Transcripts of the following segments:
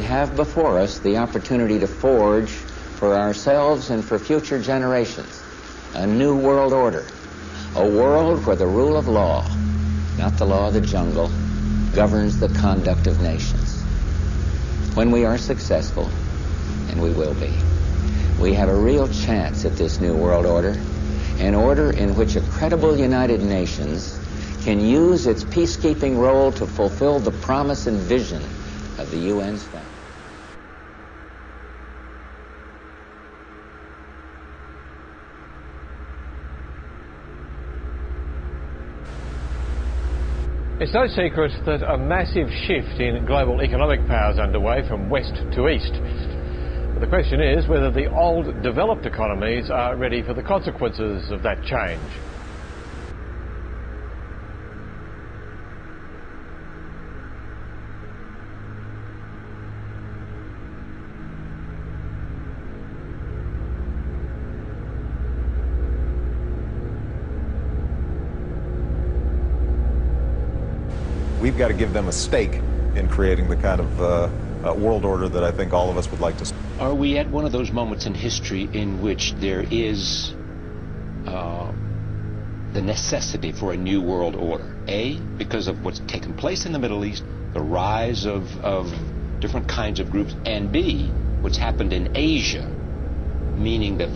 we have before us the opportunity to forge for ourselves and for future generations a new world order, a world where the rule of law, not the law of the jungle, governs the conduct of nations. When we are successful, and we will be, we have a real chance at this new world order, an order in which a credible United Nations can use its peacekeeping role to fulfill the promise and vision of the UN's founding. It's no secret that a massive shift in global economic power is underway from west to east. But the question is whether the old developed economies are ready for the consequences of that change. We've got to give them a stake in creating the kind of world order that I think all of us would like to see. Are we at one of those moments in history in which there is the necessity for a new world order? A, because of what's taken place in the Middle East, the rise of different kinds of groups, and B, what's happened in Asia, meaning that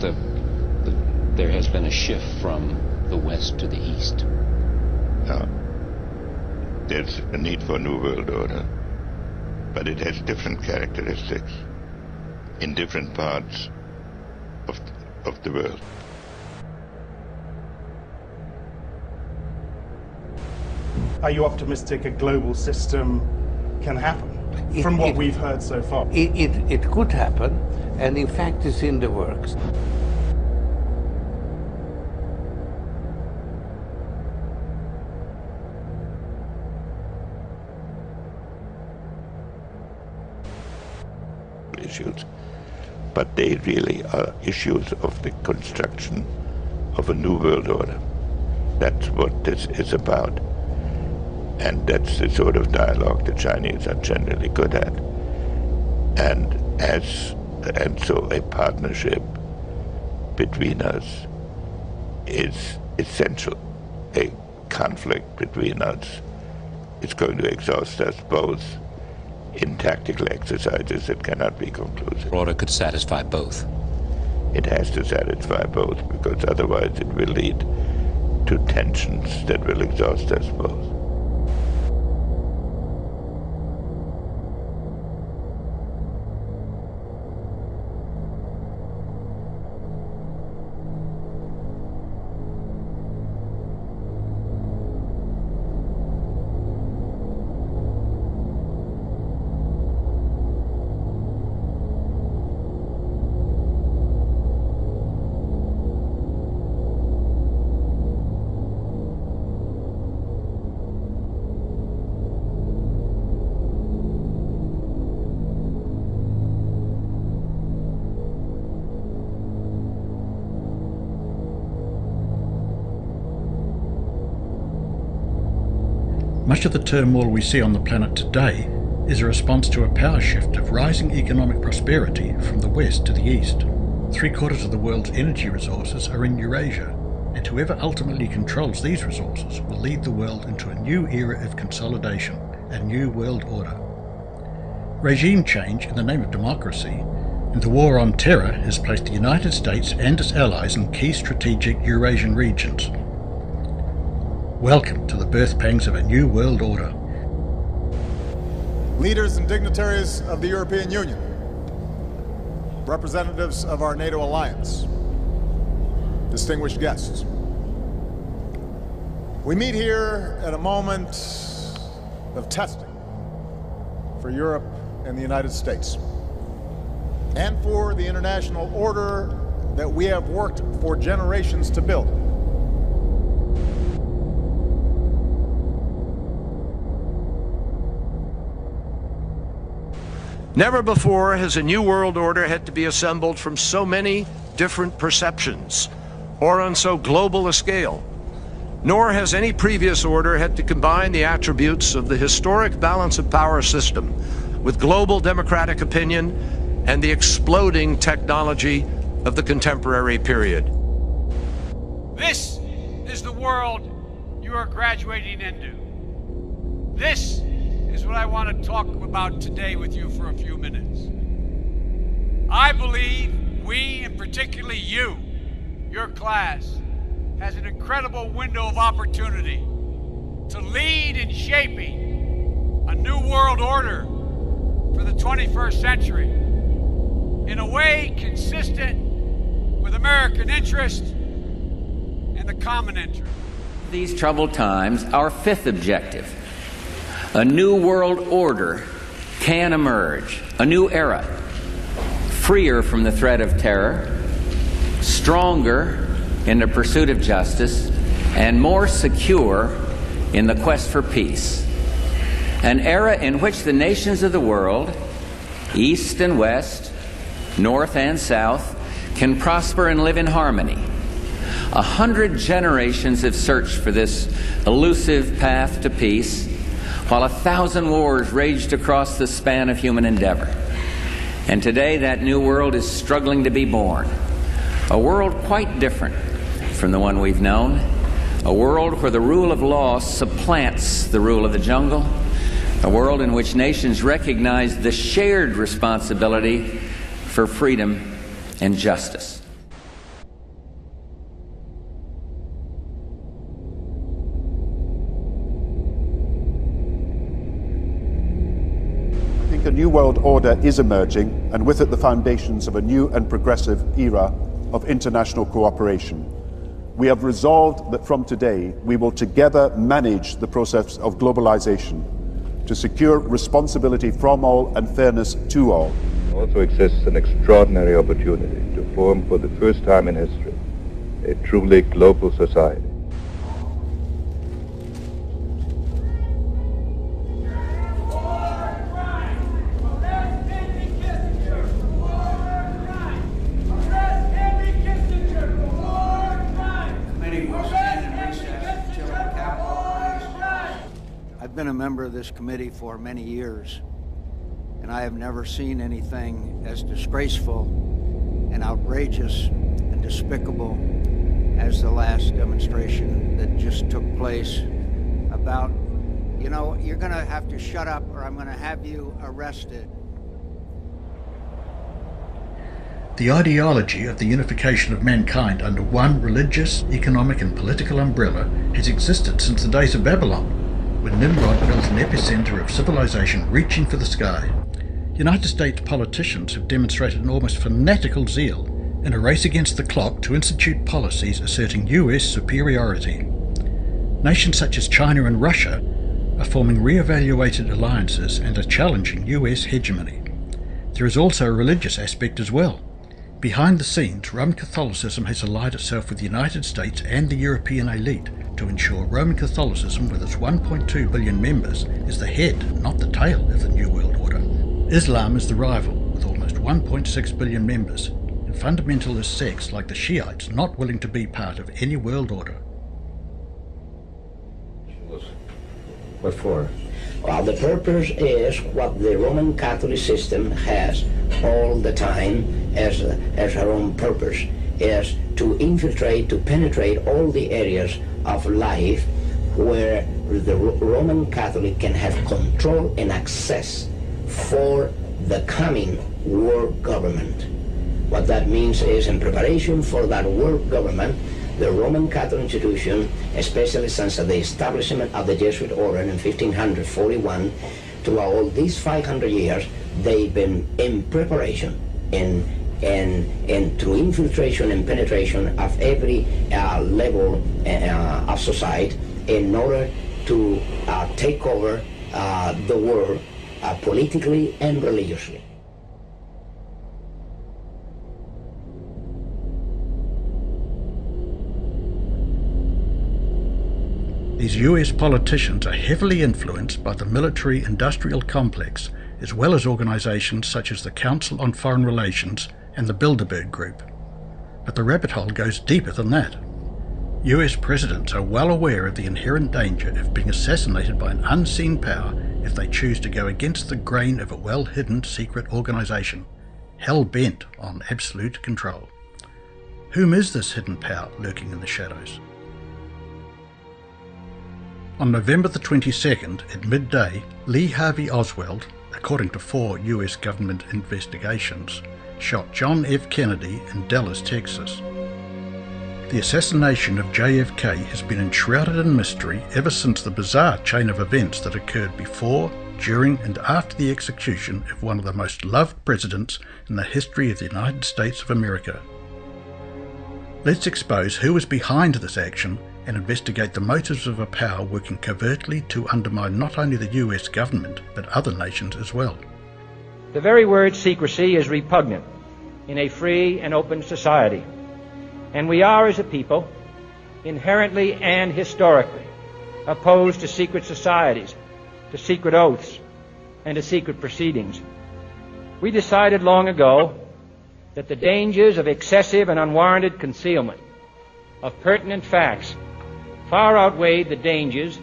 there has been a shift from the west to the east. There's a need for a new world order, but it has different characteristics in different parts of the world. Are you optimistic a global system can happen from what we've heard so far? It could happen, and in fact it's in the works. Issues, but they really are issues of the construction of a new world order. That's what this is about, and that's the sort of dialogue the Chinese are generally good at. And so a partnership between us is essential. A conflict between us is going to exhaust us both in tactical exercises that cannot be conclusive. Order could satisfy both. It has to satisfy both, because otherwise it will lead to tensions that will exhaust us both. Much of the turmoil we see on the planet today is a response to a power shift of rising economic prosperity from the west to the east. 3/4 of the world's energy resources are in Eurasia, and whoever ultimately controls these resources will lead the world into a new era of consolidation, a new world order. Regime change in the name of democracy and the war on terror has placed the United States and its allies in key strategic Eurasian regions. Welcome to the birth pangs of a new world order. Leaders and dignitaries of the European Union, representatives of our NATO alliance, distinguished guests. We meet here at a moment of testing for Europe and the United States, and for the international order that we have worked for generations to build. Never before has a new world order had to be assembled from so many different perceptions, or on so global a scale. Nor has any previous order had to combine the attributes of the historic balance of power system with global democratic opinion and the exploding technology of the contemporary period. This is the world you are graduating into. This is what I want to talk about today with you for a few minutes. I believe we, and particularly you, your class, has an incredible window of opportunity to lead in shaping a new world order for the 21st century in a way consistent with American interest and the common interest. These troubled times, our fifth objective, a new world order can emerge, a new era, freer from the threat of terror, stronger in the pursuit of justice, and more secure in the quest for peace. An era in which the nations of the world, East and West, North and South, can prosper and live in harmony. 100 generations have searched for this elusive path to peace, while 1,000 wars raged across the span of human endeavor. And today that new world is struggling to be born. A world quite different from the one we've known. A world where the rule of law supplants the rule of the jungle. A world in which nations recognize the shared responsibility for freedom and justice. I think a new world order is emerging, and with it the foundations of a new and progressive era of international cooperation. We have resolved that from today we will together manage the process of globalization to secure responsibility from all and fairness to all. Also exists an extraordinary opportunity to form for the first time in history a truly global society. I've been a member of this committee for many years, and I have never seen anything as disgraceful and outrageous and despicable as the last demonstration that just took place about, you know, you're going to have to shut up or I'm going to have you arrested. The ideology of the unification of mankind under one religious, economic and political umbrella has existed since the days of Babylon, when Nimrod built an epicenter of civilization reaching for the sky. United States politicians have demonstrated an almost fanatical zeal in a race against the clock to institute policies asserting US superiority. Nations such as China and Russia are forming re-evaluated alliances and are challenging US hegemony. There is also a religious aspect as well. Behind the scenes, Roman Catholicism has allied itself with the United States and the European elite to ensure Roman Catholicism, with its 1.2 billion members, is the head, not the tail, of the New World Order. Islam is the rival, with almost 1.6 billion members, and fundamentalist sects like the Shiites not willing to be part of any world order. What for? Well, the purpose is what the Roman Catholic system has all the time as her own purpose, is to infiltrate, to penetrate all the areas of life where the Roman Catholic can have control and access for the coming world government. What that means is, in preparation for that world government, the Roman Catholic institution, especially since the establishment of the Jesuit order in 1541, throughout all these 500 years, they've been in preparation and through infiltration and penetration of every level of society in order to take over the world politically and religiously. These US politicians are heavily influenced by the military-industrial complex, as well as organisations such as the Council on Foreign Relations and the Bilderberg Group. But the rabbit hole goes deeper than that. US presidents are well aware of the inherent danger of being assassinated by an unseen power if they choose to go against the grain of a well-hidden secret organisation, hell-bent on absolute control. Whom is this hidden power lurking in the shadows? On November the 22nd, at midday, Lee Harvey Oswald, according to 4 US government investigations, shot John F. Kennedy in Dallas, Texas. The assassination of JFK has been enshrouded in mystery ever since the bizarre chain of events that occurred before, during and after the execution of one of the most loved presidents in the history of the United States of America. Let's expose who was behind this action and investigate the motives of a power working covertly to undermine not only the US government but other nations as well. The very word secrecy is repugnant in a free and open society. And we are, as a people, inherently and historically opposed to secret societies, to secret oaths, and to secret proceedings. We decided long ago that the dangers of excessive and unwarranted concealment of pertinent facts far outweighed the dangers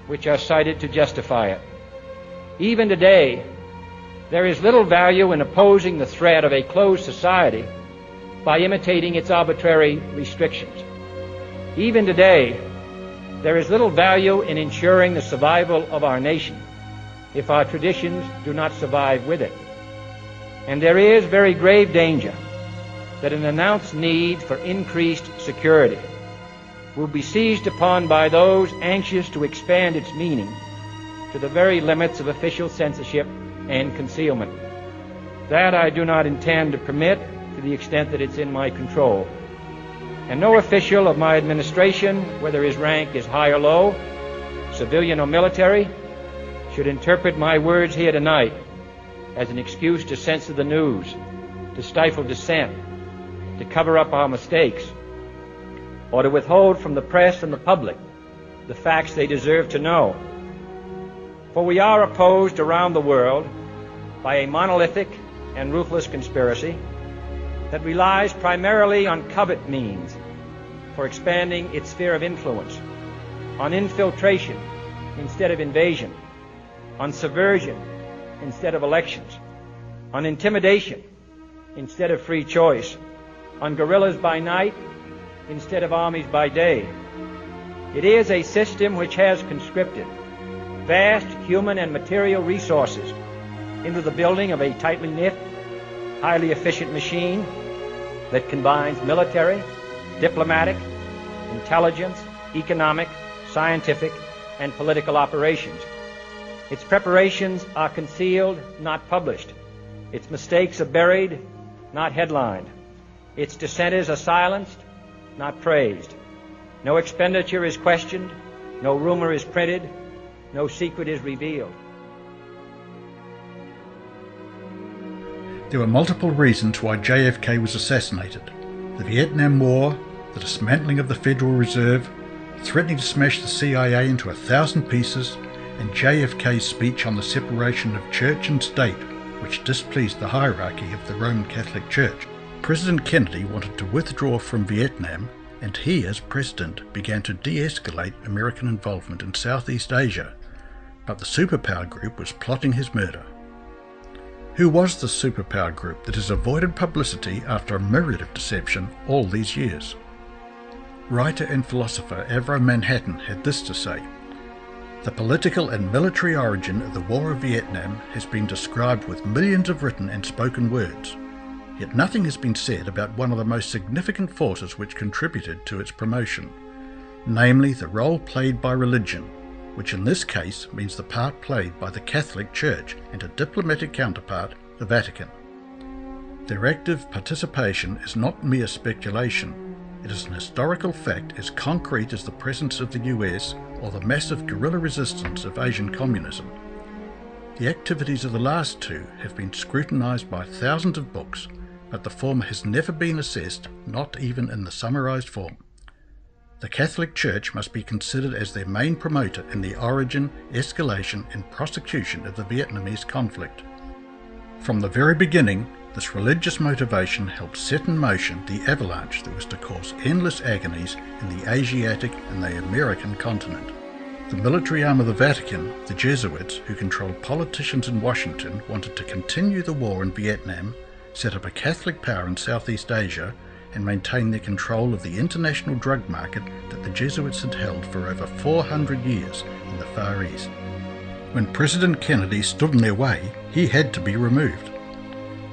which are cited to justify it. Even today, there is little value in opposing the threat of a closed society by imitating its arbitrary restrictions. Even today, there is little value in ensuring the survival of our nation if our traditions do not survive with it. And there is very grave danger that an announced need for increased security will be seized upon by those anxious to expand its meaning to the very limits of official censorship and concealment. That I do not intend to permit to the extent that it's in my control. And no official of my administration, whether his rank is high or low, civilian or military, should interpret my words here tonight as an excuse to censor the news, to stifle dissent, to cover up our mistakes, or to withhold from the press and the public the facts they deserve to know. For we are opposed around the world by a monolithic and ruthless conspiracy that relies primarily on covert means for expanding its sphere of influence, on infiltration instead of invasion, on subversion instead of elections, on intimidation instead of free choice, on guerrillas by night instead of armies by day. It is a system which has conscripted vast human and material resources into the building of a tightly knit, highly efficient machine that combines military, diplomatic, intelligence, economic, scientific, and political operations. Its preparations are concealed, not published. Its mistakes are buried, not headlined. Its dissenters are silenced, not praised. No expenditure is questioned, no rumor is printed, no secret is revealed. There were multiple reasons why JFK was assassinated. The Vietnam War, the dismantling of the Federal Reserve, threatening to smash the CIA into 1,000 pieces, and JFK's speech on the separation of church and state, which displeased the hierarchy of the Roman Catholic Church. President Kennedy wanted to withdraw from Vietnam, and he, as president, began to de-escalate American involvement in Southeast Asia, but the superpower group was plotting his murder. Who was the superpower group that has avoided publicity after a myriad of deception all these years? Writer and philosopher Avro Manhattan had this to say: "The political and military origin of the War of Vietnam has been described with millions of written and spoken words, yet nothing has been said about one of the most significant forces which contributed to its promotion, namely the role played by religion, which in this case means the part played by the Catholic Church and a diplomatic counterpart, the Vatican. Their active participation is not mere speculation, it is an historical fact as concrete as the presence of the US or the massive guerrilla resistance of Asian communism. The activities of the last two have been scrutinized by thousands of books, but the former has never been assessed, not even in the summarized form. The Catholic Church must be considered as their main promoter in the origin, escalation and prosecution of the Vietnamese conflict. From the very beginning, This religious motivation helped set in motion the avalanche that was to cause endless agonies in the Asiatic and the American continent. The military arm of the Vatican, the Jesuits, who controlled politicians in Washington, wanted to continue the war in Vietnam, set up a Catholic power in Southeast Asia, and maintain their control of the international drug market that the Jesuits had held for over 400 years in the Far East. When President Kennedy stood in their way, he had to be removed.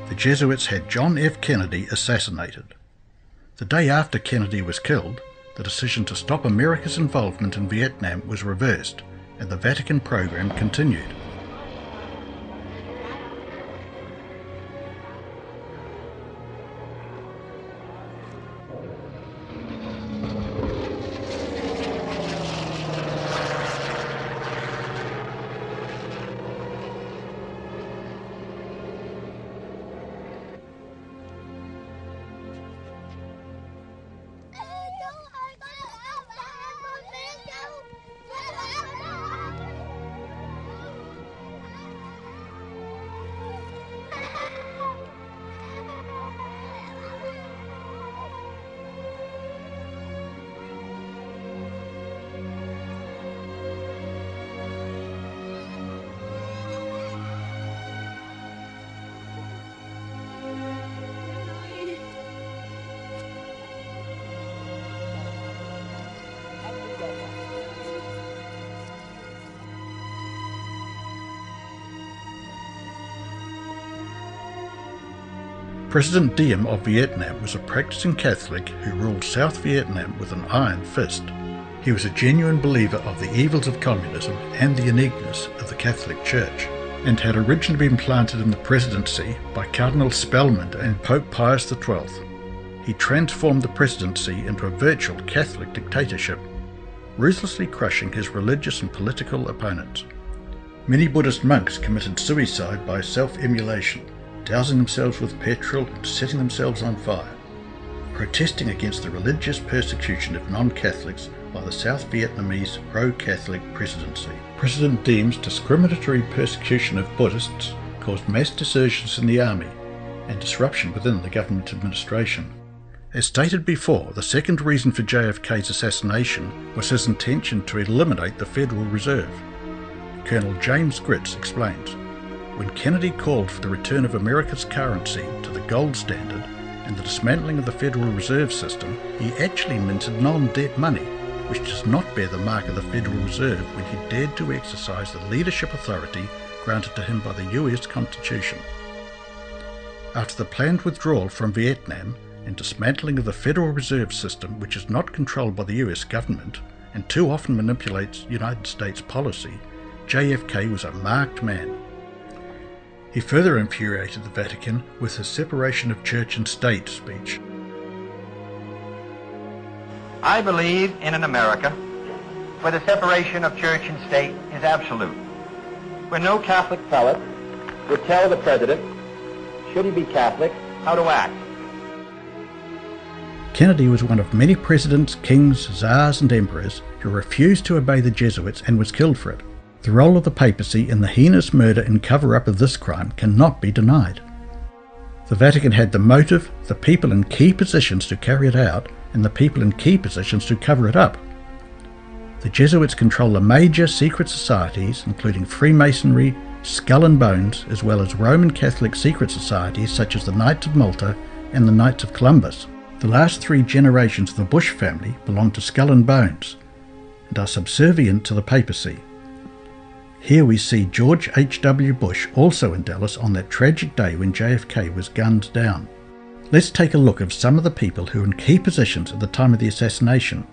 The Jesuits had John F. Kennedy assassinated. The day after Kennedy was killed, the decision to stop America's involvement in Vietnam was reversed, and the Vatican program continued. President Diem of Vietnam was a practicing Catholic who ruled South Vietnam with an iron fist. He was a genuine believer of the evils of communism and the uniqueness of the Catholic Church, and had originally been planted in the presidency by Cardinal Spellman and Pope Pius XII. He transformed the presidency into a virtual Catholic dictatorship, ruthlessly crushing his religious and political opponents. Many Buddhist monks committed suicide by self-immolation, dousing themselves with petrol and setting themselves on fire, protesting against the religious persecution of non-Catholics by the South Vietnamese pro-Catholic presidency. President Diem's discriminatory persecution of Buddhists caused mass desertions in the army and disruption within the government administration. As stated before, the second reason for JFK's assassination was his intention to eliminate the Federal Reserve. Colonel James Gritz explains, when Kennedy called for the return of America's currency to the gold standard and the dismantling of the Federal Reserve System, he actually minted non-debt money, which does not bear the mark of the Federal Reserve when he dared to exercise the leadership authority granted to him by the US Constitution. After the planned withdrawal from Vietnam and dismantling of the Federal Reserve System, which is not controlled by the US government and too often manipulates United States policy, JFK was a marked man. He further infuriated the Vatican with his separation of church and state speech. I believe in an America where the separation of church and state is absolute, where no Catholic prelate would tell the president, should he be Catholic, how to act. Kennedy was one of many presidents, kings, czars and emperors who refused to obey the Jesuits and was killed for it. The role of the papacy in the heinous murder and cover-up of this crime cannot be denied. The Vatican had the motive, the people in key positions to carry it out, and the people in key positions to cover it up. The Jesuits control the major secret societies, including Freemasonry, Skull and Bones, as well as Roman Catholic secret societies such as the Knights of Malta and the Knights of Columbus. The last three generations of the Bush family belong to Skull and Bones and are subservient to the papacy. Here we see George H.W. Bush also in Dallas on that tragic day when JFK was gunned down. Let's take a look at some of the people who were in key positions at the time of the assassination.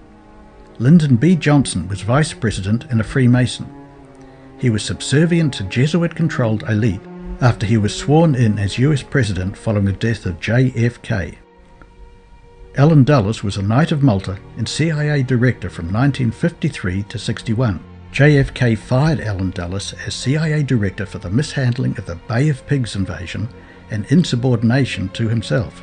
Lyndon B. Johnson was vice president and a Freemason. He was subservient to Jesuit-controlled elite after he was sworn in as US president following the death of JFK. Allen Dulles was a Knight of Malta and CIA director from 1953 to 61. JFK fired Allen Dulles as CIA director for the mishandling of the Bay of Pigs invasion and insubordination to himself.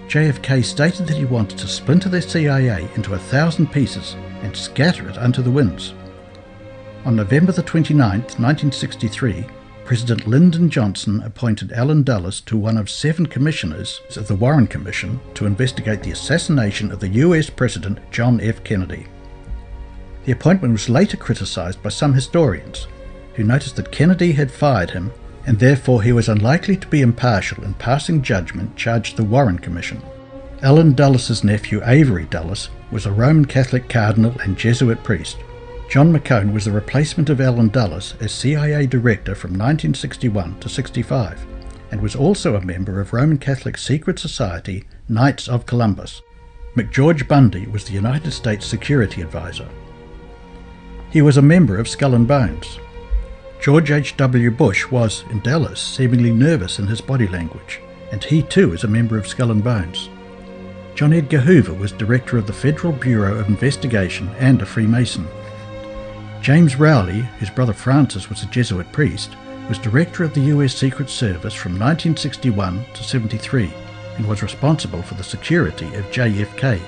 JFK stated that he wanted to splinter the CIA into 1,000 pieces and scatter it unto the winds. On November the 29th, 1963, President Lyndon Johnson appointed Allen Dulles to one of 7 commissioners of the Warren Commission to investigate the assassination of the US President John F. Kennedy. The appointment was later criticised by some historians, who noticed that Kennedy had fired him and therefore he was unlikely to be impartial in passing judgment charged the Warren Commission. Allen Dulles' nephew Avery Dulles was a Roman Catholic cardinal and Jesuit priest. John McCone was the replacement of Allen Dulles as CIA Director from 1961 to 65 and was also a member of Roman Catholic secret society Knights of Columbus. McGeorge Bundy was the United States Security Advisor. He was a member of Skull and Bones. George H.W. Bush was, in Dallas, seemingly nervous in his body language, and he too is a member of Skull and Bones. John Edgar Hoover was Director of the Federal Bureau of Investigation and a Freemason. James Rowley, whose brother Francis was a Jesuit priest, was Director of the US Secret Service from 1961 to 73 and was responsible for the security of JFK.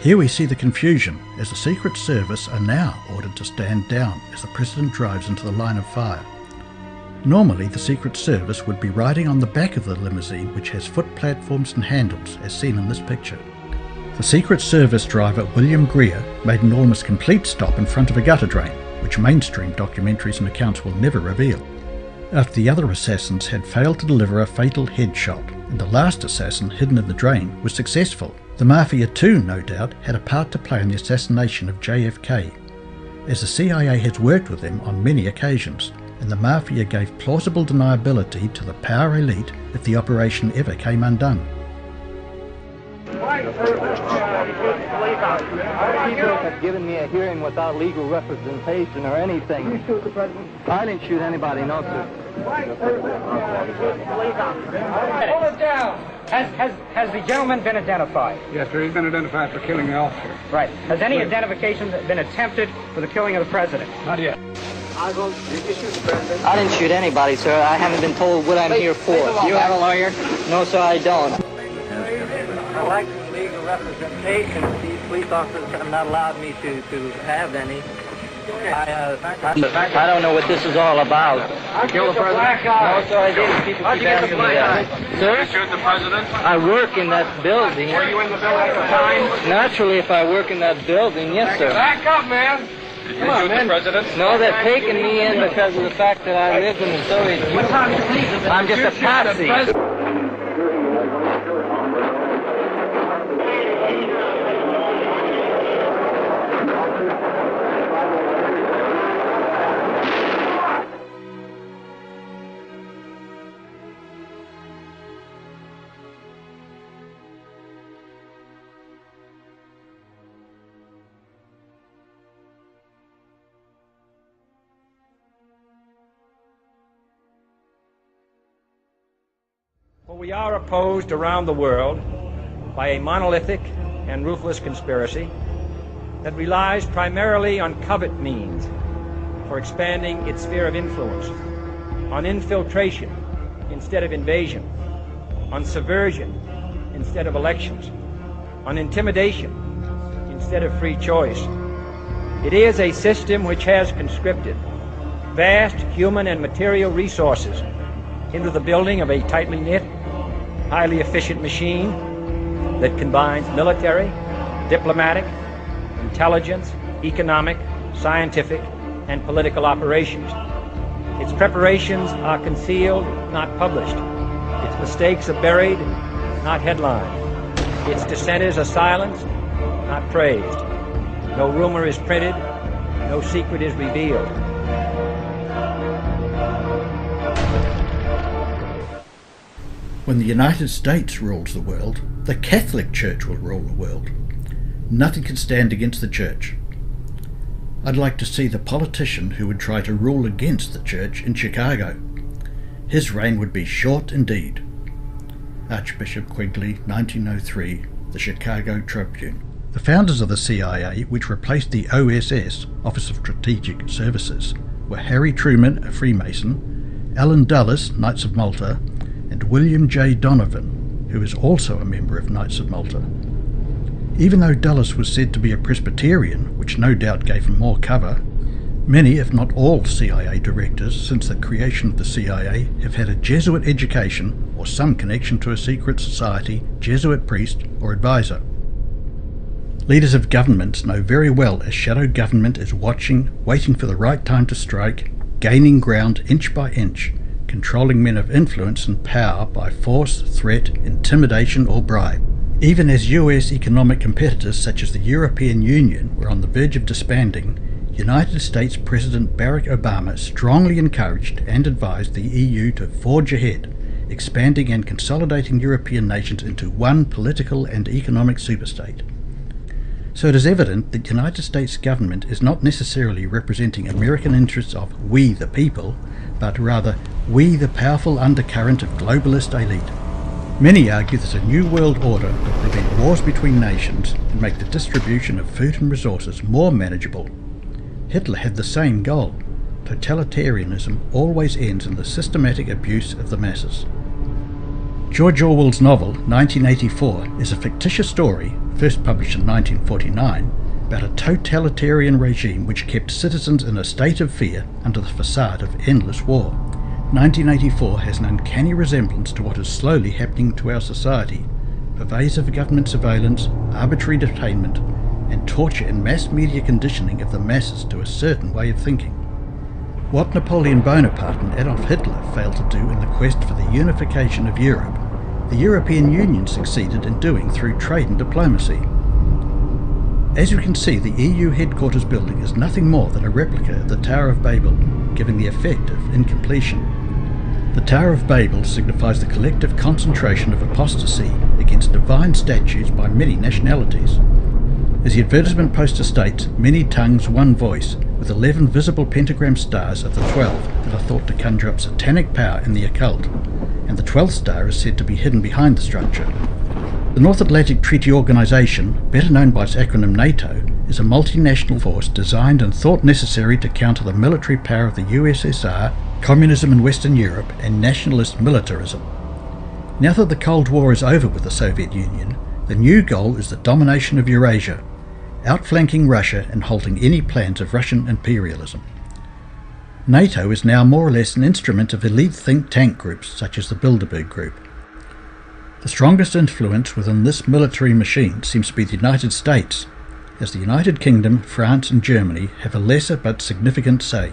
Here we see the confusion, as the Secret Service are now ordered to stand down as the President drives into the line of fire. Normally the Secret Service would be riding on the back of the limousine, which has foot platforms and handles, as seen in this picture. The Secret Service driver William Greer made an almost complete stop in front of a gutter drain, which mainstream documentaries and accounts will never reveal. After the other assassins had failed to deliver a fatal headshot, and the last assassin hidden in the drain was successful. The Mafia too, no doubt, had a part to play in the assassination of JFK, as the CIA has worked with them on many occasions, and the Mafia gave plausible deniability to the power elite if the operation ever came undone. People have given me a hearing without legal representation or anything. Did you shoot the president? I didn't shoot anybody, no, sir. Hold it down. Has the gentleman been identified? Yes, sir. He's been identified for killing the officer. Right. Has any identification been attempted for the killing of the president? Not yet. Did you shoot the president? I didn't shoot anybody, sir. I haven't been told what I'm here for. Do you have a lawyer? No, sir, I don't. I like legal representation. These police officers have not allowed me to have any. I don't know what this is all about. Kill the president? No, sir, I didn't. People keep asking me that. Sir? Did you shoot the president? I work in that building. Were you in the building at the time? Naturally, if I work in that building, yes, sir. Back up, man. Did you shoot the president? No, they're taking me in because of the fact that I lived in the Soviet Union. I'm just a patsy. For we are opposed around the world by a monolithic and ruthless conspiracy that relies primarily on covert means for expanding its sphere of influence, on infiltration instead of invasion, on subversion instead of elections, on intimidation instead of free choice. It is a system which has conscripted vast human and material resources into the building of a tightly knit, highly efficient machine that combines military, diplomatic, intelligence, economic, scientific, and political operations. Its preparations are concealed, not published. Its mistakes are buried, not headlined. Its dissenters are silenced, not praised. No rumor is printed, no secret is revealed. When the United States rules the world, the Catholic Church will rule the world. Nothing can stand against the Church. I'd like to see the politician who would try to rule against the Church in Chicago. His reign would be short indeed. Archbishop Quigley, 1903, The Chicago Tribune. The founders of the CIA, which replaced the OSS, Office of Strategic Services, were Harry Truman, a Freemason, Allen Dulles, Knights of Malta, and William J. Donovan, who is also a member of Knights of Malta. Even though Dulles was said to be a Presbyterian, which no doubt gave him more cover, Many, if not all, CIA directors since the creation of the CIA have had a Jesuit education or some connection to a secret society, Jesuit priest or advisor. Leaders of governments know very well a shadow government is watching, waiting for the right time to strike, gaining ground inch by inch, controlling men of influence and power by force, threat, intimidation or bribe. Even as US economic competitors such as the European Union were on the verge of disbanding, United States President Barack Obama strongly encouraged and advised the EU to forge ahead, expanding and consolidating European nations into one political and economic superstate. So it is evident that the United States government is not necessarily representing American interests of we the people, but rather we the powerful undercurrent of globalist elite. Many argue that a new world order will prevent wars between nations and make the distribution of food and resources more manageable. Hitler had the same goal. Totalitarianism always ends in the systematic abuse of the masses. George Orwell's novel 1984 is a fictitious story, first published in 1949, about a totalitarian regime which kept citizens in a state of fear under the facade of endless war. 1984 has an uncanny resemblance to what is slowly happening to our society: pervasive government surveillance, arbitrary detainment, and torture and mass media conditioning of the masses to a certain way of thinking. What Napoleon Bonaparte and Adolf Hitler failed to do in the quest for the unification of Europe, the European Union succeeded in doing through trade and diplomacy. As you can see, the EU headquarters building is nothing more than a replica of the Tower of Babel, giving the effect of incompletion. The Tower of Babel signifies the collective concentration of apostasy against divine statues by many nationalities. As the advertisement poster states, many tongues, one voice, with 11 visible pentagram stars of the 12 that are thought to conjure up satanic power in the occult, and the 12th star is said to be hidden behind the structure. The North Atlantic Treaty Organization, better known by its acronym NATO, is a multinational force designed and thought necessary to counter the military power of the USSR, communism in Western Europe, and nationalist militarism. Now that the Cold War is over with the Soviet Union, the new goal is the domination of Eurasia, outflanking Russia and halting any plans of Russian imperialism. NATO is now more or less an instrument of elite think tank groups such as the Bilderberg Group. The strongest influence within this military machine seems to be the United States, as the United Kingdom, France and Germany have a lesser but significant say.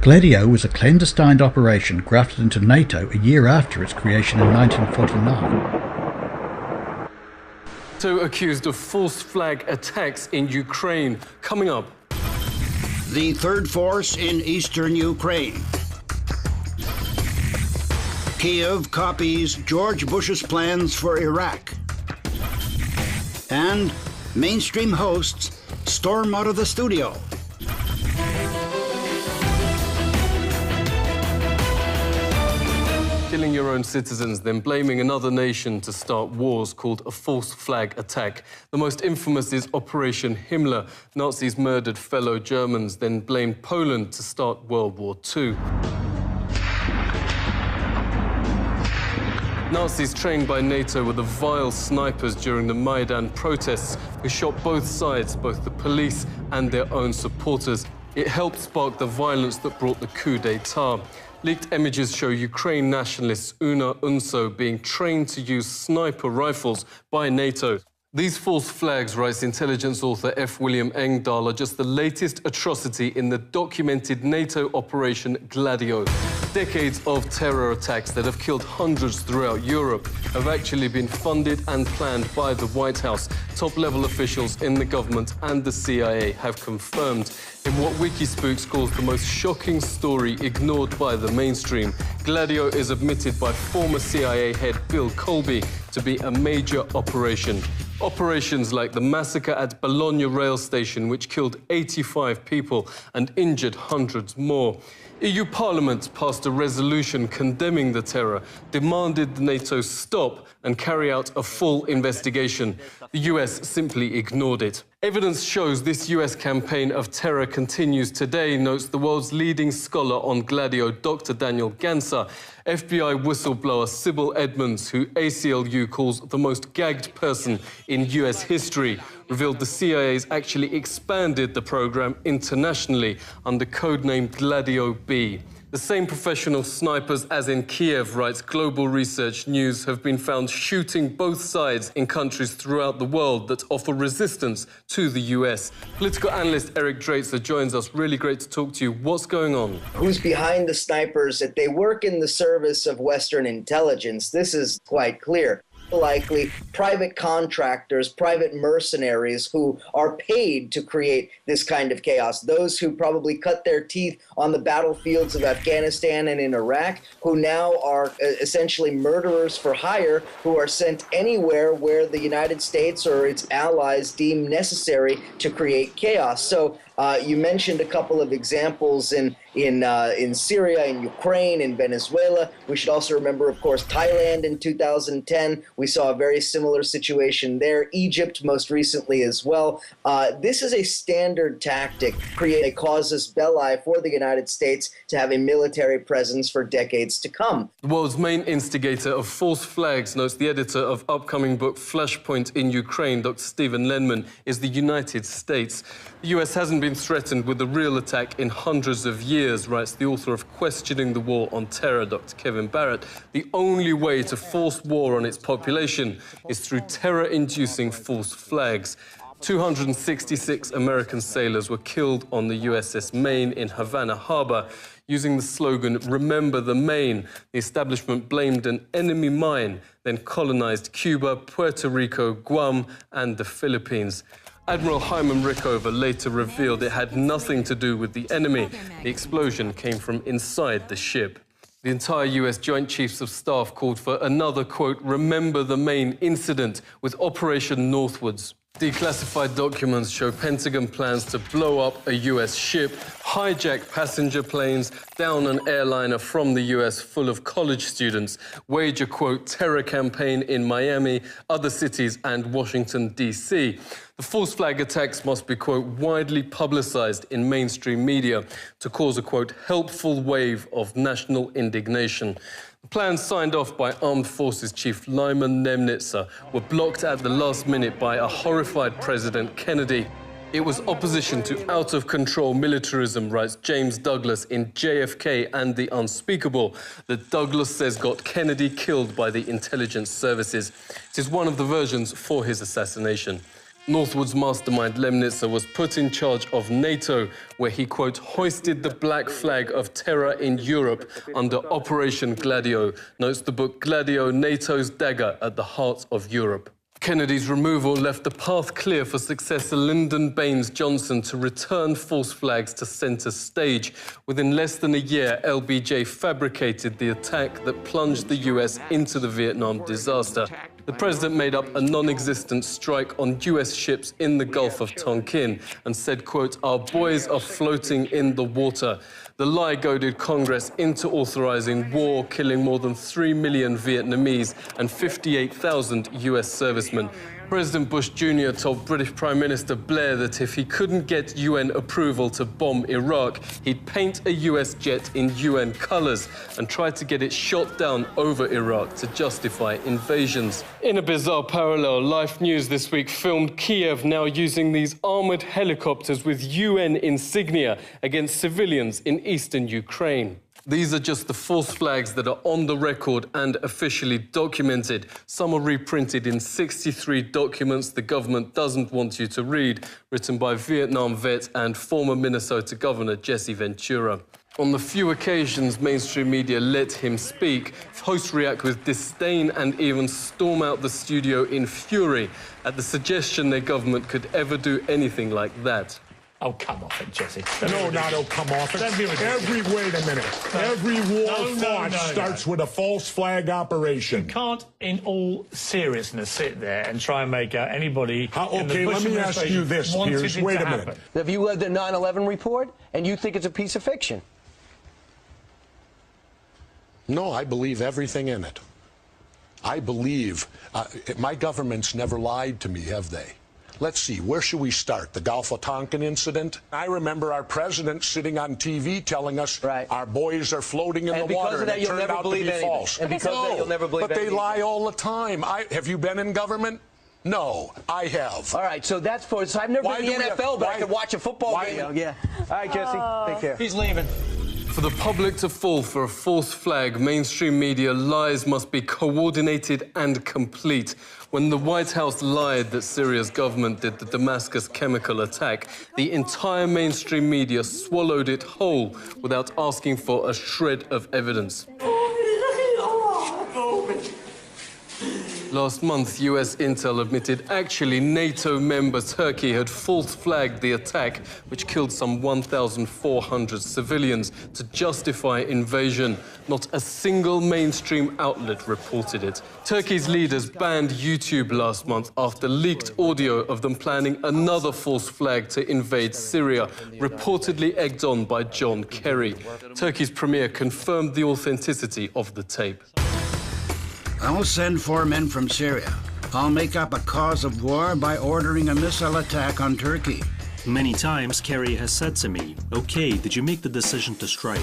Gladio was a clandestine operation grafted into NATO a year after its creation in 1949. Accused of false flag attacks in Ukraine. Coming up. The third force in eastern Ukraine. Kiev copies George Bush's plans for Iraq. And mainstream hosts storm out of the studio. Killing your own citizens, then blaming another nation to start wars called a false flag attack. The most infamous is Operation Himmler. Nazis murdered fellow Germans, then blamed Poland to start World War II. Nazis trained by NATO were the vile snipers during the Maidan protests who shot both sides, both the police and their own supporters. It helped spark the violence that brought the coup d'etat. Leaked images show Ukraine nationalists Una Unso being trained to use sniper rifles by NATO. These false flags, writes intelligence author F. William Engdahl, are just the latest atrocity in the documented NATO Operation Gladio. Decades of terror attacks that have killed hundreds throughout Europe have actually been funded and planned by the White House. Top-level officials in the government and the CIA have confirmed in what Wikispooks calls the most shocking story ignored by the mainstream. Gladio is admitted by former CIA head Bill Colby to be a major operation. Operations like the massacre at Bologna rail station, which killed 85 people and injured hundreds more. EU Parliament passed a resolution condemning the terror, demanded NATO stop and carry out a full investigation. The US simply ignored it. Evidence shows this US campaign of terror continues today, notes the world's leading scholar on Gladio, Dr. Daniel Ganser. FBI whistleblower Sybil Edmonds, who ACLU calls the most gagged person in US history, revealed the CIA's actually expanded the program internationally under codename Gladio B. The same professional snipers as in Kiev, writes Global Research News, have been found shooting both sides in countries throughout the world that offer resistance to the US. Political analyst Eric Draitser joins us. Really great to talk to you. What's going on? Who's behind the snipers? That they work in the service of Western intelligence. This is quite clear. Likely private contractors, private mercenaries who are paid to create this kind of chaos. Those who probably cut their teeth on the battlefields of Afghanistan and in Iraq, who now are essentially murderers for hire, who are sent anywhere where the United States or its allies deem necessary to create chaos. So you mentioned a couple of examples in Syria, in Ukraine, in Venezuela. We should also remember, of course, Thailand in 2010. We saw a very similar situation there. Egypt most recently as well. This is a standard tactic, create a casus belli for the United States to have a military presence for decades to come. The world's main instigator of false flags, notes the editor of upcoming book Flashpoint in Ukraine, Dr. Stephen Lenman, is the United States. The US hasn't been threatened with a real attack in hundreds of years, writes the author of Questioning the War on Terror, Dr. Kevin Barrett. The only way to force war on its population is through terror-inducing false flags. 266 American sailors were killed on the USS Maine in Havana Harbor using the slogan, "Remember the Maine." The establishment blamed an enemy mine, then colonized Cuba, Puerto Rico, Guam, and the Philippines. Admiral Hyman Rickover later revealed it had nothing to do with the enemy. The explosion came from inside the ship. The entire US Joint Chiefs of Staff called for another, quote, "Remember the Maine incident" with Operation Northwoods. Declassified documents show Pentagon plans to blow up a US ship, hijack passenger planes, down an airliner from the US full of college students, wage a, quote, "terror campaign" in Miami, other cities, and Washington, D.C. The false flag attacks must be, quote, "widely publicized in mainstream media to cause a, quote, "helpful wave of national indignation." The plans signed off by Armed Forces Chief Lyman Nemnitzer were blocked at the last minute by a horrified President Kennedy. It was opposition to out-of-control militarism, writes James Douglas in JFK and the Unspeakable, that Douglas says got Kennedy killed by the intelligence services. It is one of the versions for his assassination. Northwood's mastermind Lemnitzer was put in charge of NATO, where he, quote, "hoisted the black flag of terror in Europe under Operation Gladio," notes the book Gladio, NATO's Dagger at the Heart of Europe. Kennedy's removal left the path clear for successor Lyndon Baines Johnson to return false flags to center stage. Within less than a year, LBJ fabricated the attack that plunged the US into the Vietnam disaster. The president made up a non-existent strike on US ships in the Gulf of Tonkin and said, quote, "Our boys are floating in the water." The lie goaded Congress into authorizing war, killing more than 3 million Vietnamese and 58,000 US servicemen. President Bush Jr. told British Prime Minister Blair that if he couldn't get UN approval to bomb Iraq, he'd paint a US jet in UN colors and try to get it shot down over Iraq to justify invasions. In a bizarre parallel, Life News this week filmed Kiev now using these armored helicopters with UN insignia against civilians in eastern Ukraine. These are just the false flags that are on the record and officially documented. Some are reprinted in 63 documents the government doesn't want you to read, written by Vietnam vet and former Minnesota Governor Jesse Ventura. On the few occasions mainstream media let him speak, hosts react with disdain and even storm out the studio in fury at the suggestion their government could ever do anything like that. Oh, come off it, Jesse. No, not oh, come off it. Wait a minute. Every war fought starts with a false flag operation. You can't, in all seriousness, sit there and try and make out anybody... Okay, let me ask you this, Piers. Wait a minute. Have you read the 9/11 report and you think it's a piece of fiction? No, I believe everything in it. I believe... my government's never lied to me, have they? Let's see, where should we start? The Gulf of Tonkin incident? I remember our president sitting on TV telling us our boys are floating in the water, and it turned out to be false. And because of that, you'll never believe but they anything. lie all the time. Have you been in government? No, I have. All right, so that's for. So I've never been in the NFL, but I could watch a football game. Yeah. All right, Jesse, take care. He's leaving. For the public to fall for a false flag, mainstream media lies must be coordinated and complete. When the White House lied that Syria's government did the Damascus chemical attack, the entire mainstream media swallowed it whole without asking for a shred of evidence. Last month, US intel admitted actually NATO member Turkey had false-flagged the attack, which killed some 1,400 civilians, to justify invasion. Not a single mainstream outlet reported it. Turkey's leaders banned YouTube last month after leaked audio of them planning another false flag to invade Syria, reportedly egged on by John Kerry. Turkey's premier confirmed the authenticity of the tape. I'll send 4 men from Syria. I'll make up a cause of war by ordering a missile attack on Turkey. Many times, Kerry has said to me, okay, did you make the decision to strike?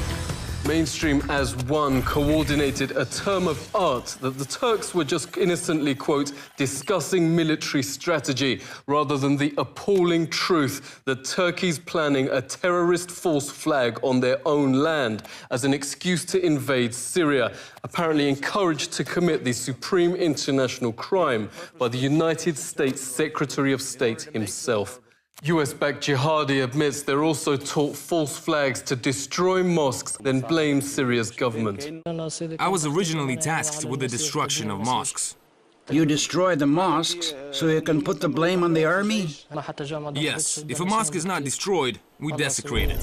Mainstream as one coordinated a term of art that the Turks were just innocently, quote, discussing military strategy, rather than the appalling truth that Turkey's planning a terrorist false flag on their own land as an excuse to invade Syria, apparently encouraged to commit the supreme international crime by the United States Secretary of State himself. US-backed jihadi admits they're also taught false flags to destroy mosques, then blame Syria's government. I was originally tasked with the destruction of mosques. You destroy the mosques so you can put the blame on the army? Yes. If a mosque is not destroyed, we desecrate it.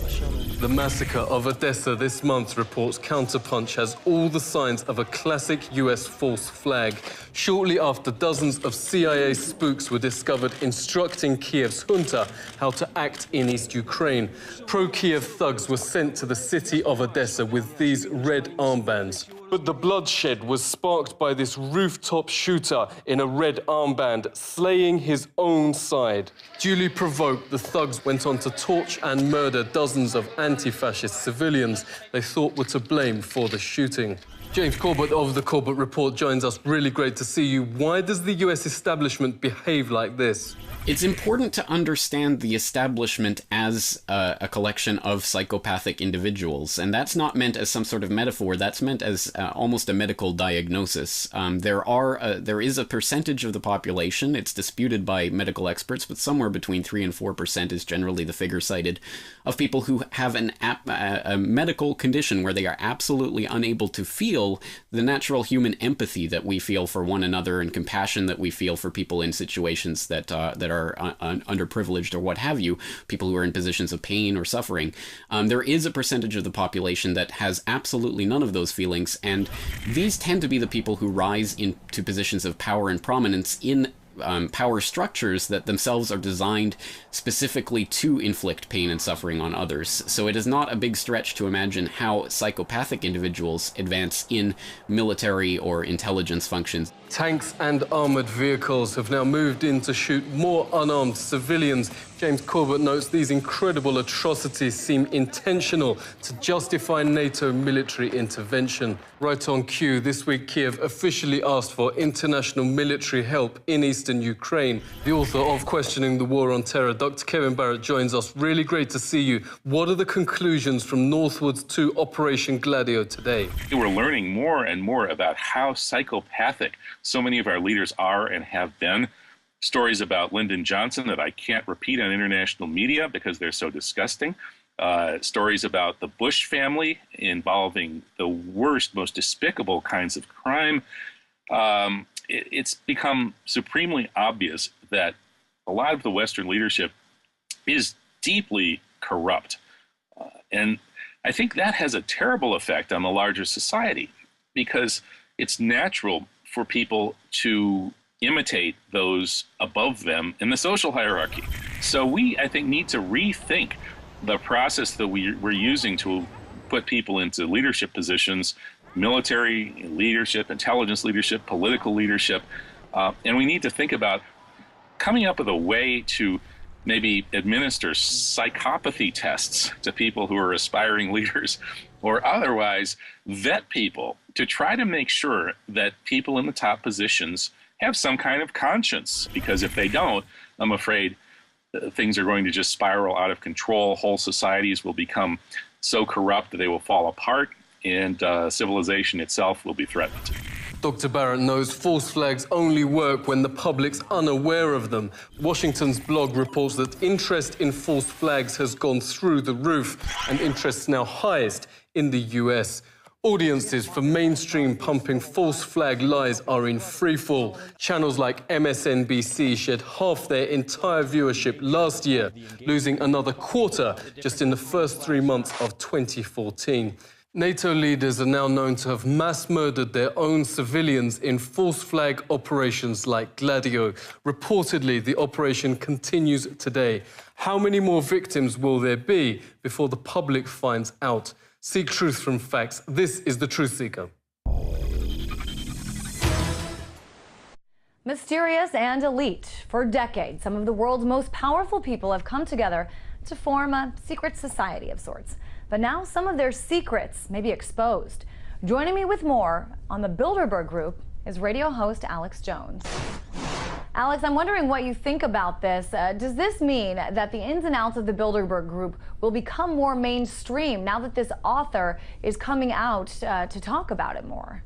The massacre of Odessa this month, reports Counterpunch, has all the signs of a classic US false flag. Shortly after, dozens of CIA spooks were discovered instructing Kiev's junta how to act in East Ukraine. Pro-Kiev thugs were sent to the city of Odessa with these red armbands. But the bloodshed was sparked by this rooftop shooter in a red armband slaying his own side. Duly provoked, the thugs went on to torch and murder dozens of anti-fascist civilians they thought were to blame for the shooting. James Corbett of The Corbett Report joins us. Really great to see you. Why does the US establishment behave like this? It's important to understand the establishment as a collection of psychopathic individuals, and that's not meant as some sort of metaphor. That's meant as almost a medical diagnosis. There is a percentage of the population, it's disputed by medical experts, but somewhere between 3 and 4% is generally the figure cited, of people who have a medical condition where they are absolutely unable to feel the natural human empathy that we feel for one another and compassion that we feel for people in situations that are underprivileged or what have you, people who are in positions of pain or suffering. There is a percentage of the population that has absolutely none of those feelings, and these tend to be the people who rise into positions of power and prominence in power structures that themselves are designed specifically to inflict pain and suffering on others. So it is not a big stretch to imagine how psychopathic individuals advance in military or intelligence functions. Tanks and armoured vehicles have now moved in to shoot more unarmed civilians. James Corbett notes these incredible atrocities seem intentional to justify NATO military intervention. Right on cue, this week Kiev officially asked for international military help in eastern Ukraine. The author of Questioning the War on Terror, Dr. Kevin Barrett, joins us. Really great to see you. What are the conclusions from Northwoods to Operation Gladio today? We're learning more and more about how psychopathic so many of our leaders are and have been. Stories about Lyndon Johnson that I can't repeat on international media because they're so disgusting. Stories about the Bush family involving the worst, most despicable kinds of crime. It's become supremely obvious that a lot of the Western leadership is deeply corrupt. And I think that has a terrible effect on the larger society because it's natural for people to imitate those above them in the social hierarchy. So we, I think, need to rethink the process that we're using to put people into leadership positions, military leadership, intelligence leadership, political leadership, and we need to think about coming up with a way to maybe administer psychopathy tests to people who are aspiring leaders, or otherwise vet people to try to make sure that people in the top positions have some kind of conscience. Because if they don't, I'm afraid things are going to just spiral out of control. Whole societies will become so corrupt that they will fall apart, and civilization itself will be threatened. Dr. Barrett knows false flags only work when the public's unaware of them. Washington's blog reports that interest in false flags has gone through the roof, and interest's now highest in the US. Audiences for mainstream pumping false flag lies are in freefall. Channels like MSNBC shed half their entire viewership last year, losing another quarter just in the first 3 months of 2014. NATO leaders are now known to have mass murdered their own civilians in false flag operations like Gladio. Reportedly, the operation continues today. How many more victims will there be before the public finds out? Seek truth from facts. This is The Truth Seeker. Mysterious and elite. For decades, some of the world's most powerful people have come together to form a secret society of sorts. But now some of their secrets may be exposed. Joining me with more on the Bilderberg Group is radio host Alex Jones. Alex, I'm wondering what you think about this. Does this mean that the ins and outs of the Bilderberg Group will become more mainstream now that this author is coming out to talk about it more?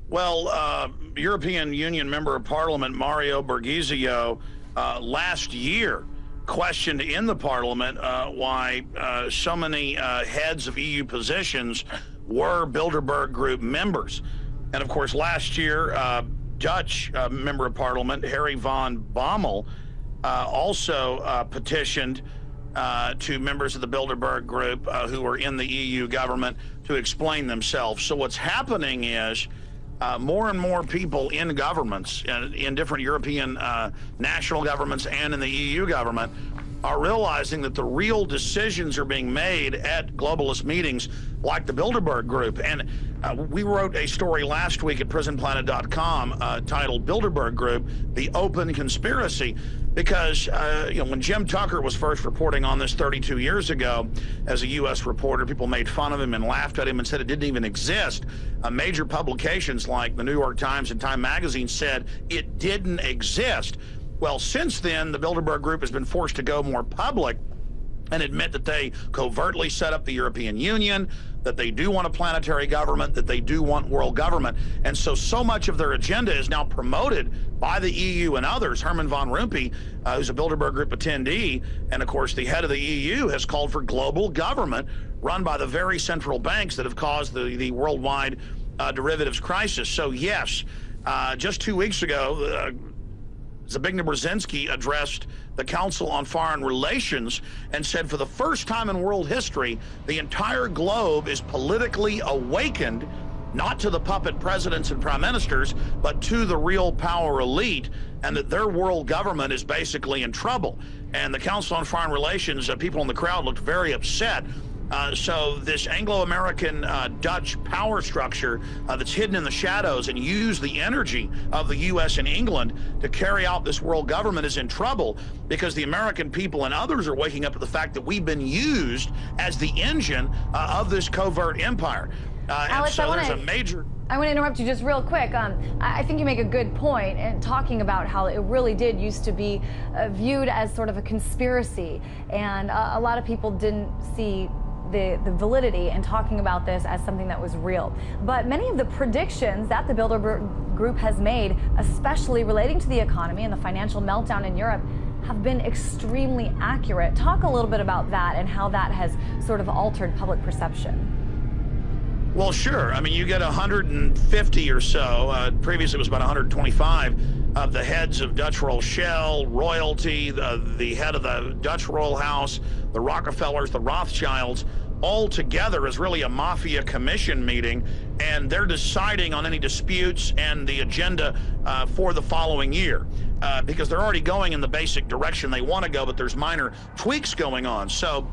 Well, European Union Member of Parliament Mario Borghezio last year questioned in the Parliament why so many heads of EU positions were Bilderberg Group members. And of course, last year, Dutch Member of Parliament Harry van Bommel also petitioned to members of the Bilderberg Group who were in the EU government to explain themselves. So what's happening is more and more people in governments, in different European national governments and in the EU government, are realizing that the real decisions are being made at globalist meetings like the Bilderberg Group. And we wrote a story last week at prisonplanet.com titled Bilderberg Group, The Open Conspiracy, because when Jim Tucker was first reporting on this 32 years ago as a U.S. reporter, people made fun of him and laughed at him and said it didn't even exist. Major publications like the New York Times and Time Magazine said it didn't exist. Well, since then, the Bilderberg Group has been forced to go more public and admit that they covertly set up the European Union, that they do want a planetary government, that they do want world government. And so much of their agenda is now promoted by the EU and others. Herman von Rompuy, who's a Bilderberg Group attendee, and of course the head of the EU, has called for global government run by the very central banks that have caused the worldwide derivatives crisis. So yes, just 2 weeks ago, Zbigniew Brzezinski addressed the Council on Foreign Relations and said, for the first time in world history, the entire globe is politically awakened, not to the puppet presidents and prime ministers, but to the real power elite, and that their world government is basically in trouble. And the Council on Foreign Relations, people in the crowd looked very upset. So this Anglo-American Dutch power structure that's hidden in the shadows and used the energy of the U.S. and England to carry out this world government is in trouble, because the American people and others are waking up to the fact that we've been used as the engine of this covert empire. Alex, and so there's a major... I want to interrupt you just real quick. I think you make a good point in talking about how it really did used to be viewed as sort of a conspiracy, and a lot of people didn't see the validity in talking about this as something that was real. But many of the predictions that the Bilderberg Group has made, especially relating to the economy and the financial meltdown in Europe, have been extremely accurate. Talk a little bit about that and how that has sort of altered public perception. Well, sure. I mean, you get 150 or so, previously it was about 125, of the heads of Dutch Royal Shell, royalty, the head of the Dutch Royal House, the Rockefellers, the Rothschilds, all together is really a mafia commission meeting, and they're deciding on any disputes and the agenda for the following year, because they're already going in the basic direction they want to go, but there's minor tweaks going on. So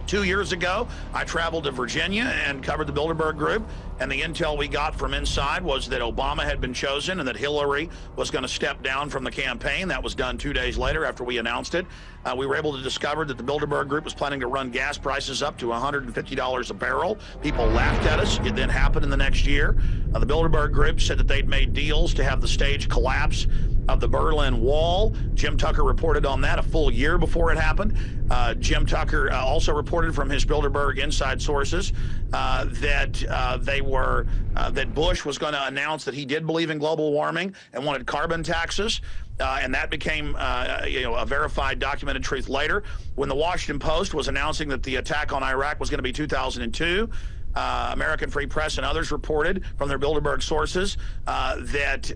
2 years ago, I traveled to Virginia and covered the Bilderberg Group, and the intel we got from inside was that Obama had been chosen and that Hillary was going to step down from the campaign. That was done 2 days later after we announced it. We were able to discover that the Bilderberg Group was planning to run gas prices up to $150 a barrel. People laughed at us. It then happened in the next year. The Bilderberg Group said that they'd made deals to have the staged collapse of the Berlin Wall. Jim Tucker reported on that a full year before it happened. Jim Tucker also reported from his Bilderberg inside sources that Bush was going to announce that he did believe in global warming and wanted carbon taxes. And that became a verified, documented truth later. When the Washington Post was announcing that the attack on Iraq was going to be 2002, American Free Press and others reported from their Bilderberg sources that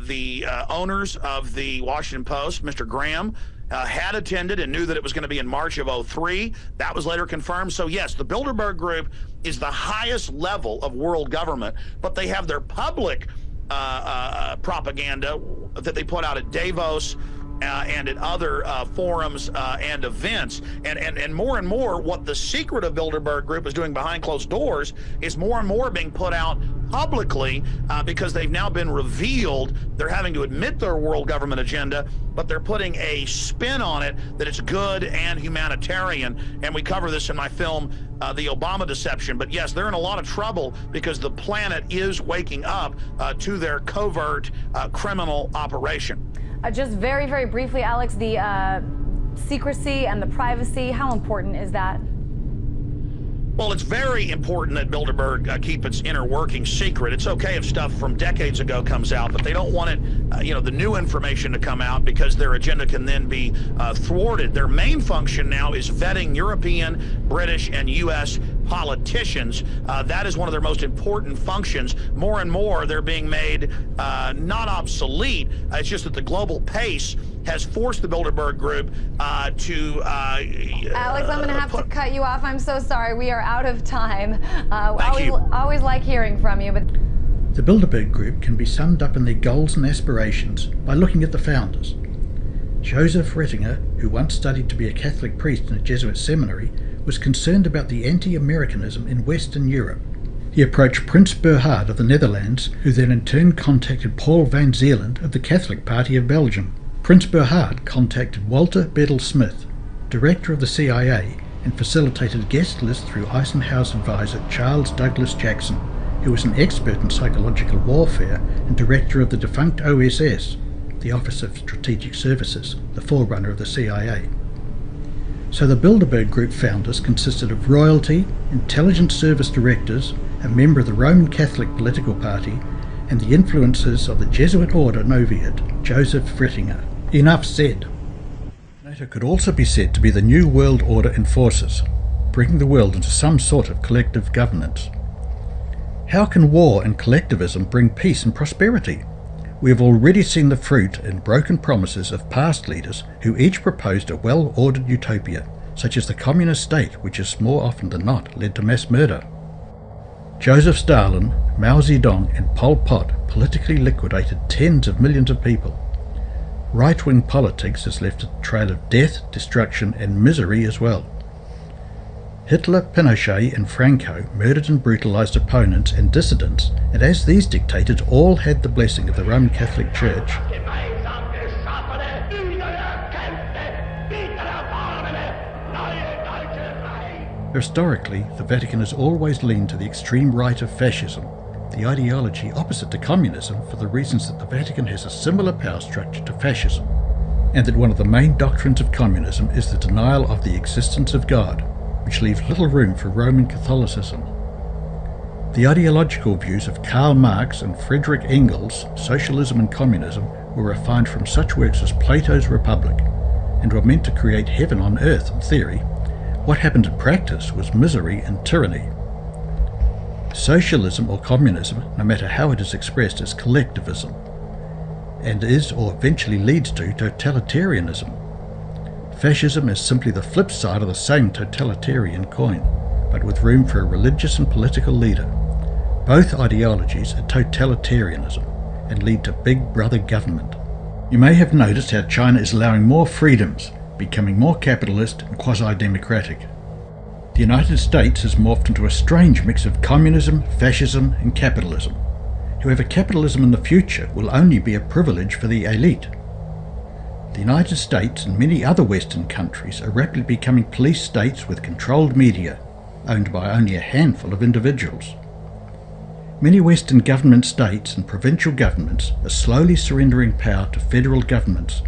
the owners of the Washington Post, Mr. Graham, had attended and knew that it was going to be in March of '03. That was later confirmed. So yes, the Bilderberg Group is the highest level of world government, but they have their public propaganda that they put out at Davos and at other forums and events. And more, what the secret of Bilderberg Group is doing behind closed doors is more and more being put out publicly because they've now been revealed. They're having to admit their world government agenda, but they're putting a spin on it that it's good and humanitarian. And we cover this in my film, The Obama Deception. But yes, they're in a lot of trouble because the planet is waking up to their covert criminal operation. Just very, very briefly, Alex, the secrecy and the privacy, how important is that? Well, it's very important that Bilderberg keep its inner working secret. It's okay if stuff from decades ago comes out, but they don't want it, the new information to come out because their agenda can then be thwarted. Their main function now is vetting European, British, and U.S. politicians. That is one of their most important functions. More and more, they're being made not obsolete. It's just that the global pace has forced the Bilderberg Group to... Alex, I'm going to have to cut you off. I'm so sorry. We are out of time. Thank you. Always like hearing from you. But the Bilderberg Group can be summed up in their goals and aspirations by looking at the founders. Joseph Ratzinger, who once studied to be a Catholic priest in a Jesuit seminary, was concerned about the anti-Americanism in Western Europe. He approached Prince Bernhard of the Netherlands, who then in turn contacted Paul van Zeeland of the Catholic Party of Belgium. Prince Bernhard contacted Walter Bedell Smith, director of the CIA, and facilitated guest lists through Eisenhower's advisor Charles Douglas Jackson, who was an expert in psychological warfare and director of the defunct OSS, the Office of Strategic Services, the forerunner of the CIA. So the Bilderberg Group founders consisted of royalty, intelligence service directors, a member of the Roman Catholic political party, and the influences of the Jesuit order Noviad, Joseph Ratzinger. Enough said. NATO could also be said to be the new world order enforcers, bringing the world into some sort of collective governance. How can war and collectivism bring peace and prosperity? We have already seen the fruit and broken promises of past leaders who each proposed a well-ordered utopia, such as the communist state, which has more often than not led to mass murder. Joseph Stalin, Mao Zedong and Pol Pot politically liquidated tens of millions of people. Right-wing politics has left a trail of death, destruction and misery as well. Hitler, Pinochet and Franco murdered and brutalized opponents and dissidents, and as these dictators all had the blessing of the Roman Catholic Church, historically, the Vatican has always leaned to the extreme right of fascism, the ideology opposite to communism, for the reasons that the Vatican has a similar power structure to fascism, and that one of the main doctrines of communism is the denial of the existence of God, which leaves little room for Roman Catholicism. The ideological views of Karl Marx and Friedrich Engels, socialism and communism, were refined from such works as Plato's Republic, and were meant to create heaven on earth in theory. What happened in practice was misery and tyranny. Socialism or communism, no matter how it is expressed, is collectivism, and is or eventually leads to totalitarianism. Fascism is simply the flip side of the same totalitarian coin, but with room for a religious and political leader. Both ideologies are totalitarianism and lead to big brother government. You may have noticed how China is allowing more freedoms, becoming more capitalist and quasi-democratic. The United States has morphed into a strange mix of communism, fascism, and capitalism. However, capitalism in the future will only be a privilege for the elite. The United States and many other Western countries are rapidly becoming police states with controlled media, owned by only a handful of individuals. Many Western government states and provincial governments are slowly surrendering power to federal governments,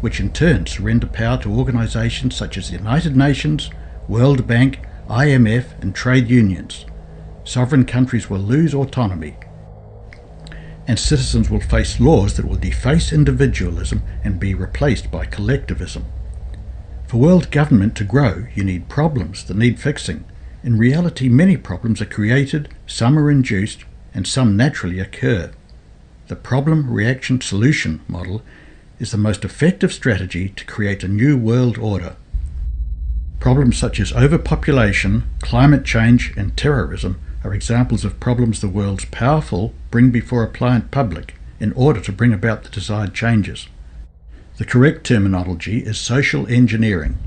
which in turn surrender power to organisations such as the United Nations, World Bank, IMF and trade unions. Sovereign countries will lose autonomy, and citizens will face laws that will deface individualism and be replaced by collectivism. For world government to grow, you need problems that need fixing. In reality, many problems are created, some are induced, and some naturally occur. The problem-reaction-solution model is the most effective strategy to create a new world order. Problems such as overpopulation, climate change, and terrorism are examples of problems the world's powerful bring before a pliant public in order to bring about the desired changes. The correct terminology is social engineering.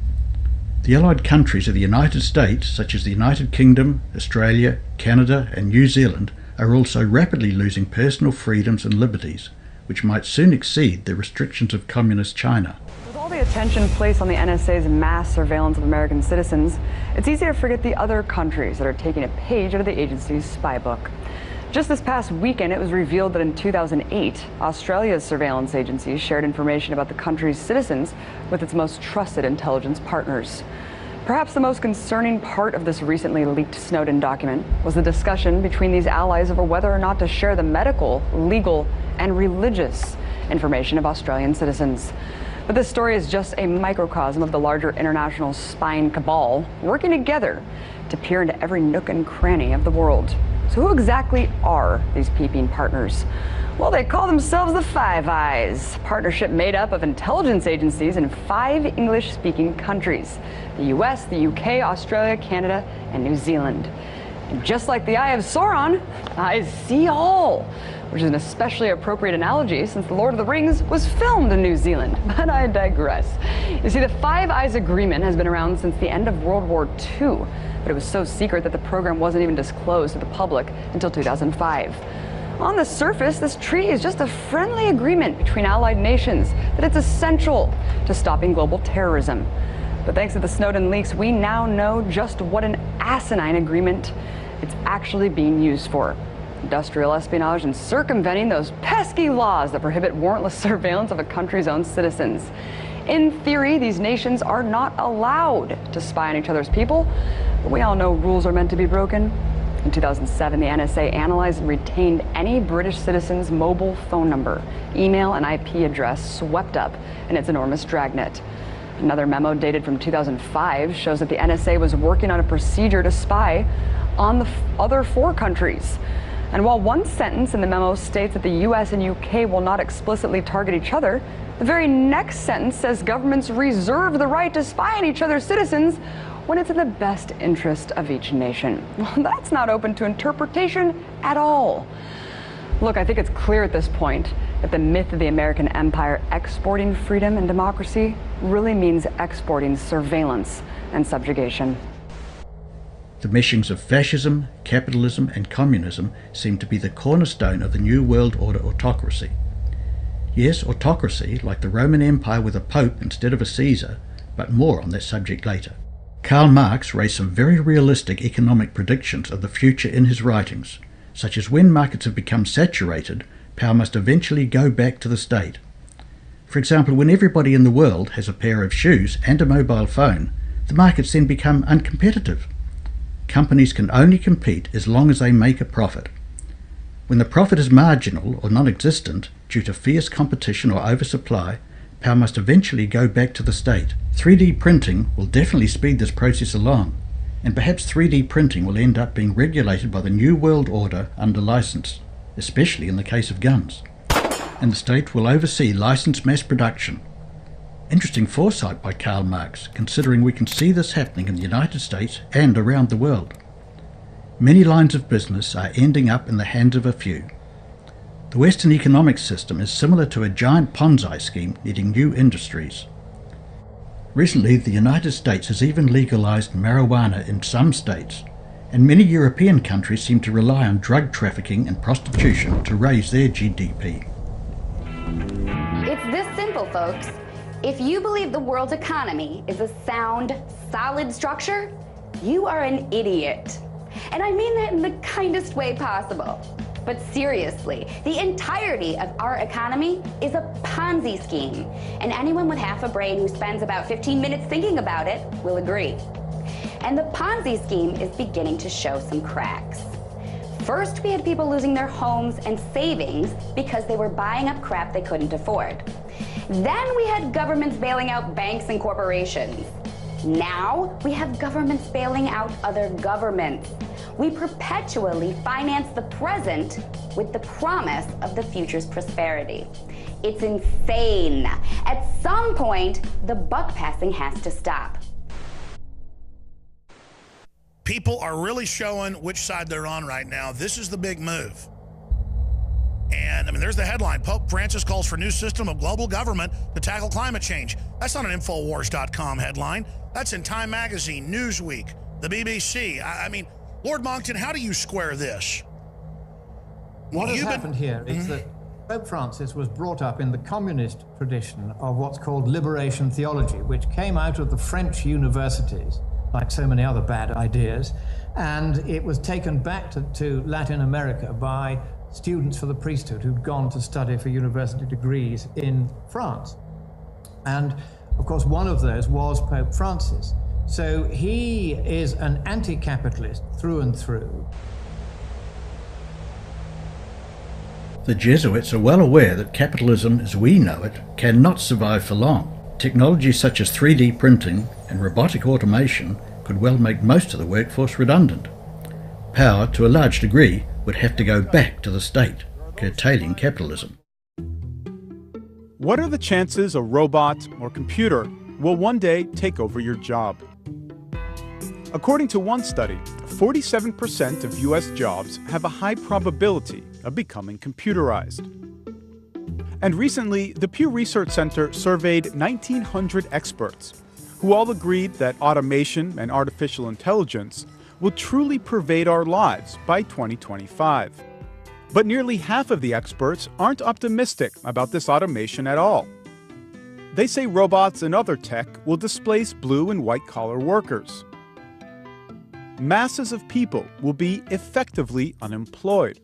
The allied countries of the United States, such as the United Kingdom, Australia, Canada, and New Zealand, are also rapidly losing personal freedoms and liberties, which might soon exceed the restrictions of Communist China. With all the attention placed on the NSA's mass surveillance of American citizens, it's easy to forget the other countries that are taking a page out of the agency's spy book. Just this past weekend, it was revealed that in 2008, Australia's surveillance agency shared information about the country's citizens with its most trusted intelligence partners. Perhaps the most concerning part of this recently leaked Snowden document was the discussion between these allies over whether or not to share the medical, legal, and religious information of Australian citizens. But this story is just a microcosm of the larger international spying cabal working together to peer into every nook and cranny of the world. So who exactly are these peeping partners? Well, they call themselves the Five Eyes, a partnership made up of intelligence agencies in 5 English-speaking countries: the US, the UK, Australia, Canada, and New Zealand. And just like the Eye of Sauron, eyes see all, which is an especially appropriate analogy since The Lord of the Rings was filmed in New Zealand. But I digress. You see, the Five Eyes Agreement has been around since the end of World War II, but it was so secret that the program wasn't even disclosed to the public until 2005. On the surface, this treaty is just a friendly agreement between allied nations that it's essential to stopping global terrorism. But thanks to the Snowden leaks, we now know just what an asinine agreement it's actually being used for: industrial espionage and circumventing those pesky laws that prohibit warrantless surveillance of a country's own citizens. In theory, these nations are not allowed to spy on each other's people, but we all know rules are meant to be broken. In 2007, the NSA analyzed and retained any British citizen's mobile phone number, email, and IP address swept up in its enormous dragnet. Another memo dated from 2005 shows that the NSA was working on a procedure to spy on the other 4 countries. And while one sentence in the memo states that the US and UK will not explicitly target each other, the very next sentence says governments reserve the right to spy on each other's citizens when it's in the best interest of each nation. Well, that's not open to interpretation at all. Look, I think it's clear at this point that the myth of the American empire exporting freedom and democracy really means exporting surveillance and subjugation. The meshings of fascism, capitalism and communism seem to be the cornerstone of the New World Order autocracy. Yes, autocracy, like the Roman Empire with a pope instead of a Caesar, but more on that subject later. Karl Marx raised some very realistic economic predictions of the future in his writings, such as when markets have become saturated, power must eventually go back to the state. For example, when everybody in the world has a pair of shoes and a mobile phone, the markets then become uncompetitive. Companies can only compete as long as they make a profit. When the profit is marginal or non-existent due to fierce competition or oversupply, power must eventually go back to the state. 3D printing will definitely speed this process along, and perhaps 3D printing will end up being regulated by the New World Order under license, especially in the case of guns. And the state will oversee licensed mass production. Interesting foresight by Karl Marx, considering we can see this happening in the United States and around the world. Many lines of business are ending up in the hands of a few. The Western economic system is similar to a giant Ponzi scheme needing new industries. Recently, the United States has even legalized marijuana in some states, and many European countries seem to rely on drug trafficking and prostitution to raise their GDP. It's this simple, folks. If you believe the world's economy is a sound, solid structure, you are an idiot. And I mean that in the kindest way possible. But seriously, the entirety of our economy is a Ponzi scheme. And anyone with half a brain who spends about 15 minutes thinking about it will agree. And the Ponzi scheme is beginning to show some cracks. First, we had people losing their homes and savings because they were buying up crap they couldn't afford. Then we had governments bailing out banks and corporations. Now we have governments bailing out other governments. We perpetually finance the present with the promise of the future's prosperity. It's insane. At some point, the buck passing has to stop. People are really showing which side they're on right now. This is the big move. And, I mean, there's the headline. Pope Francis calls for new system of global government to tackle climate change. That's not an Infowars.com headline. That's in Time Magazine, Newsweek, the BBC. I mean, Lord Monckton, how do you square this? What has happened here is that Pope Francis was brought up in the communist tradition of what's called liberation theology, which came out of the French universities, like so many other bad ideas, and it was taken back to Latin America by students for the priesthood who'd gone to study for university degrees in France. And of course, one of those was Pope Francis. So he is an anti-capitalist through and through. The Jesuits are well aware that capitalism as we know it cannot survive for long. Technologies such as 3D printing and robotic automation could well make most of the workforce redundant. Power, to a large degree, would have to go back to the state, curtailing capitalism. What are the chances a robot or computer will one day take over your job? According to one study, 47% of U.S. jobs have a high probability of becoming computerized. And recently, the Pew Research Center surveyed 1,900 experts who all agreed that automation and artificial intelligence will truly pervade our lives by 2025. But nearly half of the experts aren't optimistic about this automation at all. They say robots and other tech will displace blue and white-collar workers. Masses of people will be effectively unemployed.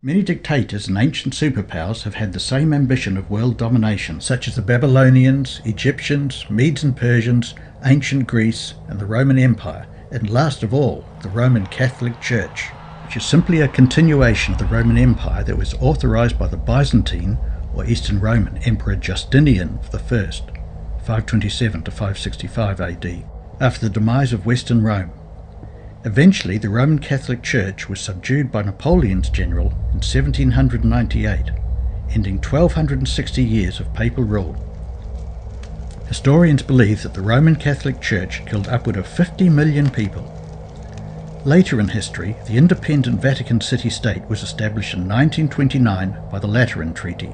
Many dictators and ancient superpowers have had the same ambition of world domination, such as the Babylonians, Egyptians, Medes and Persians, ancient Greece, and the Roman Empire, and last of all, the Roman Catholic Church, which is simply a continuation of the Roman Empire that was authorized by the Byzantine or Eastern Roman Emperor Justinian I, 527 to 565 AD, after the demise of Western Rome. Eventually, the Roman Catholic Church was subdued by Napoleon's general in 1798, ending 1260 years of papal rule. Historians believe that the Roman Catholic Church killed upward of 50 million people. Later in history, the independent Vatican City-State was established in 1929 by the Lateran Treaty,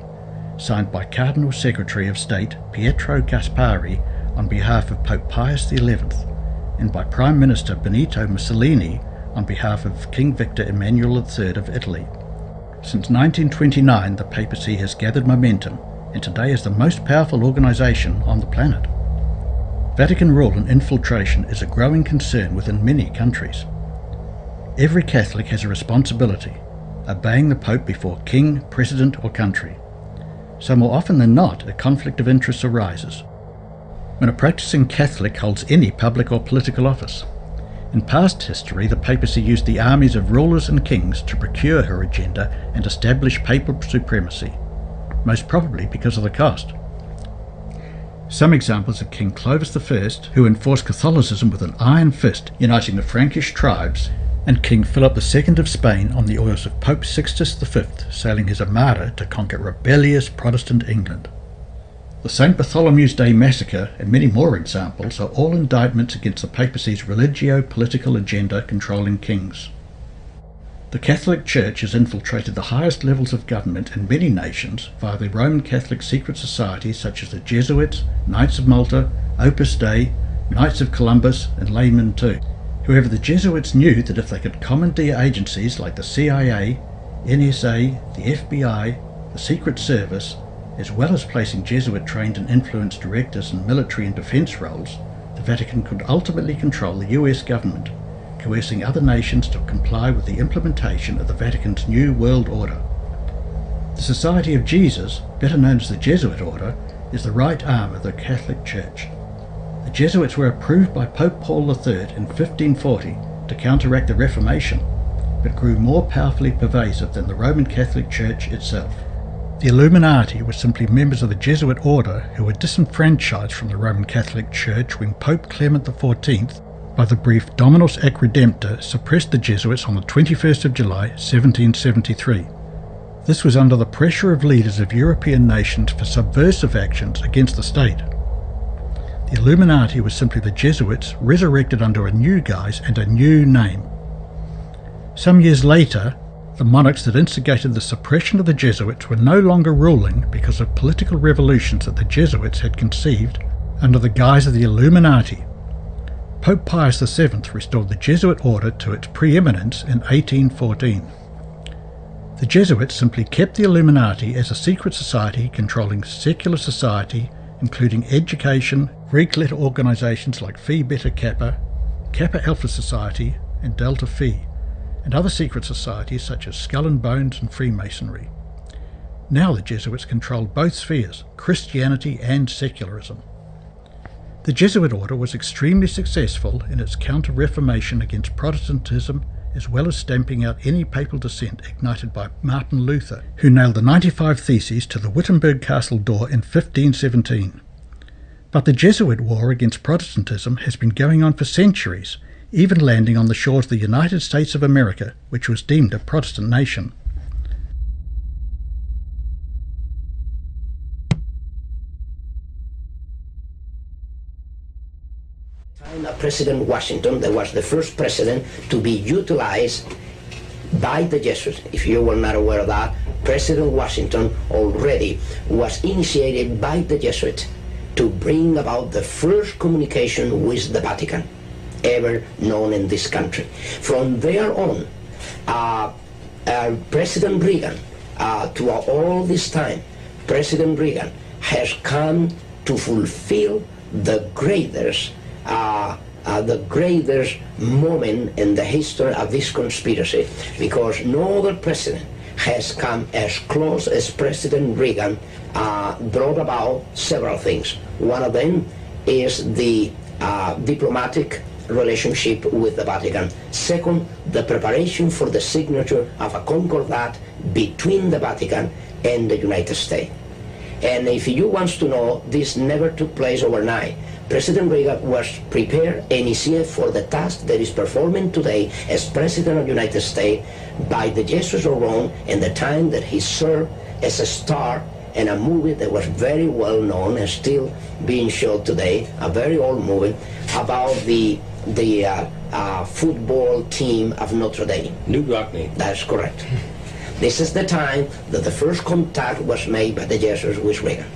signed by Cardinal Secretary of State Pietro Gasparri on behalf of Pope Pius XI, and by Prime Minister Benito Mussolini on behalf of King Victor Emmanuel III of Italy. Since 1929, the papacy has gathered momentum, and today is the most powerful organization on the planet. Vatican rule and infiltration is a growing concern within many countries. Every Catholic has a responsibility, obeying the Pope before king, president, or country. So more often than not, a conflict of interest arises when a practicing Catholic holds any public or political office. In past history, the papacy used the armies of rulers and kings to procure her agenda and establish papal supremacy, most probably because of the cost. Some examples are King Clovis I, who enforced Catholicism with an iron fist, uniting the Frankish tribes, and King Philip II of Spain on the orders of Pope Sixtus V, sailing his armada to conquer rebellious Protestant England. The St. Bartholomew's Day massacre and many more examples are all indictments against the papacy's religio-political agenda controlling kings. The Catholic Church has infiltrated the highest levels of government in many nations via the Roman Catholic secret societies such as the Jesuits, Knights of Malta, Opus Dei, Knights of Columbus, and laymen too. However, the Jesuits knew that if they could commandeer agencies like the CIA, NSA, the FBI, the Secret Service, as well as placing Jesuit-trained and influenced directors in military and defence roles, the Vatican could ultimately control the US government, coercing other nations to comply with the implementation of the Vatican's New World Order. The Society of Jesus, better known as the Jesuit Order, is the right arm of the Catholic Church. The Jesuits were approved by Pope Paul III in 1540 to counteract the Reformation, but grew more powerfully pervasive than the Roman Catholic Church itself. The Illuminati were simply members of the Jesuit Order who were disenfranchised from the Roman Catholic Church when Pope Clement XIV, by the brief Dominus ac Redemptor, suppressed the Jesuits on the 21st of July 1773. This was under the pressure of leaders of European nations for subversive actions against the state. The Illuminati was simply the Jesuits resurrected under a new guise and a new name. Some years later, the monarchs that instigated the suppression of the Jesuits were no longer ruling because of political revolutions that the Jesuits had conceived under the guise of the Illuminati. Pope Pius VII restored the Jesuit order to its preeminence in 1814. The Jesuits simply kept the Illuminati as a secret society controlling secular society, including education, Greek letter organisations like Phi Beta Kappa, Kappa Alpha Society and Delta Phi, and other secret societies such as Skull and Bones and Freemasonry. Now the Jesuits controlled both spheres, Christianity and secularism. The Jesuit order was extremely successful in its counter-reformation against Protestantism, as well as stamping out any papal dissent ignited by Martin Luther, who nailed the 95 Theses to the Wittenberg Castle door in 1517. But the Jesuit war against Protestantism has been going on for centuries, even landing on the shores of the United States of America, which was deemed a Protestant nation. President Washington, that was the first president to be utilized by the Jesuits. If you were not aware of that, President Washington already was initiated by the Jesuits to bring about the first communication with the Vatican ever known in this country. From there on, President Reagan, to all this time, President Reagan has come to fulfill the greatest moment in the history of this conspiracy, because no other president has come as close as President Reagan brought about several things. One of them is the diplomatic relationship with the Vatican. Second, the preparation for the signature of a concordat between the Vatican and the United States. And if you want to know, this never took place overnight. President Reagan was prepared and is here for the task that is performing today as President of the United States by the Jesuits of Rome, and the time that he served as a star in a movie that was very well known and still being shown today, a very old movie about the football team of Notre Dame. New Rockney. That's correct. This is the time that the first contact was made by the Jesuits with Reagan.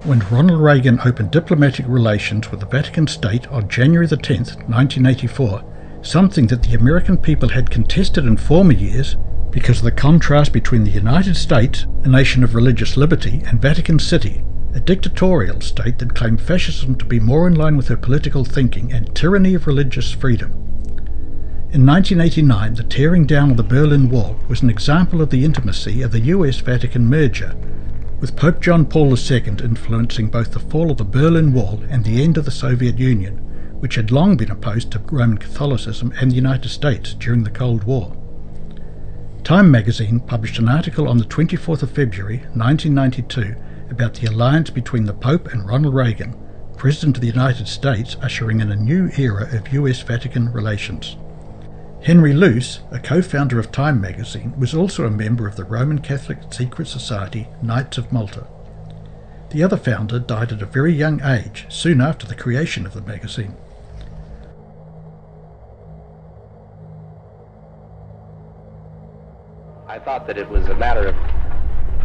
When Ronald Reagan opened diplomatic relations with the Vatican State on January the 10th, 1984, something that the American people had contested in former years because of the contrast between the United States, a nation of religious liberty, and Vatican City, a dictatorial state that claimed fascism to be more in line with her political thinking and tyranny of religious freedom. In 1989, the tearing down of the Berlin Wall was an example of the intimacy of the US-Vatican merger, with Pope John Paul II influencing both the fall of the Berlin Wall and the end of the Soviet Union, which had long been opposed to Roman Catholicism and the United States during the Cold War. Time magazine published an article on the 24th of February 1992 about the alliance between the Pope and Ronald Reagan, President of the United States, ushering in a new era of US-Vatican relations. Henry Luce, a co-founder of Time magazine, was also a member of the Roman Catholic secret society Knights of Malta. The other founder died at a very young age, soon after the creation of the magazine. I thought that it was a matter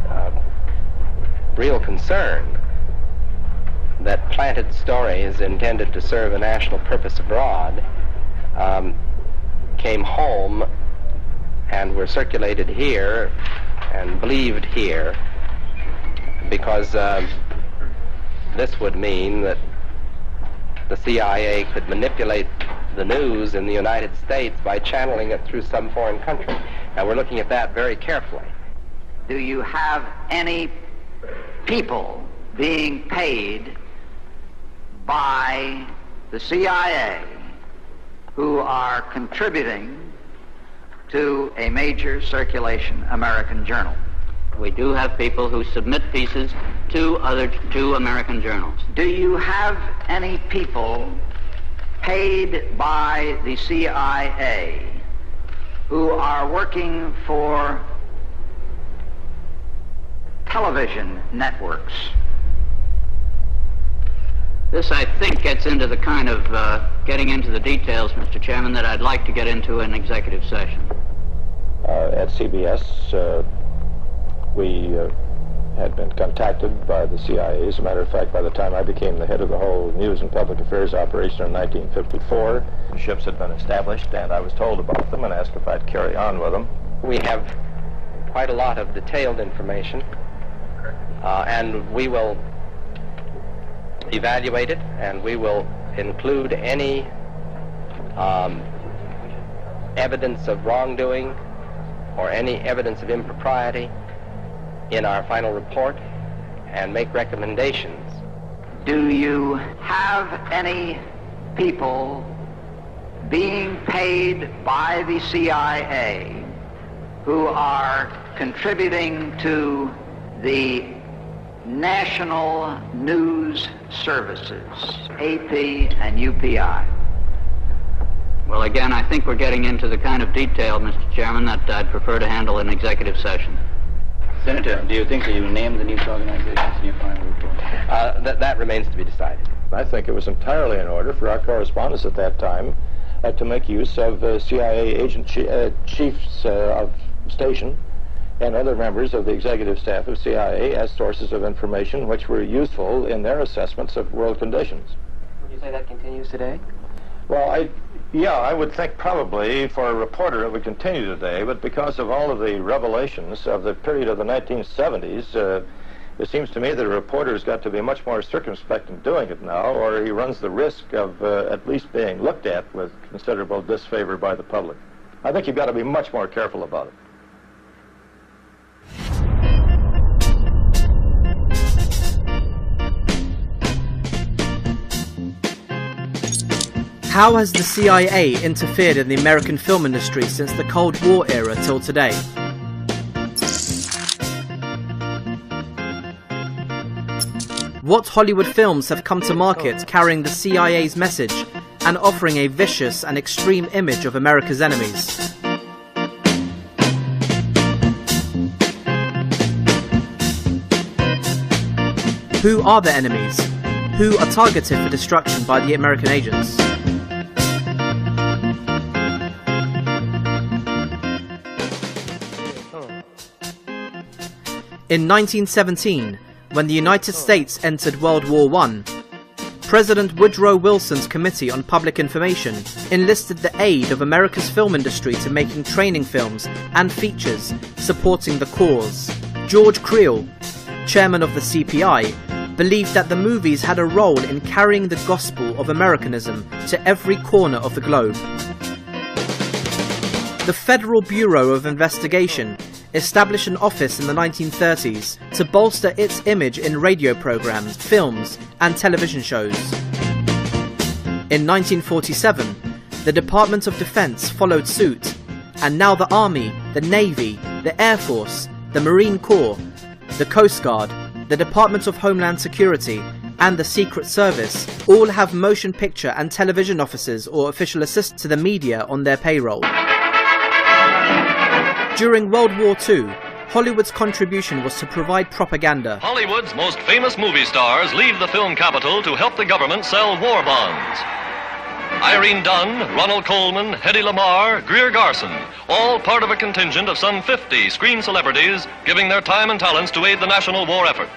of real concern that planted stories intended to serve a national purpose abroad came home and were circulated here and believed here, because this would mean that the CIA could manipulate the news in the United States by channeling it through some foreign country. And we're looking at that very carefully. Do you have any people being paid by the CIA who are contributing to a major circulation American journal? We do have people who submit pieces to two American journals. Do you have any people paid by the CIA who are working for television networks? This, I think, gets into the kind of getting into the details, Mr. Chairman, that I'd like to get into in executive session. At CBS, we had been contacted by the CIA. As a matter of fact, by the time I became the head of the whole news and public affairs operation in 1954, the ships had been established, and I was told about them and asked if I'd carry on with them. We have quite a lot of detailed information, and we will evaluate it, and we will include any evidence of wrongdoing or any evidence of impropriety in our final report and make recommendations. Do you have any people being paid by the CIA who are contributing to the national news services, AP and UPI? Well, again, I think we're getting into the kind of detail, Mr. Chairman, that I'd prefer to handle in executive session. Senator, do you think that you named the news organizations in your final report? That remains to be decided. I think it was entirely in order for our correspondents at that time to make use of CIA agent chiefs of station and other members of the executive staff of CIA as sources of information which were useful in their assessments of world conditions. Would you say that continues today? Well, I would think probably for a reporter it would continue today, but because of all of the revelations of the period of the 1970s, it seems to me that a reporter's got to be much more circumspect in doing it now, or he runs the risk of at least being looked at with considerable disfavor by the public. I think you've got to be much more careful about it. How has the CIA interfered in the American film industry since the Cold War era till today? What Hollywood films have come to market carrying the CIA's message and offering a vicious and extreme image of America's enemies? Who are the enemies? Who are targeted for destruction by the American agents? In 1917, when the United States entered World War I, President Woodrow Wilson's Committee on Public Information enlisted the aid of America's film industry to making training films and features supporting the cause. George Creel, chairman of the CPI, believed that the movies had a role in carrying the gospel of Americanism to every corner of the globe. The Federal Bureau of Investigation established an office in the 1930s to bolster its image in radio programs, films, and television shows. In 1947, the Department of Defense followed suit, and now the Army, the Navy, the Air Force, the Marine Corps, the Coast Guard, the Department of Homeland Security, and the Secret Service all have motion picture and television officers or official assistants to the media on their payroll. During World War II, Hollywood's contribution was to provide propaganda. Hollywood's most famous movie stars leave the film capital to help the government sell war bonds. Irene Dunn, Ronald Colman, Hedy Lamarr, Greer Garson, all part of a contingent of some 50 screen celebrities giving their time and talents to aid the national war effort.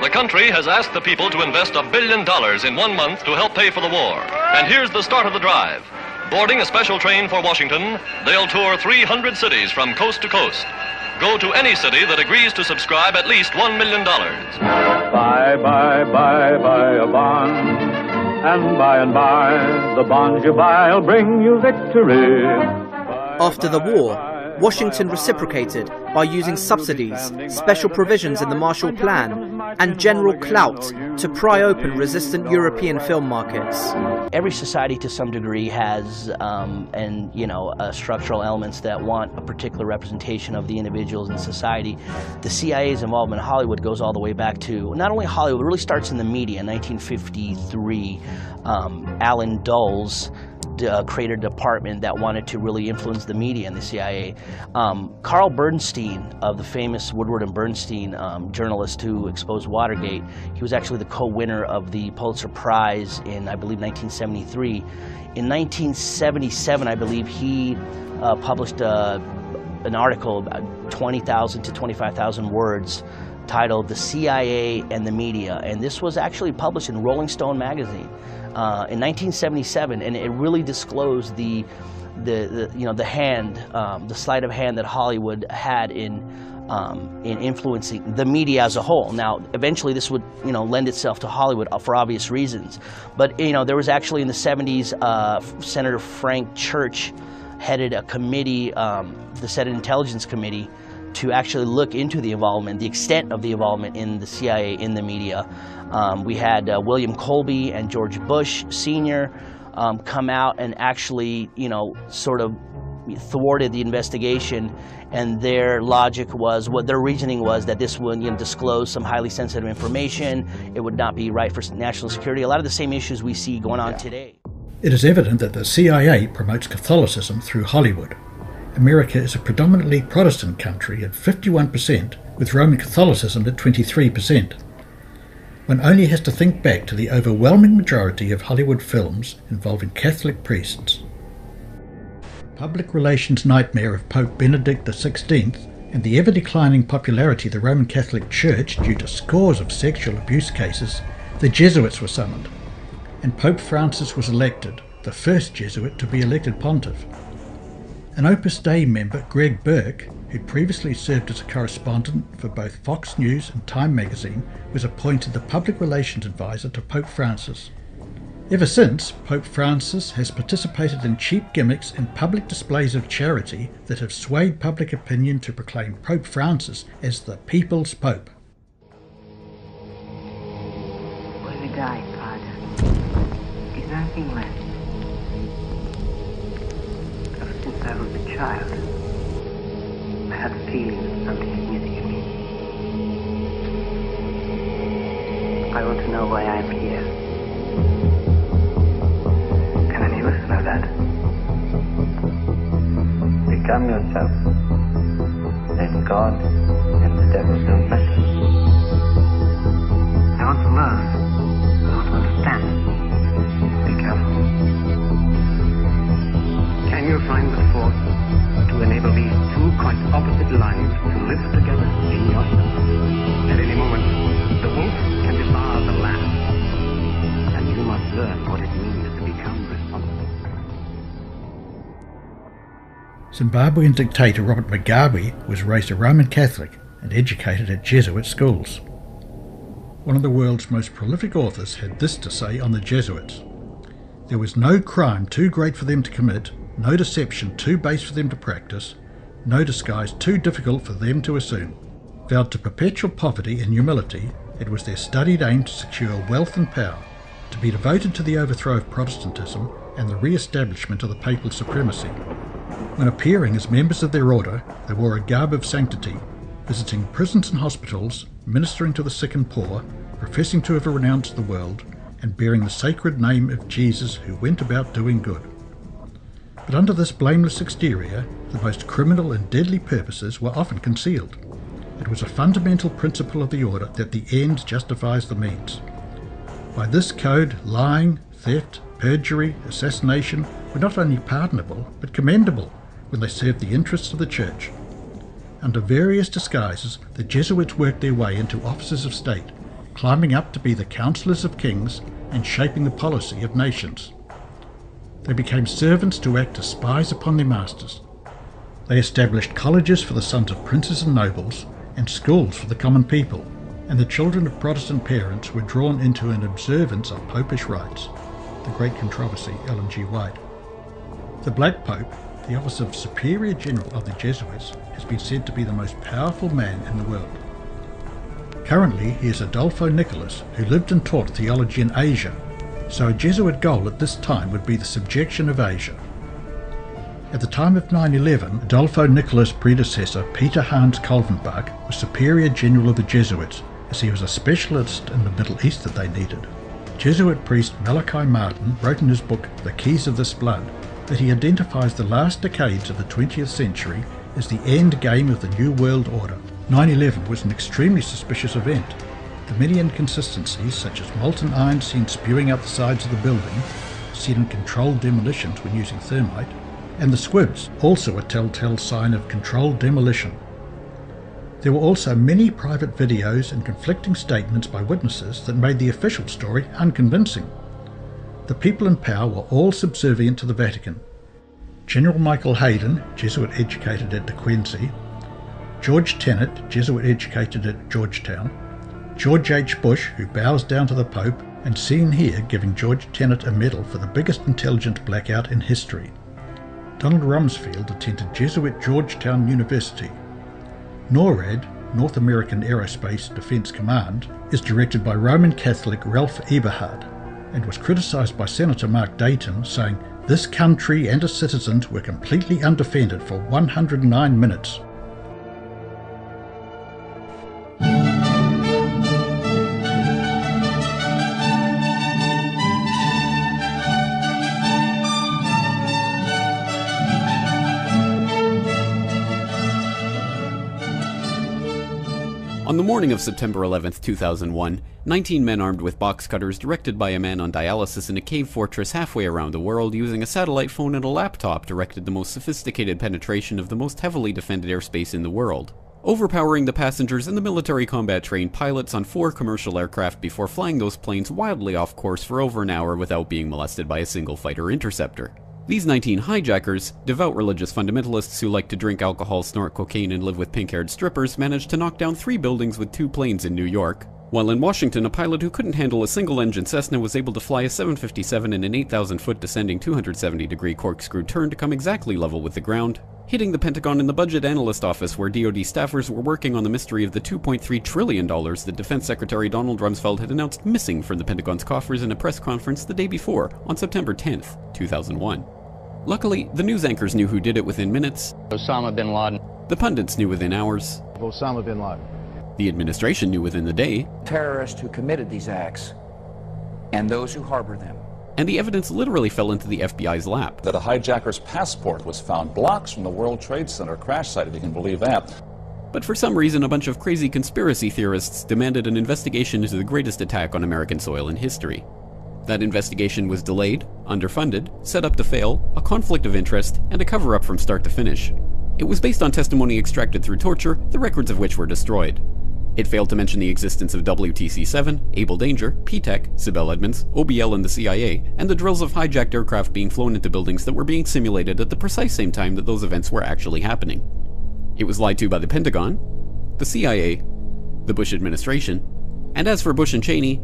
The country has asked the people to invest $1 billion in 1 month to help pay for the war. And here's the start of the drive. Boarding a special train for Washington, they'll tour 300 cities from coast to coast. Go to any city that agrees to subscribe at least $1 million. Buy a bond, and by, the bonds you buy will bring you victory. After the war, Washington reciprocated by using subsidies, special provisions in the Marshall Plan, and general clout to pry open resistant European film markets. Every society to some degree has structural elements that want a particular representation of the individuals in society. The CIA's involvement in Hollywood goes all the way back to, not only Hollywood, it really starts in the media. In 1953, Alan Dulles created a department that wanted to really influence the media and the CIA. Carl Bernstein, of the famous Woodward and Bernstein journalist who exposed Watergate, he was actually the co-winner of the Pulitzer Prize in, I believe, 1973. In 1977, I believe, he published an article, about 20,000 to 25,000 words, titled "The CIA and the Media," and this was actually published in Rolling Stone magazine in 1977, and it really disclosed the hand, the sleight of hand that Hollywood had in influencing the media as a whole. Now, eventually, this would lend itself to Hollywood for obvious reasons, but there was actually in the 70s, Senator Frank Church headed a committee, the Senate Intelligence Committee, to actually look into the involvement, the extent of the involvement in the CIA in the media. We had William Colby and George Bush Sr. Come out and actually, sort of thwarted the investigation, and their logic was, their reasoning was that this would disclose some highly sensitive information, it would not be right for national security, a lot of the same issues we see going on today. It is evident that the CIA promotes Catholicism through Hollywood. America is a predominantly Protestant country at 51%, with Roman Catholicism at 23%. One only has to think back to the overwhelming majority of Hollywood films involving Catholic priests. Public relations nightmare of Pope Benedict XVI and the ever-declining popularity of the Roman Catholic Church due to scores of sexual abuse cases, the Jesuits were summoned, and Pope Francis was elected, the first Jesuit to be elected pontiff. An Opus Dei member, Greg Burke, who previously served as a correspondent for both Fox News and Time magazine, was appointed the public relations advisor to Pope Francis. Ever since, Pope Francis has participated in cheap gimmicks and public displays of charity that have swayed public opinion to proclaim Pope Francis as the people's Pope. When I die, Father, is there anything left? Ever since I was a child, I had a feeling that something is missing in me. I want to know why I'm here. Can any of us know that? Become yourself. Then God and the devil don't matter. I want to learn. I want to understand. Be careful. Can you find the force to enable these two quite opposite lines to live together in yourself? At any moment, the wolf can devour the lamb, and you must learn what it means to become responsible. Zimbabwean dictator Robert Mugabe was raised a Roman Catholic and educated at Jesuit schools. One of the world's most prolific authors had this to say on the Jesuits: "There was no crime too great for them to commit, no deception too base for them to practice, no disguise too difficult for them to assume. Vowed to perpetual poverty and humility, it was their studied aim to secure wealth and power, to be devoted to the overthrow of Protestantism and the re-establishment of the papal supremacy. When appearing as members of their order, they wore a garb of sanctity, visiting prisons and hospitals, ministering to the sick and poor, professing to have renounced the world, and bearing the sacred name of Jesus, who went about doing good. But under this blameless exterior, the most criminal and deadly purposes were often concealed. It was a fundamental principle of the order that the end justifies the means. By this code, lying, theft, perjury, assassination were not only pardonable, but commendable when they served the interests of the Church. Under various disguises, the Jesuits worked their way into offices of state, climbing up to be the counselors of kings and shaping the policy of nations. They became servants to act as spies upon their masters. They established colleges for the sons of princes and nobles, and schools for the common people, and the children of Protestant parents were drawn into an observance of popish rites. The Great Controversy, Ellen G. White. The Black Pope, the office of Superior General of the Jesuits, has been said to be the most powerful man in the world. Currently, he is Adolfo Nicolas, who lived and taught theology in Asia, so a Jesuit goal at this time would be the subjection of Asia. At the time of 9/11, Adolfo Nicolas' predecessor, Peter Hans Kalvenbach, was Superior General of the Jesuits, as he was a specialist in the Middle East that they needed. Jesuit priest Malachi Martin wrote in his book, The Keys of This Blood, that he identifies the last decades of the 20th century as the end game of the New World Order. 9/11 was an extremely suspicious event. The many inconsistencies, such as molten iron seen spewing out the sides of the building, seen in controlled demolitions when using thermite, and the squibs, also a telltale sign of controlled demolition. There were also many private videos and conflicting statements by witnesses that made the official story unconvincing. The people in power were all subservient to the Vatican. General Michael Hayden, Jesuit educated at De Quincy, George Tenet, Jesuit educated at Georgetown, George H. Bush, who bows down to the Pope, and seen here giving George Tenet a medal for the biggest intelligent blackout in history. Donald Rumsfeld attended Jesuit Georgetown University. NORAD, North American Aerospace Defense Command, is directed by Roman Catholic Ralph Eberhard, and was criticized by Senator Mark Dayton, saying, "This country and its citizens were completely undefended for 109 minutes. On the morning of September 11, 2001, 19 men armed with box cutters, directed by a man on dialysis in a cave fortress halfway around the world using a satellite phone and a laptop, directed the most sophisticated penetration of the most heavily defended airspace in the world, overpowering the passengers and the military combat trained pilots on 4 commercial aircraft before flying those planes wildly off course for over an hour without being molested by a single fighter interceptor. These 19 hijackers, devout religious fundamentalists who like to drink alcohol, snort cocaine, and live with pink-haired strippers, managed to knock down 3 buildings with 2 planes in New York, while in Washington, a pilot who couldn't handle a single-engine Cessna was able to fly a 757 in an 8,000-foot descending 270-degree corkscrew turn to come exactly level with the ground, hitting the Pentagon in the Budget Analyst Office where DoD staffers were working on the mystery of the $2.3 trillion that Defense Secretary Donald Rumsfeld had announced missing from the Pentagon's coffers in a press conference the day before, on September 10, 2001. Luckily, the news anchors knew who did it within minutes. Osama bin Laden. The pundits knew within hours. Osama bin Laden. The administration knew within the day. Terrorists who committed these acts and those who harbor them. And the evidence literally fell into the FBI's lap. That a hijacker's passport was found blocks from the World Trade Center crash site, if you can believe that. But for some reason, a bunch of crazy conspiracy theorists demanded an investigation into the greatest attack on American soil in history. That investigation was delayed, underfunded, set up to fail, a conflict of interest, and a cover-up from start to finish. It was based on testimony extracted through torture, the records of which were destroyed. It failed to mention the existence of WTC-7, Able Danger, P-TECH, Sibel Edmonds, OBL and the CIA, and the drills of hijacked aircraft being flown into buildings that were being simulated at the precise same time that those events were actually happening. It was lied to by the Pentagon, the CIA, the Bush administration, and as for Bush and Cheney,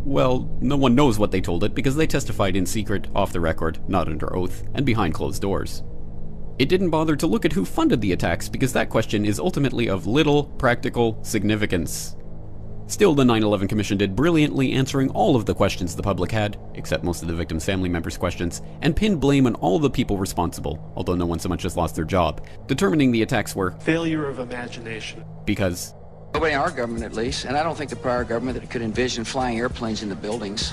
well, no one knows what they told it because they testified in secret, off the record, not under oath, and behind closed doors. It didn't bother to look at who funded the attacks because that question is ultimately of little practical significance. Still, the 9/11 Commission did brilliantly, answering all of the questions the public had, except most of the victims' family members' questions, and pinned blame on all the people responsible, although no one so much as lost their job, determining the attacks were failure of imagination. Because nobody in our government, at least, and I don't think the prior government that could envision flying airplanes into buildings.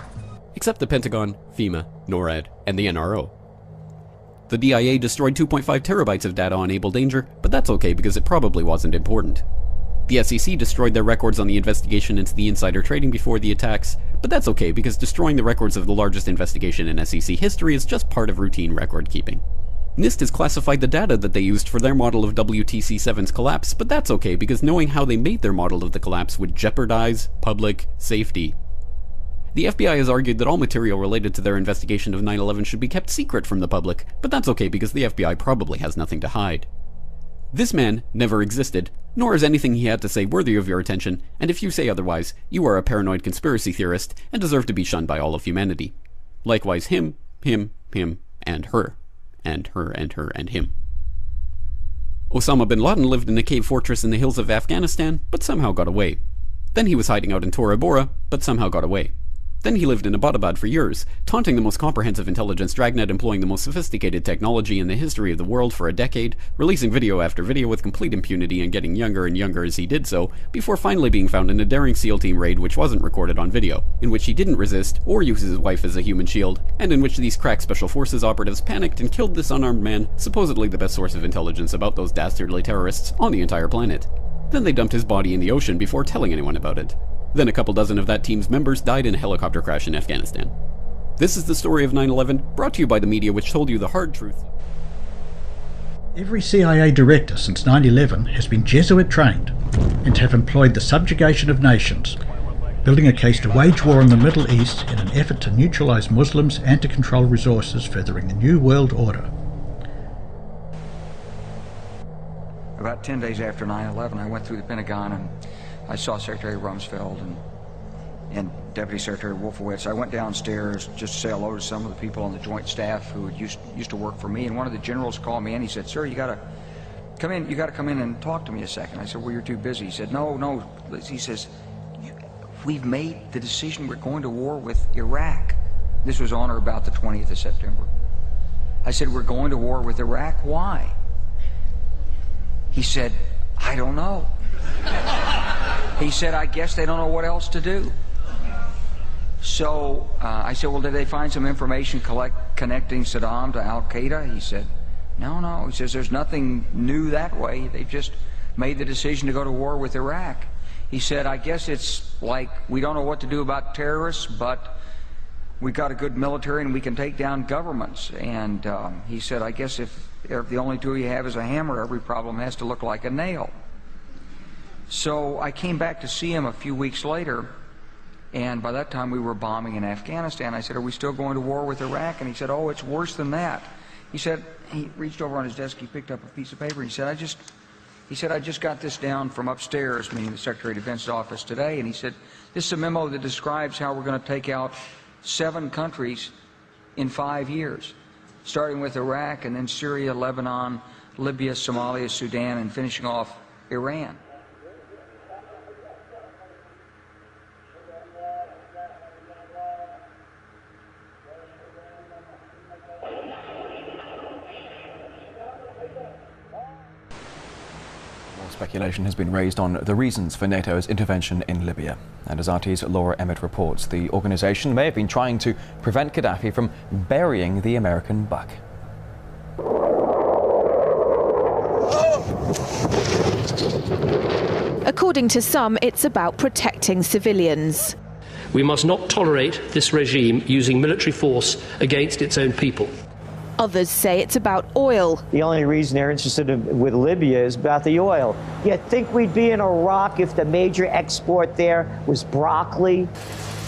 Except the Pentagon, FEMA, NORAD, and the NRO. The DIA destroyed 2.5 terabytes of data on Able Danger, but that's okay because it probably wasn't important. The SEC destroyed their records on the investigation into the insider trading before the attacks, but that's okay because destroying the records of the largest investigation in SEC history is just part of routine record keeping. NIST has classified the data that they used for their model of WTC-7's collapse, but that's okay because knowing how they made their model of the collapse would jeopardize public safety. The FBI has argued that all material related to their investigation of 9/11 should be kept secret from the public, but that's okay because the FBI probably has nothing to hide. This man never existed, nor is anything he had to say worthy of your attention, and if you say otherwise, you are a paranoid conspiracy theorist and deserve to be shunned by all of humanity. Likewise him, and her. And her, and her, and him. Osama bin Laden lived in a cave fortress in the hills of Afghanistan, but somehow got away. Then he was hiding out in Tora Bora, but somehow got away. Then he lived in Abbottabad for years, taunting the most comprehensive intelligence dragnet employing the most sophisticated technology in the history of the world for a decade, releasing video after video with complete impunity and getting younger and younger as he did so, before finally being found in a daring SEAL team raid which wasn't recorded on video, in which he didn't resist or use his wife as a human shield, and in which these crack special forces operatives panicked and killed this unarmed man, supposedly the best source of intelligence about those dastardly terrorists on the entire planet. Then they dumped his body in the ocean before telling anyone about it. Then a couple dozen of that team's members died in a helicopter crash in Afghanistan. This is the story of 9/11, brought to you by the media which told you the hard truth. Every CIA director since 9/11 has been Jesuit trained and have employed the subjugation of nations, building a case to wage war in the Middle East in an effort to neutralize Muslims and to control resources, furthering the New World Order. About 10 days after 9/11, I went through the Pentagon and I saw Secretary Rumsfeld and Deputy Secretary Wolfowitz. I went downstairs just to say hello to some of the people on the Joint Staff who had used to work for me, and one of the generals called me and he said, "Sir, you gotta come in and talk to me a second." I said, "Well, you're too busy." He said, No. He says, "We've made the decision. We're going to war with Iraq." This was on or about the 20th of September. I said, "We're going to war with Iraq. Why?" He said, "I don't know." He said, "I guess they don't know what else to do." So I said, "Well, did they find some information connecting Saddam to Al-Qaeda?" He said, No. He says, "There's nothing new that way. They've just made the decision to go to war with Iraq." He said, "I guess it's like we don't know what to do about terrorists, but we've got a good military and we can take down governments." And he said, "I guess if the only tool you have is a hammer, every problem has to look like a nail." So I came back to see him a few weeks later, and by that time we were bombing in Afghanistan. I said, "Are we still going to war with Iraq?" And he said, "Oh, it's worse than that." He said, he reached over on his desk, he picked up a piece of paper, and he said, I just got this down from upstairs," meaning the Secretary of Defense's office today, and he said, "This is a memo that describes how we're going to take out 7 countries in 5 years, starting with Iraq and then Syria, Lebanon, Libya, Somalia, Sudan, and finishing off Iran." Speculation has been raised on the reasons for NATO's intervention in Libya. And as RT's Laura Emmett reports, the organisation may have been trying to prevent Gaddafi from burying the American buck. According to some, it's about protecting civilians. We must not tolerate this regime using military force against its own people. Others say it's about oil. The only reason they're interested with Libya is about the oil. You'd think we'd be in Iraq if the major export there was broccoli.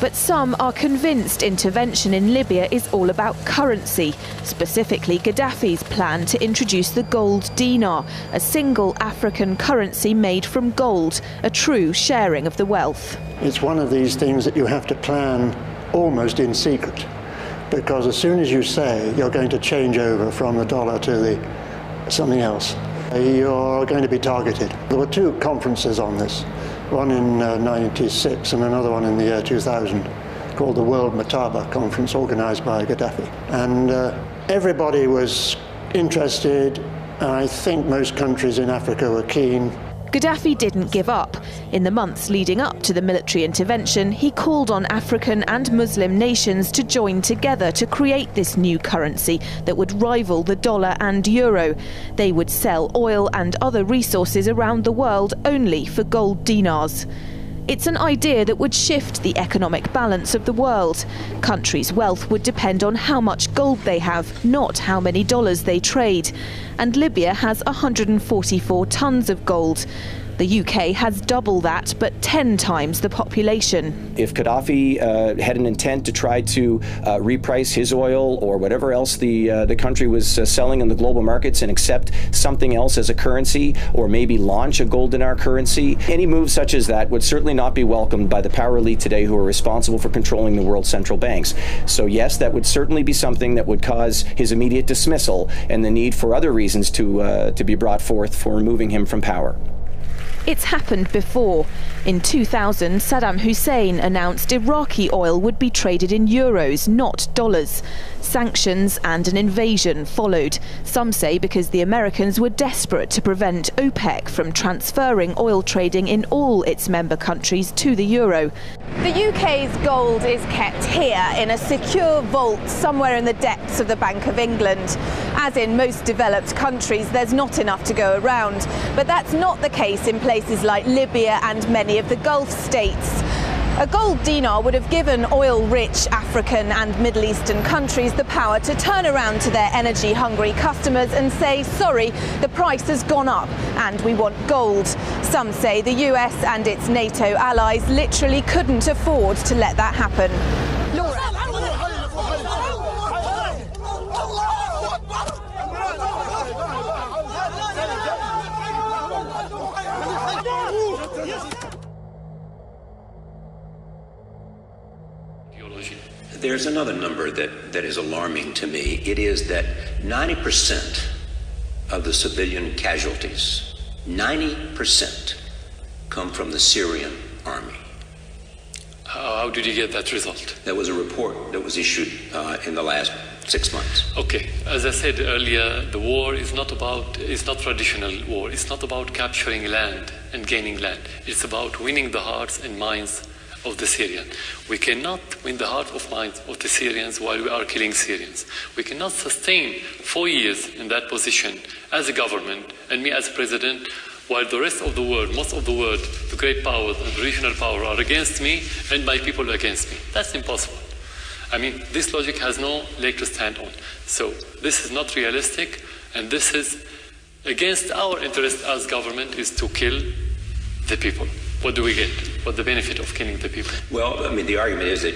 But some are convinced intervention in Libya is all about currency, specifically Gaddafi's plan to introduce the gold dinar, a single African currency made from gold, a true sharing of the wealth. It's one of these things that you have to plan almost in secret, because as soon as you say you're going to change over from the dollar to something else, you're going to be targeted. There were 2 conferences on this, one in 96 and another one in the year 2000, called the World Mataba Conference, organized by Gaddafi. And everybody was interested. I think most countries in Africa were keen. Gaddafi didn't give up. In the months leading up to the military intervention, he called on African and Muslim nations to join together to create this new currency that would rival the dollar and euro. They would sell oil and other resources around the world only for gold dinars. It's an idea that would shift the economic balance of the world. Countries' wealth would depend on how much gold they have, not how many dollars they trade. And Libya has 144 tons of gold. The UK has double that, but 10 times the population. If Gaddafi had an intent to try to reprice his oil or whatever else the country was selling in the global markets and accept something else as a currency, or maybe launch a gold dinar currency, any move such as that would certainly not be welcomed by the power elite today who are responsible for controlling the world's central banks. So yes, that would certainly be something that would cause his immediate dismissal and the need for other reasons to be brought forth for removing him from power. It's happened before. In 2000, Saddam Hussein announced Iraqi oil would be traded in euros, not dollars. Sanctions and an invasion followed. Some say because the Americans were desperate to prevent OPEC from transferring oil trading in all its member countries to the euro. The UK's gold is kept here in a secure vault somewhere in the depths of the Bank of England. As in most developed countries, there's not enough to go around. But that's not the case in places like Libya and many of the Gulf states. A gold dinar would have given oil-rich African and Middle Eastern countries the power to turn around to their energy-hungry customers and say, sorry, the price has gone up and we want gold. Some say the US and its NATO allies literally couldn't afford to let that happen. There's another number that is alarming to me. It is that 90% of the civilian casualties, 90% come from the Syrian army. How did you get that result? That was a report that was issued in the last 6 months. Okay, as I said earlier, the war is not traditional war. It's not about capturing land and gaining land. It's about winning the hearts and minds of the Syrian. We cannot win the heart of minds of the Syrians while we are killing Syrians. We cannot sustain 4 years in that position as a government and me as president while the rest of the world, most of the world, the great powers and regional power are against me and my people against me. That's impossible. I mean, this logic has no leg to stand on. So this is not realistic, and this is against our interest as government is to kill the people. What do we get? What's the benefit of killing the people? Well, I mean, the argument is that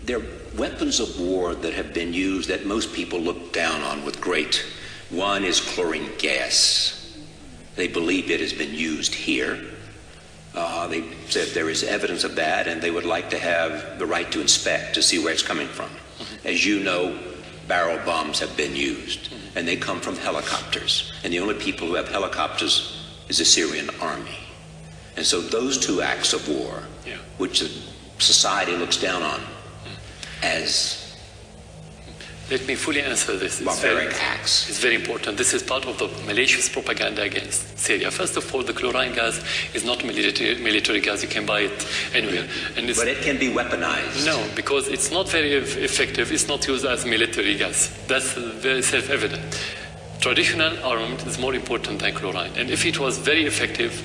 there are weapons of war that have been used that most people look down on with great. One is chlorine gas. They believe it has been used here. They said there is evidence of that, and they would like to have the right to inspect to see where it's coming from. Mm-hmm. As you know, barrel bombs have been used, and they come from helicopters. And the only people who have helicopters is the Syrian army. And so those two acts of war, which the society looks down on as... Let me fully answer this. Barbaric acts. It's very important. This is part of the malicious propaganda against Syria. First of all, the chlorine gas is not military gas. You can buy it anywhere. And but it can be weaponized. No, because it's not very effective. It's not used as military gas. That's very self-evident. Traditional armament is more important than chlorine. And if it was very effective,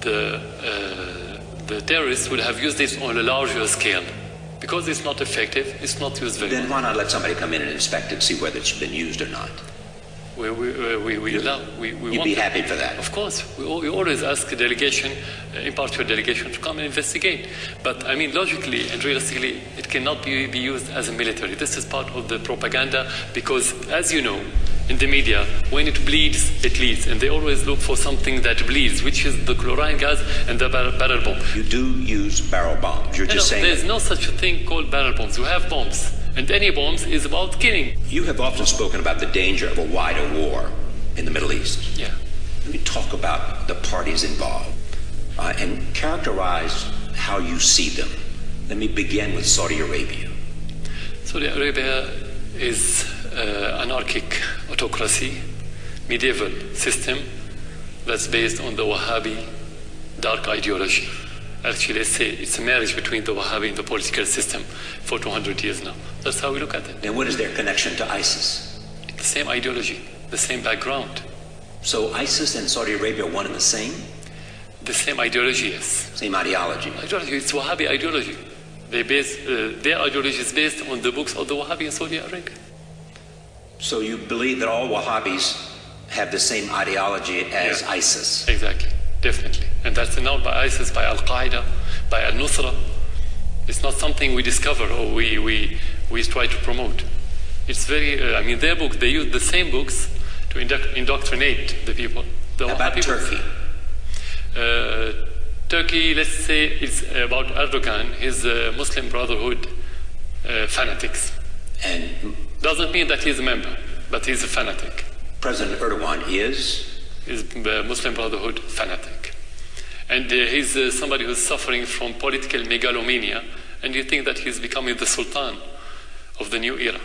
the terrorists would have used this on a larger scale. Because it's not effective, it's not used very Then why not let somebody come in and inspect it, see whether it's been used or not? You'd be happy for that? Of course. We always ask a delegation, impartial delegation, to come and investigate. But, I mean, logically and realistically, it cannot be used as a military. This is part of the propaganda because, as you know, in the media, when it bleeds, it leads. And they always look for something that bleeds, which is the chlorine gas and the barrel bomb. You do use barrel bombs. You're just saying... There's no such a thing called barrel bombs. You have bombs. And any bombs is about killing. You have often spoken about the danger of a wider war in the Middle East. Yeah. Let me talk about the parties involved and characterize how you see them. Let me begin with Saudi Arabia. Saudi Arabia is anarchic autocracy, medieval system that's based on the Wahhabi dark ideology. Actually, let's say it's a marriage between the Wahhabi and the political system for 200 years now. That's how we look at it. And what is their connection to ISIS? The same ideology, the same background. So ISIS and Saudi Arabia are one and the same? The same ideology, yes. Same ideology? Ideology, it's Wahhabi ideology. Their ideology is based on the books of the Wahhabi in Saudi Arabia. So you believe that all Wahhabis have the same ideology as ISIS? Exactly, definitely. And that's announced by ISIS, by Al-Qaeda, by Al-Nusra. It's not something we discover or we try to promote. It's very, their book, they use the same books to indoctrinate the people. How about Turkey? Turkey, let's say, it's about Erdogan, his Muslim Brotherhood fanatics. And doesn't mean that he's a member, but he's a fanatic. President Erdogan is a Muslim Brotherhood fanatic. And he's somebody who's suffering from political megalomania, and you think that he's becoming the Sultan of the new era,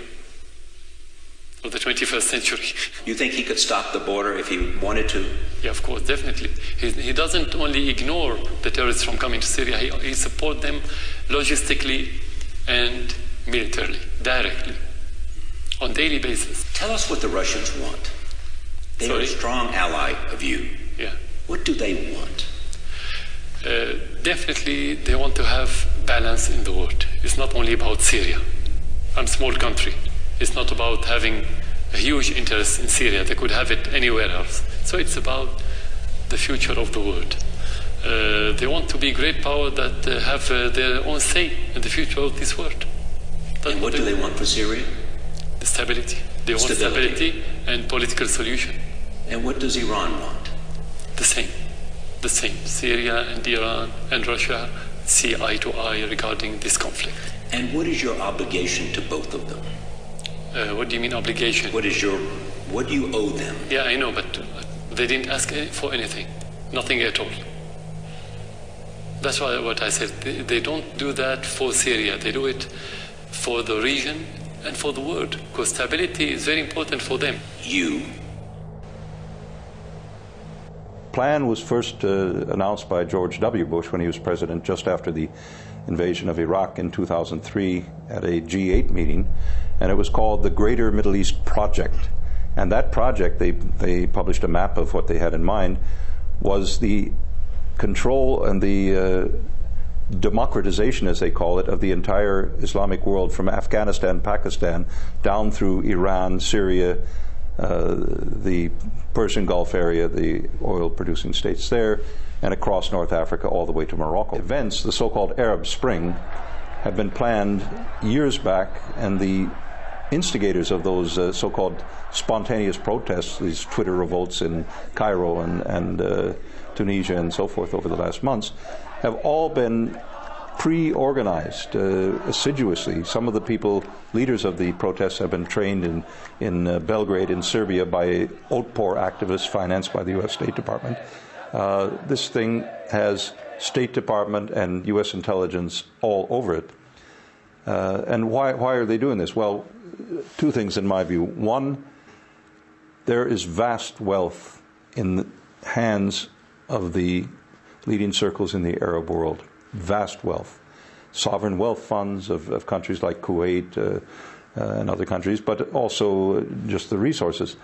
of the 21st century. You think he could stop the border if he wanted to? Yeah, of course, definitely. He doesn't only ignore the terrorists from coming to Syria, he supports them logistically and militarily, directly, on a daily basis. Tell us what the Russians want. They are a strong ally of you. Yeah. What do they want? Definitely, they want to have balance in the world. It's not only about Syria. I'm a small country. It's not about having a huge interest in Syria. They could have it anywhere else. So it's about the future of the world. They want to be great power that have their own say in the future of this world. And what do they want for Syria? The stability. They want stability and political solution. And what does Iran want? The same. The same. Syria and Iran and Russia see eye to eye regarding this conflict. And what is your obligation to both of them? What do you mean obligation? What do you owe them? Yeah, I know, but they didn't ask for anything. Nothing at all. That's what I said. They don't do that for Syria. They do it for the region and for the world, because stability is very important for them. Plan was first announced by George W. Bush when he was president, just after the invasion of Iraq in 2003 at a G8 meeting, and it was called the Greater Middle East Project. And that project, they published a map of what they had in mind, was the control and the democratization, as they call it, of the entire Islamic world from Afghanistan, Pakistan, down through Iran, Syria, the Persian Gulf area, the oil-producing states there, and across North Africa all the way to Morocco. Events, the so-called Arab Spring, have been planned years back, and the instigators of those so-called spontaneous protests, these Twitter revolts in Cairo and Tunisia and so forth over the last months, have all been pre-organized assiduously. Some of the leaders of the protests have been trained in Belgrade in Serbia by Otpor activists financed by the U.S. State Department. This thing has State Department and U.S. intelligence all over it. And why are they doing this? Well, two things in my view. One, there is vast wealth in the hands of the leading circles in the Arab world. Vast wealth. Sovereign wealth funds of countries like Kuwait and other countries, but also just the resources.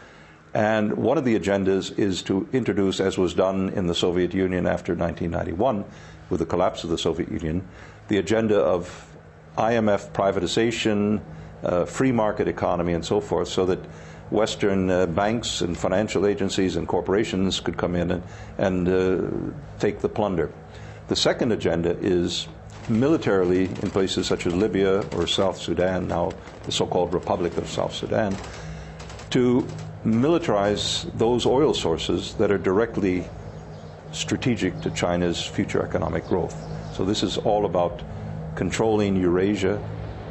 And one of the agendas is to introduce, as was done in the Soviet Union after 1991, with the collapse of the Soviet Union, the agenda of IMF privatization, free market economy, and so forth, so that Western banks and financial agencies and corporations could come in and take the plunder. The second agenda is militarily, in places such as Libya or South Sudan, now the so-called Republic of South Sudan, to militarize those oil sources that are directly strategic to China's future economic growth. So this is all about controlling Eurasia,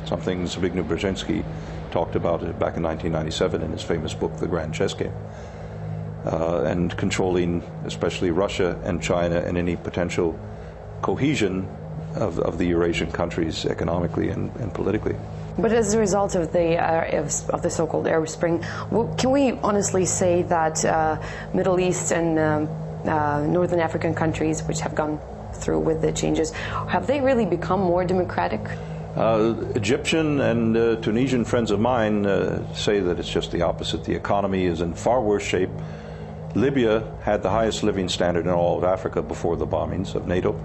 something Zbigniew Brzezinski talked about back in 1997 in his famous book, The Grand Chess Game, and controlling especially Russia and China and any potential cohesion of the Eurasian countries economically and politically. But as a result of the so-called Arab Spring, can we honestly say that Middle East and Northern African countries which have gone through with the changes, have they really become more democratic? Egyptian and Tunisian friends of mine say that it's just the opposite. The economy is in far worse shape. Libya had the highest living standard in all of Africa before the bombings of NATO.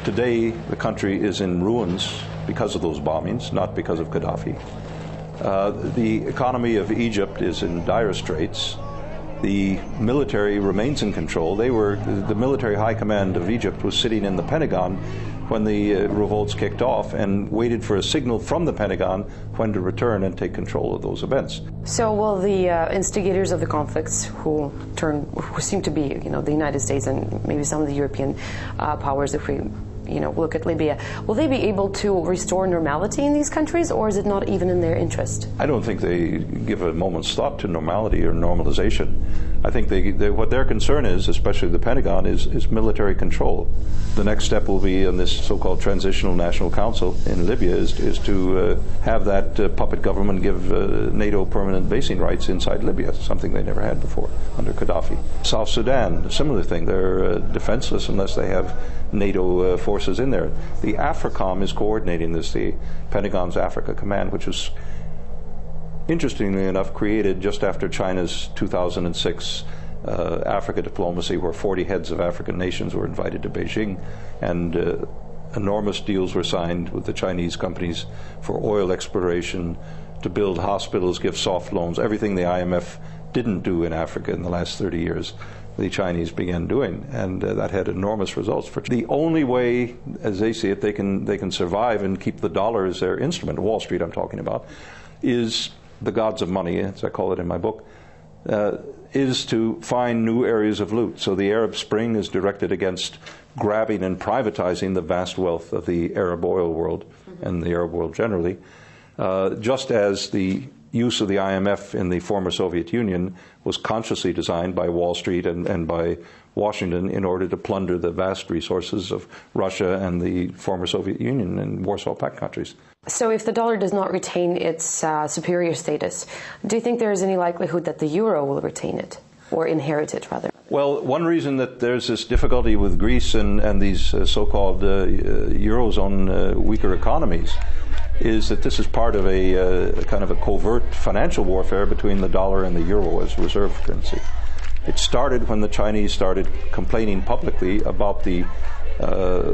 Today, the country is in ruins because of those bombings, not because of Gaddafi. The economy of Egypt is in dire straits. The military remains in control. The military high command of Egypt was sitting in the Pentagon when the revolts kicked off and waited for a signal from the Pentagon when to return and take control of those events. So will the instigators of the conflicts, who seem to be, the United States and maybe some of the European powers, if we look at Libya, will they be able to restore normality in these countries, or is it not even in their interest? I don't think they give a moment's thought to normality or normalization. I think what their concern is, especially the Pentagon, is military control. The next step will be in this so-called Transitional National Council in Libya is to have that puppet government give NATO permanent basing rights inside Libya, something they never had before under Gaddafi. South Sudan, a similar thing. They're defenseless unless they have NATO forces in there. The AFRICOM is coordinating this, the Pentagon's Africa Command, which was interestingly enough created just after China's 2006 Africa diplomacy, where 40 heads of African nations were invited to Beijing, and enormous deals were signed with the Chinese companies for oil exploration, to build hospitals, give soft loans, everything the IMF didn't do in Africa in the last 30 years. The Chinese began doing, and that had enormous results. The only way, as they see it, they can survive and keep the dollar as their instrument, Wall Street I'm talking about, is the gods of money, as I call it in my book, is to find new areas of loot. So the Arab Spring is directed against grabbing and privatizing the vast wealth of the Arab oil world and the Arab world generally, just as the use of the IMF in the former Soviet Union was consciously designed by Wall Street and by Washington in order to plunder the vast resources of Russia and the former Soviet Union and Warsaw Pact countries. So if the dollar does not retain its superior status, do you think there is any likelihood that the euro will retain it, or inherit it, rather? Well, one reason that there's this difficulty with Greece and these so-called Eurozone weaker economies is that this is part of a kind of a covert financial warfare between the dollar and the euro as reserve currency. It started when the Chinese started complaining publicly about the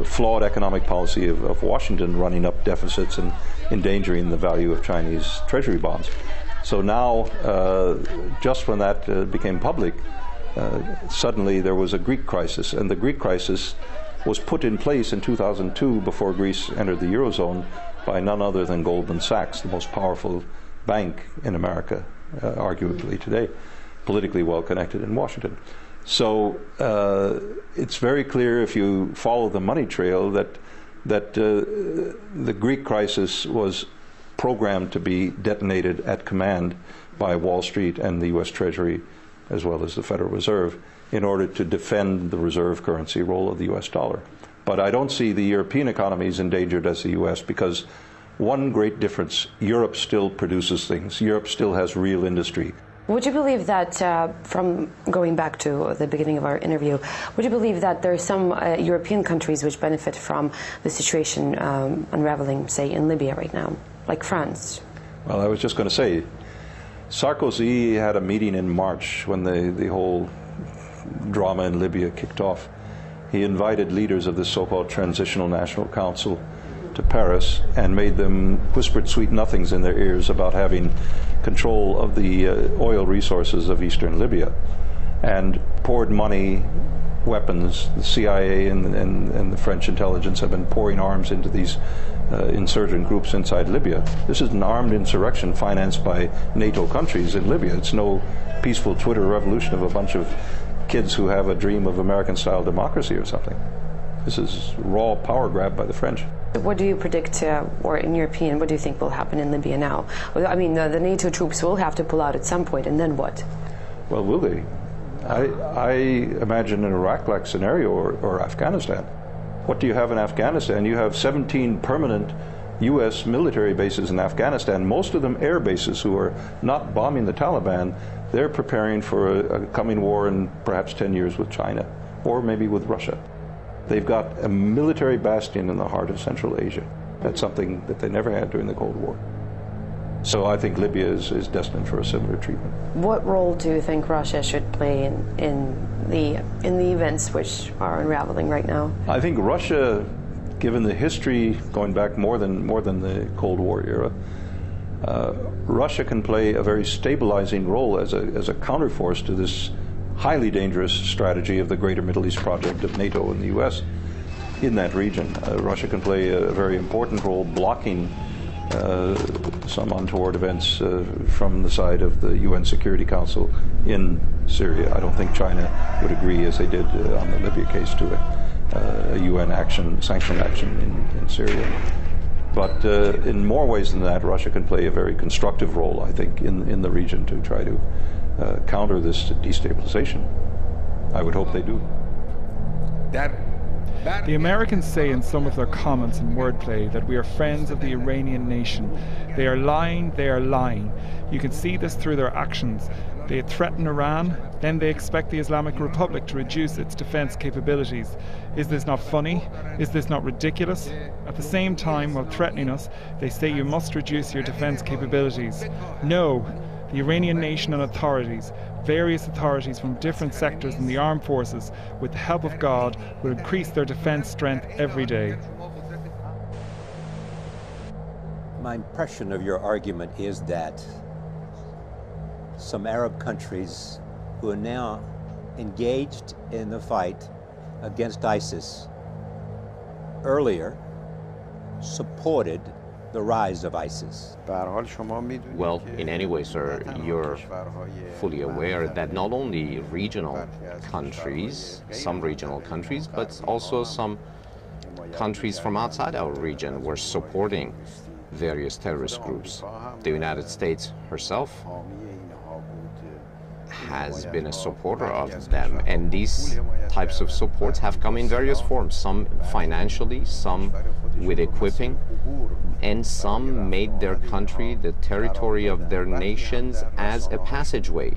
flawed economic policy of Washington, running up deficits and endangering the value of Chinese treasury bonds. So now, just when that became public, suddenly there was a Greek crisis, and the Greek crisis was put in place in 2002 before Greece entered the Eurozone by none other than Goldman Sachs, the most powerful bank in America, arguably today, politically well connected in Washington. So it's very clear, if you follow the money trail, that the Greek crisis was programmed to be detonated at command by Wall Street and the U.S. Treasury, as well as the Federal Reserve, in order to defend the reserve currency role of the U.S. dollar. But I don't see the European economies endangered as the U.S. because one great difference, Europe still produces things. Europe still has real industry. Would you believe that, from going back to the beginning of our interview, would you believe that there are some European countries which benefit from the situation unraveling, say, in Libya right now, like France? Well, I was just going to say, Sarkozy had a meeting in March when the whole drama in Libya kicked off. He invited leaders of the so-called Transitional National Council to Paris and made them whispered sweet nothings in their ears about having control of the oil resources of eastern Libya, and poured money, weapons. The CIA and the French intelligence have been pouring arms into these insurgent groups inside Libya. This is an armed insurrection financed by NATO countries in Libya. It's no peaceful Twitter revolution of a bunch of kids who have a dream of American-style democracy or something. This is raw power grab by the French. What do you predict, or in your opinion, what do you think will happen in Libya now? I mean, the NATO troops will have to pull out at some point, and then what? Well, will they? I imagine an Iraq-like scenario or Afghanistan. What do you have in Afghanistan? You have 17 permanent U.S. military bases in Afghanistan, most of them air bases who are not bombing the Taliban. They're preparing for a coming war in perhaps 10 years with China or maybe with Russia. They've got a military bastion in the heart of Central Asia. That's something that they never had during the Cold War. So I think Libya is destined for a similar treatment. What role do you think Russia should play in the events which are unraveling right now? I think Russia, given the history going back more than the Cold War era, Russia can play a very stabilizing role as a counterforce to this highly dangerous strategy of the Greater Middle East Project of NATO and the U.S. in that region. Russia can play a very important role blocking some untoward events from the side of the UN Security Council in Syria. I don't think China would agree, as they did on the Libya case, to a UN sanction action in Syria. But in more ways than that, Russia can play a very constructive role, I think, in the region to try to counter this destabilization. I would hope they do. The Americans say in some of their comments and wordplay that we are friends of the Iranian nation. They are lying, they are lying. You can see this through their actions. They threaten Iran, then they expect the Islamic Republic to reduce its defense capabilities. Is this not funny? Is this not ridiculous? At the same time, while threatening us, they say you must reduce your defense capabilities. No, the Iranian nation and authorities, various authorities from different sectors in the armed forces, with the help of God, will increase their defense strength every day. My impression of your argument is that some Arab countries who are now engaged in the fight against ISIS earlier supported the rise of ISIS. Well, in any way, sir, you're fully aware that not only regional countries, some regional countries, but also some countries from outside our region were supporting various terrorist groups. The United States herself has been a supporter of them, and these types of supports have come in various forms, some financially, some with equipping, and some made their country, the territory of their nations, as a passageway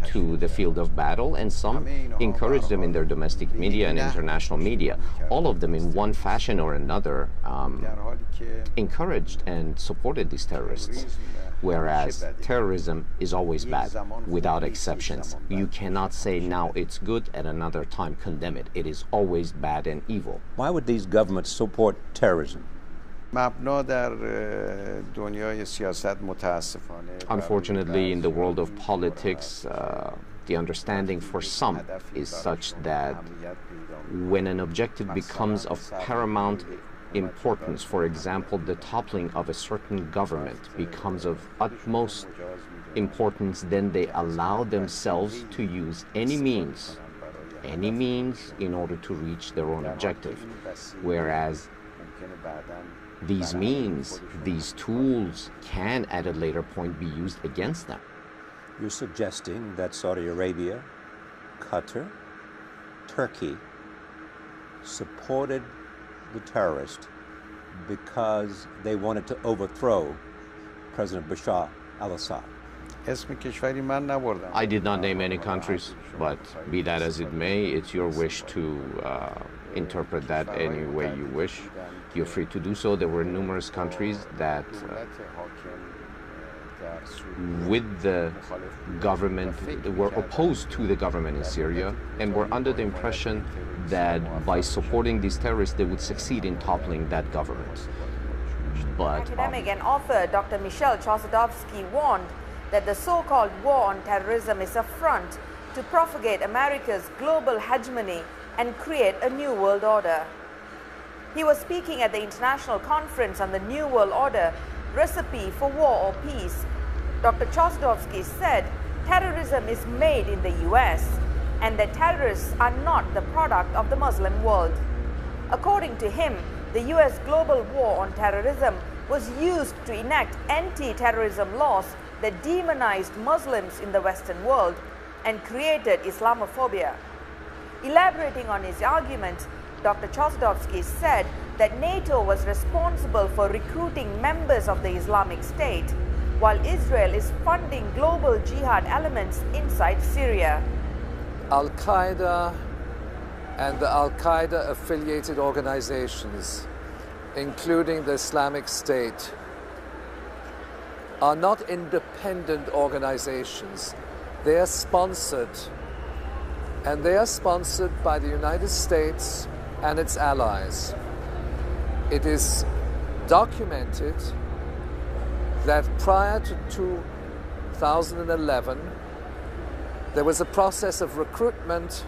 to the field of battle, and some encouraged them in their domestic media and international media. All of them, in one fashion or another, encouraged and supported these terrorists. Whereas terrorism is always bad, without exceptions. You cannot say now it's good and another time condemn it. It is always bad and evil. Why would these governments support terrorism? Unfortunately, in the world of politics, the understanding for some is such that when an objective becomes of paramount importance, for example, the toppling of a certain government becomes of utmost importance, then they allow themselves to use any means in order to reach their own objective. Whereas these means, these tools can at a later point be used against them. You're suggesting that Saudi Arabia, Qatar, Turkey supported the terrorist because they wanted to overthrow President Bashar al-Assad. I did not name any countries, but be that as it may, it's your wish to interpret that any way you wish. You're free to do so. There were numerous countries that with the government, were opposed to the government in Syria and were under the impression that by supporting these terrorists they would succeed in toppling that government. But academic and author Dr. Michel Chossudovsky warned that the so-called war on terrorism is a front to propagate America's global hegemony and create a new world order. He was speaking at the International Conference on the New World Order, Recipe for War or Peace. Dr. Chossudovsky said terrorism is made in the US and that terrorists are not the product of the Muslim world. According to him, the US global war on terrorism was used to enact anti-terrorism laws that demonized Muslims in the Western world and created Islamophobia. Elaborating on his argument, Dr. Chossudovsky said that NATO was responsible for recruiting members of the Islamic State, while Israel is funding global jihad elements inside Syria. Al-Qaeda and the Al-Qaeda affiliated organizations, including the Islamic State, are not independent organizations. They are sponsored, and they are sponsored by the United States and its allies. It is documented that prior to 2011, there was a process of recruitment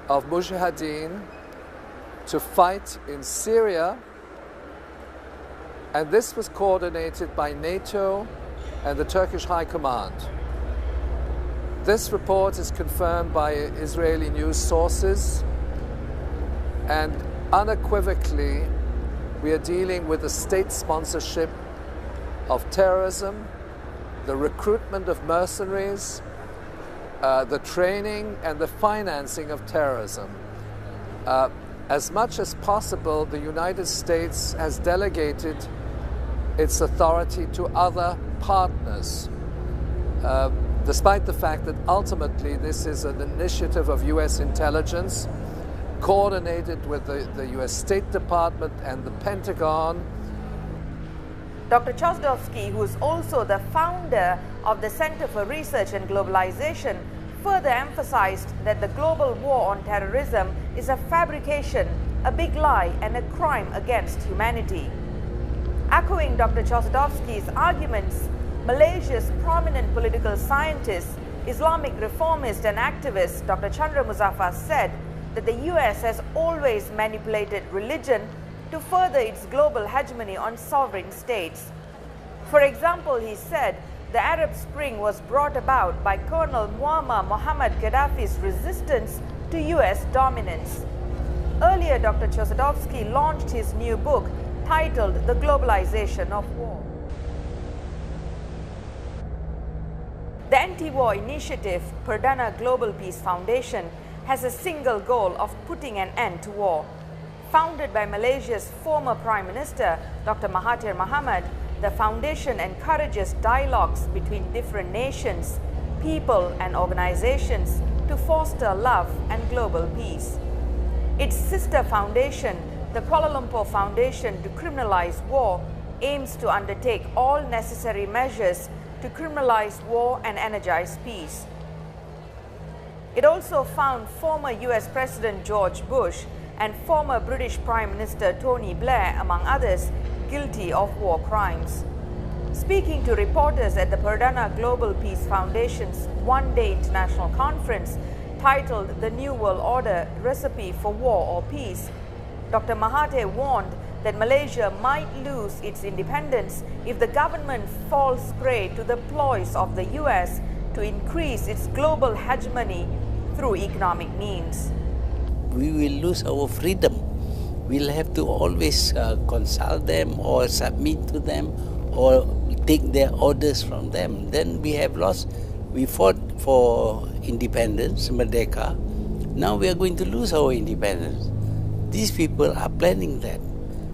of mujahideen to fight in Syria, and this was coordinated by NATO and the Turkish High Command. This report is confirmed by Israeli news sources, and unequivocally we are dealing with the state sponsorship of terrorism, the recruitment of mercenaries, the training and the financing of terrorism. As much as possible, the United States has delegated its authority to other partners, despite the fact that ultimately this is an initiative of U.S. intelligence, coordinated with the U.S. State Department and the Pentagon. Dr. Chossudovsky, who is also the founder of the Center for Research and Globalization, further emphasized that the global war on terrorism is a fabrication, a big lie, and a crime against humanity. Echoing Dr. Chossudovsky's arguments, Malaysia's prominent political scientist, Islamic reformist and activist Dr. Chandra Muzaffar said that the US has always manipulated religion to further its global hegemony on sovereign states. For example, he said the Arab Spring was brought about by Colonel Muammar Mohammad Gaddafi's resistance to US dominance. Earlier, Dr. Chossudovsky launched his new book titled The Globalization of War. The anti-war initiative, Perdana Global Peace Foundation, has a single goal of putting an end to war. Founded by Malaysia's former Prime Minister, Dr. Mahathir Mohamad, the foundation encourages dialogues between different nations, people and organizations to foster love and global peace. Its sister foundation, the Kuala Lumpur Foundation to Criminalize War, aims to undertake all necessary measures to criminalize war and energize peace. It also found former US President George Bush and former British Prime Minister Tony Blair, among others, guilty of war crimes. Speaking to reporters at the Perdana Global Peace Foundation's one-day international conference titled The New World Order, Recipe for War or Peace, Dr. Mahathir warned that Malaysia might lose its independence if the government falls prey to the ploys of the US to increase its global hegemony through economic means. We will lose our freedom. We'll have to always consult them or submit to them or take their orders from them. Then we have lost. We fought for independence, Merdeka. Now we are going to lose our independence. These people are planning that.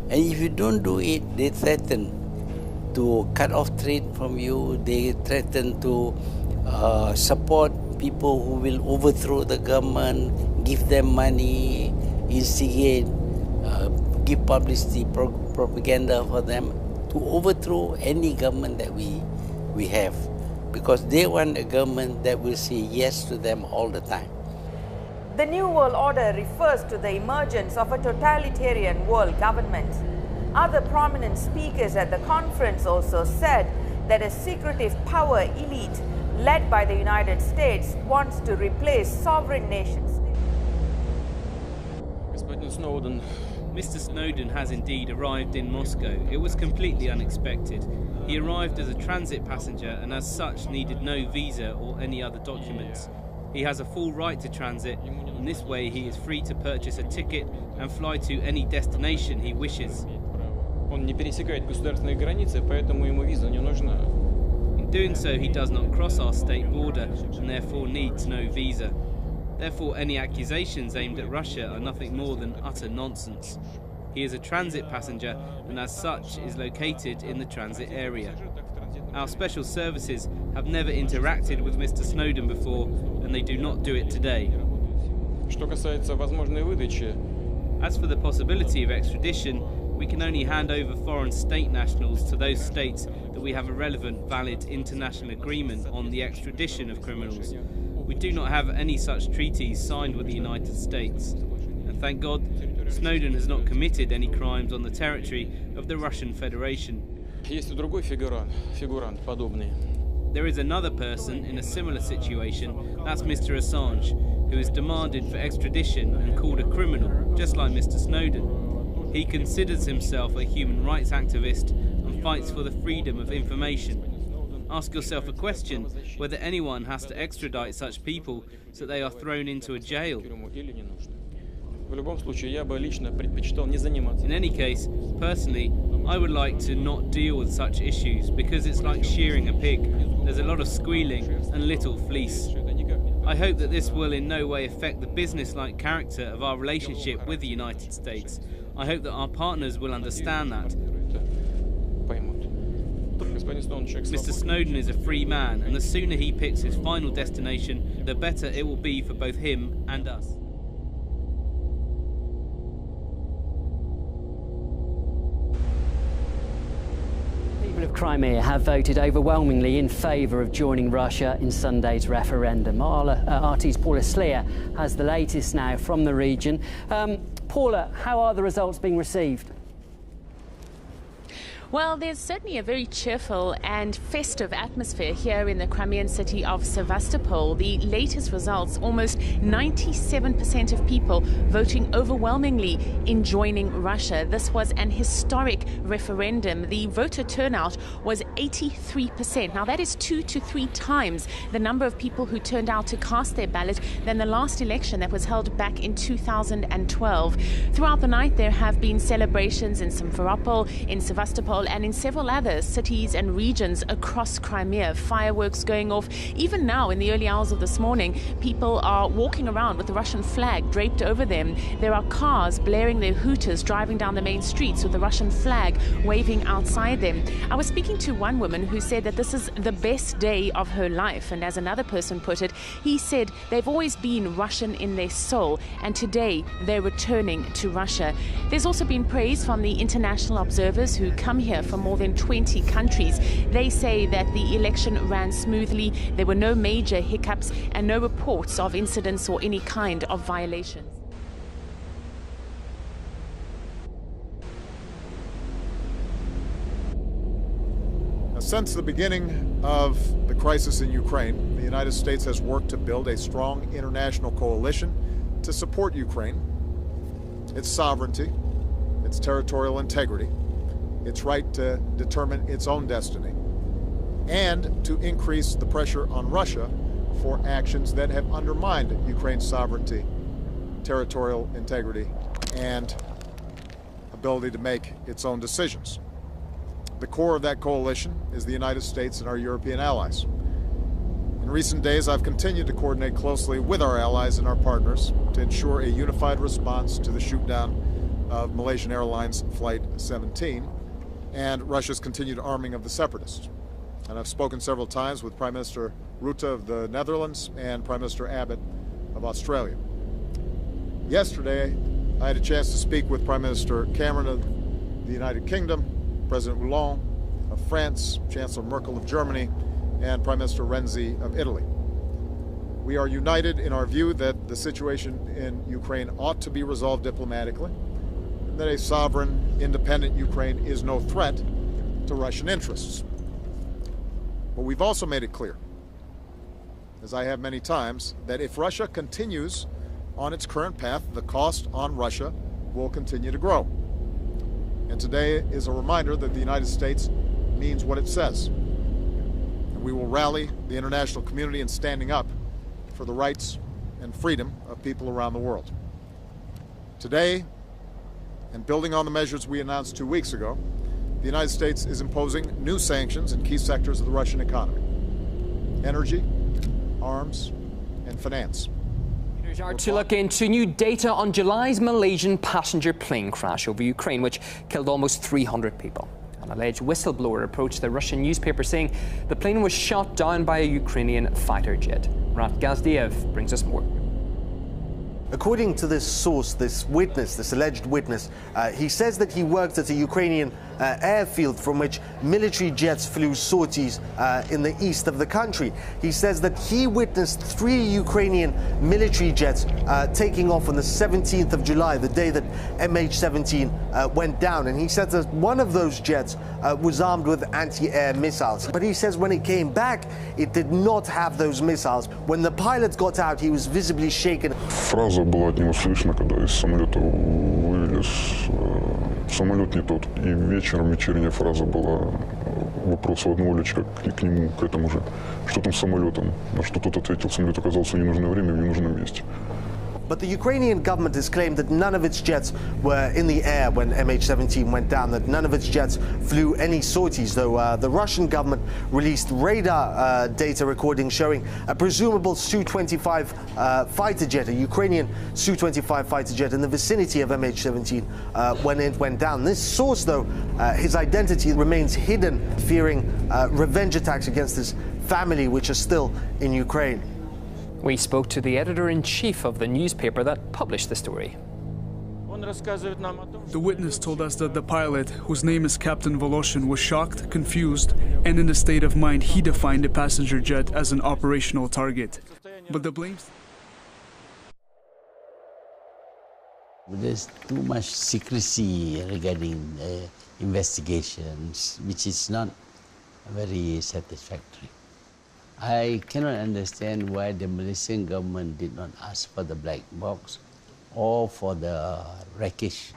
And if you don't do it, they threaten to cut off trade from you. They threaten to support people who will overthrow the government, give them money, instigate, give publicity, propaganda for them to overthrow any government that we have, because they want a government that will say yes to them all the time. The New World Order refers to the emergence of a totalitarian world government. Other prominent speakers at the conference also said that a secretive power elite led by the United States wants to replace sovereign nations. Mr. Snowden has indeed arrived in Moscow. It was completely unexpected. He arrived as a transit passenger and as such needed no visa or any other documents. He has a full right to transit. In this way he is free to purchase a ticket and fly to any destination he wishes. Он не пересекает государственные границы, поэтому ему виза не нужна. In doing so, he does not cross our state border and therefore needs no visa. Therefore, any accusations aimed at Russia are nothing more than utter nonsense. He is a transit passenger and as such is located in the transit area. Our special services have never interacted with Mr. Snowden before and they do not do it today. Что касается возможной выдачи, As for the possibility of extradition, we can only hand over foreign state nationals to those states that we have a relevant, valid international agreement on the extradition of criminals. We do not have any such treaties signed with the United States. And thank God, Snowden has not committed any crimes on the territory of the Russian Federation. есть и другой фигурант подобный. There is another person in a similar situation, that's Mr. Assange, who is demanded for extradition and called a criminal, just like Mr. Snowden. He considers himself a human rights activist and fights for the freedom of information. Ask yourself a question, whether anyone has to extradite such people so they are thrown into a jail. В любом случае, я бы лично предпочитал не заниматься. In any case, personally, I would like to not deal with such issues because it's like shearing a pig. There's a lot of squealing and little fleece. I hope that this will in no way affect the business-like character of our relationship with the United States. I hope that our partners will understand that. Mr. Snowden is a free man, and the sooner he picks his final destination, the better it will be for both him and us. People of Crimea have voted overwhelmingly in favour of joining Russia in Sunday's referendum. RT's Paula Slier has the latest now from the region. Paula, how are the results being received? Well, there's certainly a very cheerful and festive atmosphere here in the Crimean city of Sevastopol. The latest results, almost 97% of people voting overwhelmingly in joining Russia. This was an historic referendum. The voter turnout was 83%. Now, that is 2 to 3 times the number of people who turned out to cast their ballot than the last election that was held back in 2012. Throughout the night, there have been celebrations in Simferopol, in Sevastopol, and in several other cities and regions across Crimea. Fireworks going off. Even now, in the early hours of this morning, people are walking around with the Russian flag draped over them. There are cars blaring their hooters, driving down the main streets with the Russian flag waving outside them. I was speaking to one woman who said that this is the best day of her life. And as another person put it, he said they've always been Russian in their soul, and today they're returning to Russia. There's also been praise from the international observers who come here from more than 20 countries. They say that the election ran smoothly, there were no major hiccups and no reports of incidents or any kind of violations. Since the beginning of the crisis in Ukraine, the United States has worked to build a strong international coalition to support Ukraine, its sovereignty, its territorial integrity, its right to determine its own destiny, and to increase the pressure on Russia for actions that have undermined Ukraine's sovereignty, territorial integrity, and ability to make its own decisions. The core of that coalition is the United States and our European allies. In recent days, I've continued to coordinate closely with our allies and our partners to ensure a unified response to the shoot-down of Malaysian Airlines Flight 17 and Russia's continued arming of the separatists. And I've spoken several times with Prime Minister Rutte of the Netherlands and Prime Minister Abbott of Australia. Yesterday, I had a chance to speak with Prime Minister Cameron of the United Kingdom, President Hollande of France, Chancellor Merkel of Germany, and Prime Minister Renzi of Italy. We are united in our view that the situation in Ukraine ought to be resolved diplomatically, and that a sovereign, independent Ukraine is no threat to Russian interests. But we've also made it clear, as I have many times, that if Russia continues on its current path, the cost on Russia will continue to grow. And today is a reminder that the United States means what it says. And we will rally the international community in standing up for the rights and freedom of people around the world. Today, and building on the measures we announced 2 weeks ago, the United States is imposing new sanctions in key sectors of the Russian economy: energy, arms, and finance. To look into new data on July's Malaysian passenger plane crash over Ukraine, which killed almost 300 people. An alleged whistleblower approached the Russian newspaper saying the plane was shot down by a Ukrainian fighter jet. Murat Gazdiev brings us more. According to this source, this witness, this alleged witness, he says that he worked at a Ukrainian airfield from which military jets flew sorties in the east of the country. He says that he witnessed 3 Ukrainian military jets taking off on the 17th of July, the day that MH17 went down. And he said that one of those jets was armed with anti-air missiles. But he says when it came back, it did not have those missiles. When the pilot got out, he was visibly shaken. Фраза была от него слышна, когда из самолета вылез. Самолет не тот. И вечером вечерняя фраза была вопрос у одного летчика к нему, к этому же. Что там с самолетом? На что тот ответил, самолет оказался в ненужное время, в ненужном месте. But the Ukrainian government has claimed that none of its jets were in the air when MH17 went down, that none of its jets flew any sorties, though the Russian government released radar data recordings showing a presumable Su-25 fighter jet, a Ukrainian Su-25 fighter jet in the vicinity of MH17 when it went down. This source, though, his identity remains hidden, fearing revenge attacks against his family, which are still in Ukraine. We spoke to the editor-in-chief of the newspaper that published the story. The witness told us that the pilot, whose name is Captain Voloshin, was shocked, confused, and in a state of mind he defined the passenger jet as an operational target. But the blame... There's too much secrecy regarding investigations, which is not very satisfactory. I cannot understand why the Malaysian government did not ask for the black box or for the wreckage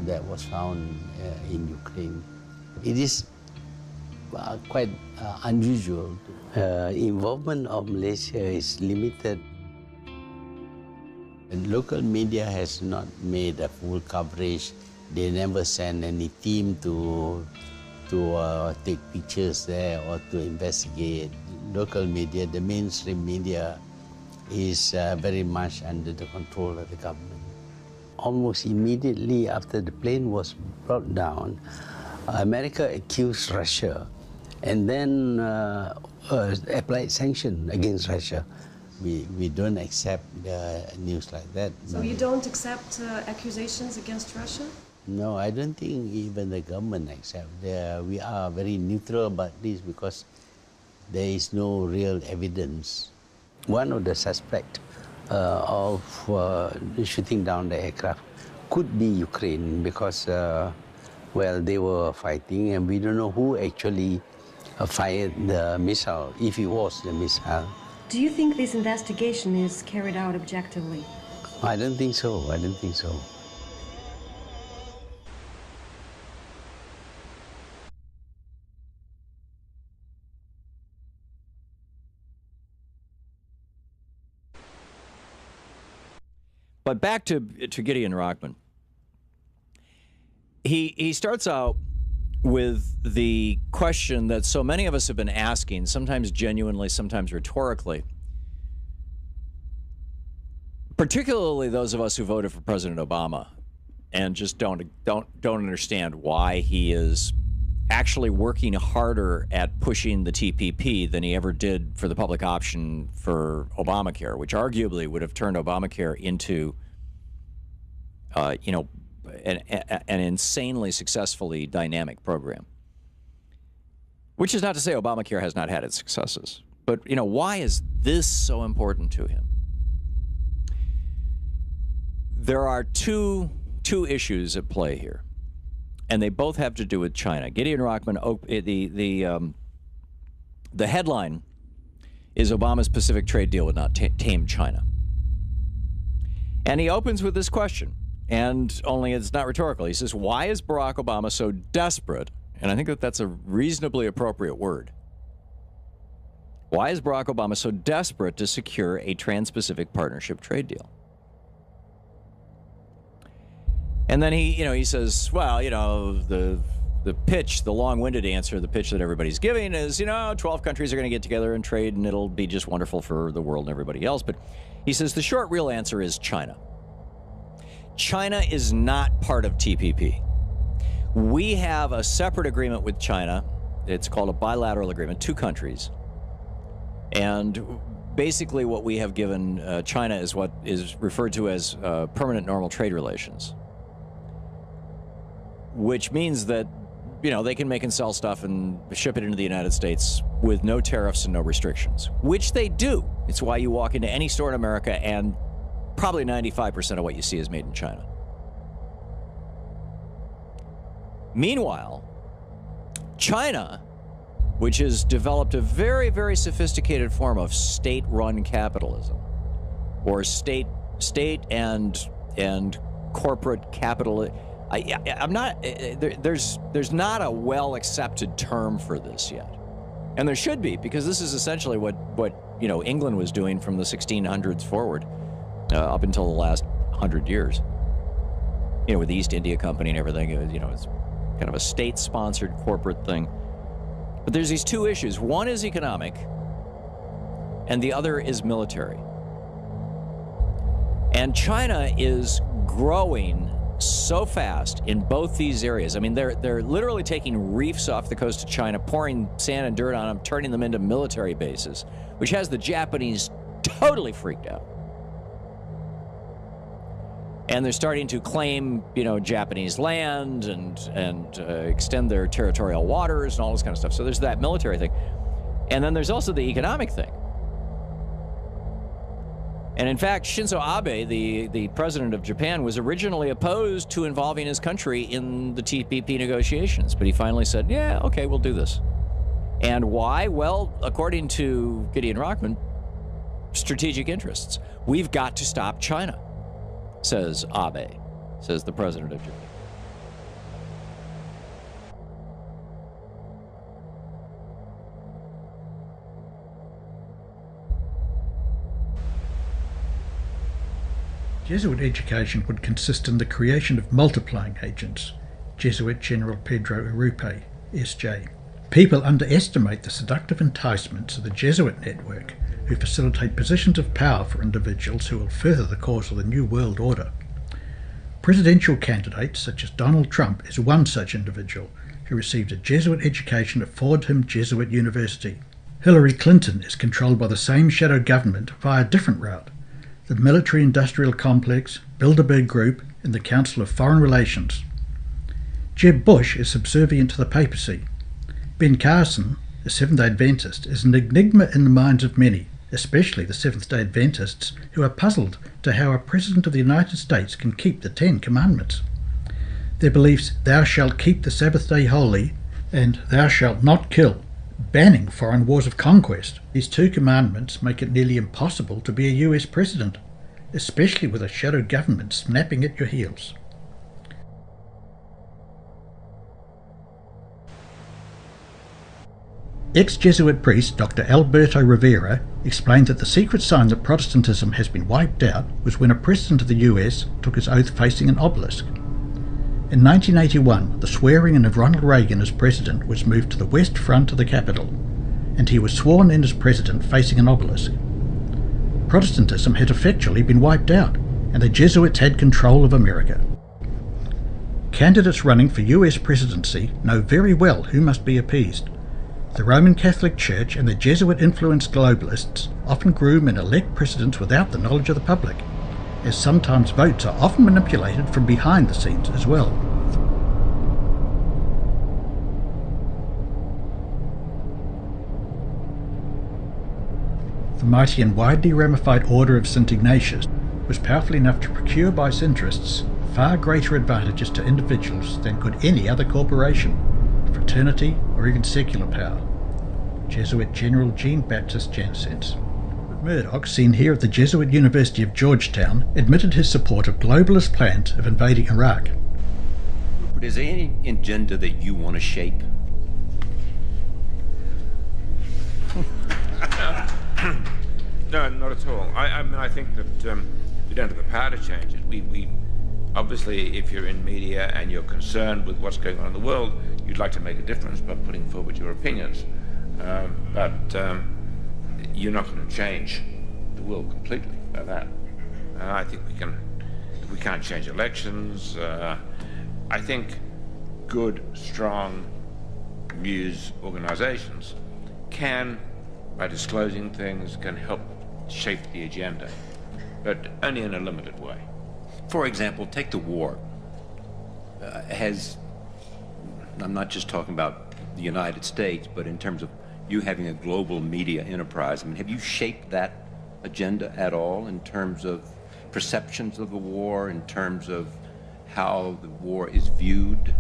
that was found in Ukraine. It is quite unusual. Involvement of Malaysia is limited. And local media has not made a full coverage. They never send any team to take pictures there or to investigate. Local media, the mainstream media, is very much under the control of the government. Almost immediately after the plane was brought down, America accused Russia and then applied sanctions against Russia. We don't accept news like that. So you don't accept accusations against Russia? No, I don't think even the government accepts. We are very neutral about this because there is no real evidence. One of the suspects of shooting down the aircraft could be Ukraine because, well, they were fighting and we don't know who actually fired the missile, if it was the missile. Do you think this investigation is carried out objectively? I don't think so. I don't think so. But back to Gideon Rachman. He starts out with the question that so many of us have been asking, sometimes genuinely, sometimes rhetorically, particularly those of us who voted for President Obama and just don't understand why he is actually working harder at pushing the TPP than he ever did for the public option for Obamacare, which arguably would have turned Obamacare into, you know, an insanely successfully dynamic program. Which is not to say Obamacare has not had its successes. But, you know, why is this so important to him? There are two issues at play here, and they both have to do with China. Gideon Rachman, the headline is Obama's Pacific trade deal would not tame China. And he opens with this question, and only it's not rhetorical. He says, why is Barack Obama so desperate? And I think that that's a reasonably appropriate word. Why is Barack Obama so desperate to secure a Trans-Pacific Partnership trade deal? And then he says, well, you know, the pitch, the long-winded answer, the pitch that everybody's giving is, you know, 12 countries are going to get together and trade, and it'll be just wonderful for the world and everybody else. But he says the short, real answer is China. China is not part of TPP. We have a separate agreement with China. It's called a bilateral agreement, 2 countries. And basically what we have given China is what is referred to as permanent normal trade relations, which means that, you know, they can make and sell stuff and ship it into the United States with no tariffs and no restrictions, which they do. It's why you walk into any store in America and probably 95% of what you see is made in China. Meanwhile, China, which has developed a very, very sophisticated form of state-run capitalism, or state and corporate capital. I'm not. There's not a well-accepted term for this yet, and there should be, because this is essentially what you know England was doing from the 1600s forward, up until the last 100 years. You know, with the East India Company and everything. You know, it's kind of a state-sponsored corporate thing. But there's these two issues. One is economic, and the other is military. And China is growing so fast in both these areas. I mean, they're literally taking reefs off the coast of China, pouring sand and dirt on them, turning them into military bases, which has the Japanese totally freaked out. And they're starting to claim, you know, Japanese land and extend their territorial waters and all this kind of stuff. So there's that military thing. And then there's also the economic thing. And in fact, Shinzo Abe, the president of Japan, was originally opposed to involving his country in the TPP negotiations. But he finally said, yeah, okay, we'll do this. And why? Well, according to Gideon Rockman, strategic interests. We've got to stop China, says Abe, says the president of Japan. Jesuit education would consist in the creation of multiplying agents, Jesuit General Pedro Urupe, S.J. People underestimate the seductive enticements of the Jesuit network, who facilitate positions of power for individuals who will further the cause of the New World Order. Presidential candidates such as Donald Trump is one such individual who received a Jesuit education at Fordham Jesuit University. Hillary Clinton is controlled by the same shadow government via a different route, the military-industrial complex, Bilderberg Group, and the Council of Foreign Relations. Jeb Bush is subservient to the papacy. Ben Carson, a Seventh-day Adventist, is an enigma in the minds of many, especially the Seventh-day Adventists, who are puzzled to how a President of the United States can keep the Ten Commandments. Their beliefs, thou shalt keep the Sabbath day holy, and thou shalt not kill, banning foreign wars of conquest. These two commandments make it nearly impossible to be a US president, especially with a shadow government snapping at your heels. Ex-Jesuit priest Dr. Alberto Rivera explained that the secret sign that Protestantism has been wiped out was when a president of the US took his oath facing an obelisk. In 1981, the swearing-in of Ronald Reagan as president was moved to the west front of the Capitol, and he was sworn in as president facing an obelisk. Protestantism had effectually been wiped out, and the Jesuits had control of America. Candidates running for US presidency know very well who must be appeased. The Roman Catholic Church and the Jesuit-influenced globalists often groom and elect presidents without the knowledge of the public, as sometimes votes are often manipulated from behind the scenes as well. The mighty and widely ramified Order of St. Ignatius was powerful enough to procure by its interests far greater advantages to individuals than could any other corporation, fraternity, or even secular power. Jesuit General Jean-Baptiste Janssens. Murdoch, seen here at the Jesuit University of Georgetown, admitted his support of globalist plans of invading Iraq. But is there any agenda that you want to shape? No, not at all. I mean, I think that we don't have the power to change it. We obviously, if you're in media and you're concerned with what's going on in the world, you'd like to make a difference by putting forward your opinions. But you're not going to change the world completely by that. I think we can't change elections. I think good, strong news organizations can, by disclosing things, can help shaped the agenda, but only in a limited way. For example, take the war. I'm not just talking about the United States, but in terms of you having a global media enterprise, I mean, have you shaped that agenda at all in terms of perceptions of the war, in terms of how the war is viewed?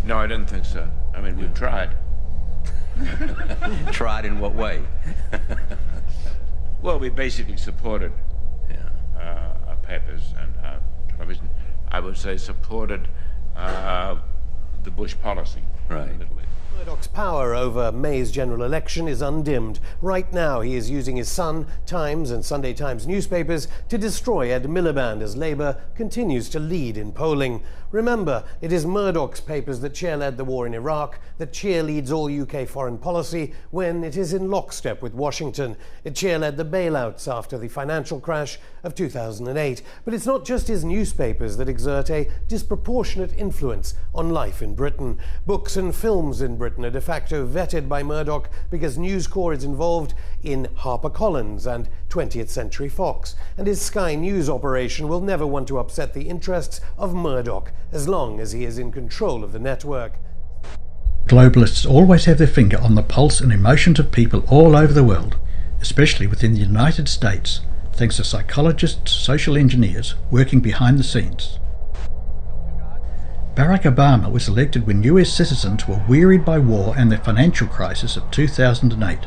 No, I don't think so. I mean, we've tried. Tried in what way? Well, we basically supported our papers and our television. I would say supported the Bush policy in the Middle East. Murdoch's power over May's general election is undimmed. Right now, he is using his Sun, Times and Sunday Times newspapers to destroy Ed Miliband as Labour continues to lead in polling. Remember, it is Murdoch's papers that chair-led the war in Iraq, that cheerleads all UK foreign policy when it is in lockstep with Washington. It chair-led the bailouts after the financial crash of 2008. But it's not just his newspapers that exert a disproportionate influence on life in Britain. Books and films in Britain are de facto vetted by Murdoch because News Corp is involved in HarperCollins and 20th Century Fox. And his Sky News operation will never want to upset the interests of Murdoch as long as he is in control of the network. Globalists always have their finger on the pulse and emotions of people all over the world, especially within the United States, thanks to psychologists, social engineers working behind the scenes. Barack Obama was elected when US citizens were wearied by war and the financial crisis of 2008.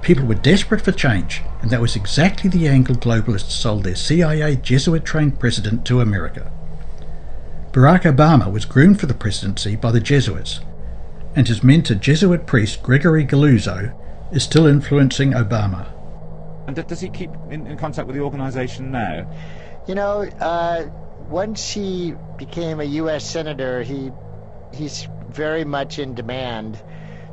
People were desperate for change, and that was exactly the angle globalists sold their CIA Jesuit-trained president to America. Barack Obama was groomed for the presidency by the Jesuits, and his mentor Jesuit priest Gregory Galuzzo is still influencing Obama. And does he keep in contact with the organisation now? You know, once he became a U.S. Senator, he's very much in demand.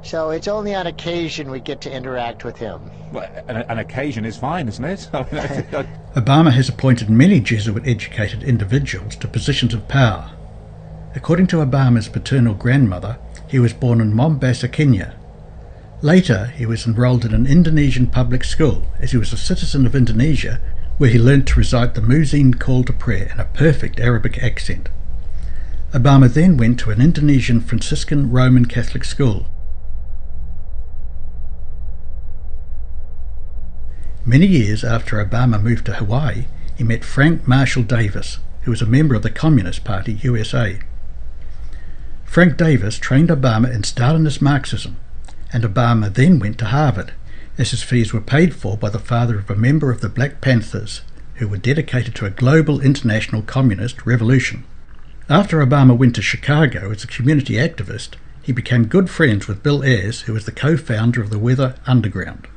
So it's only on occasion we get to interact with him. Well, an occasion is fine, isn't it? Obama has appointed many Jesuit-educated individuals to positions of power. According to Obama's paternal grandmother, he was born in Mombasa, Kenya. Later, he was enrolled in an Indonesian public school, as he was a citizen of Indonesia, where he learned to recite the Muezzin call to prayer in a perfect Arabic accent. Obama then went to an Indonesian Franciscan Roman Catholic school. Many years after Obama moved to Hawaii, he met Frank Marshall Davis, who was a member of the Communist Party USA. Frank Davis trained Obama in Stalinist Marxism, and Obama then went to Harvard, as his fees were paid for by the father of a member of the Black Panthers, who were dedicated to a global international communist revolution. After Obama went to Chicago as a community activist, he became good friends with Bill Ayers, who was the co-founder of the Weather Underground,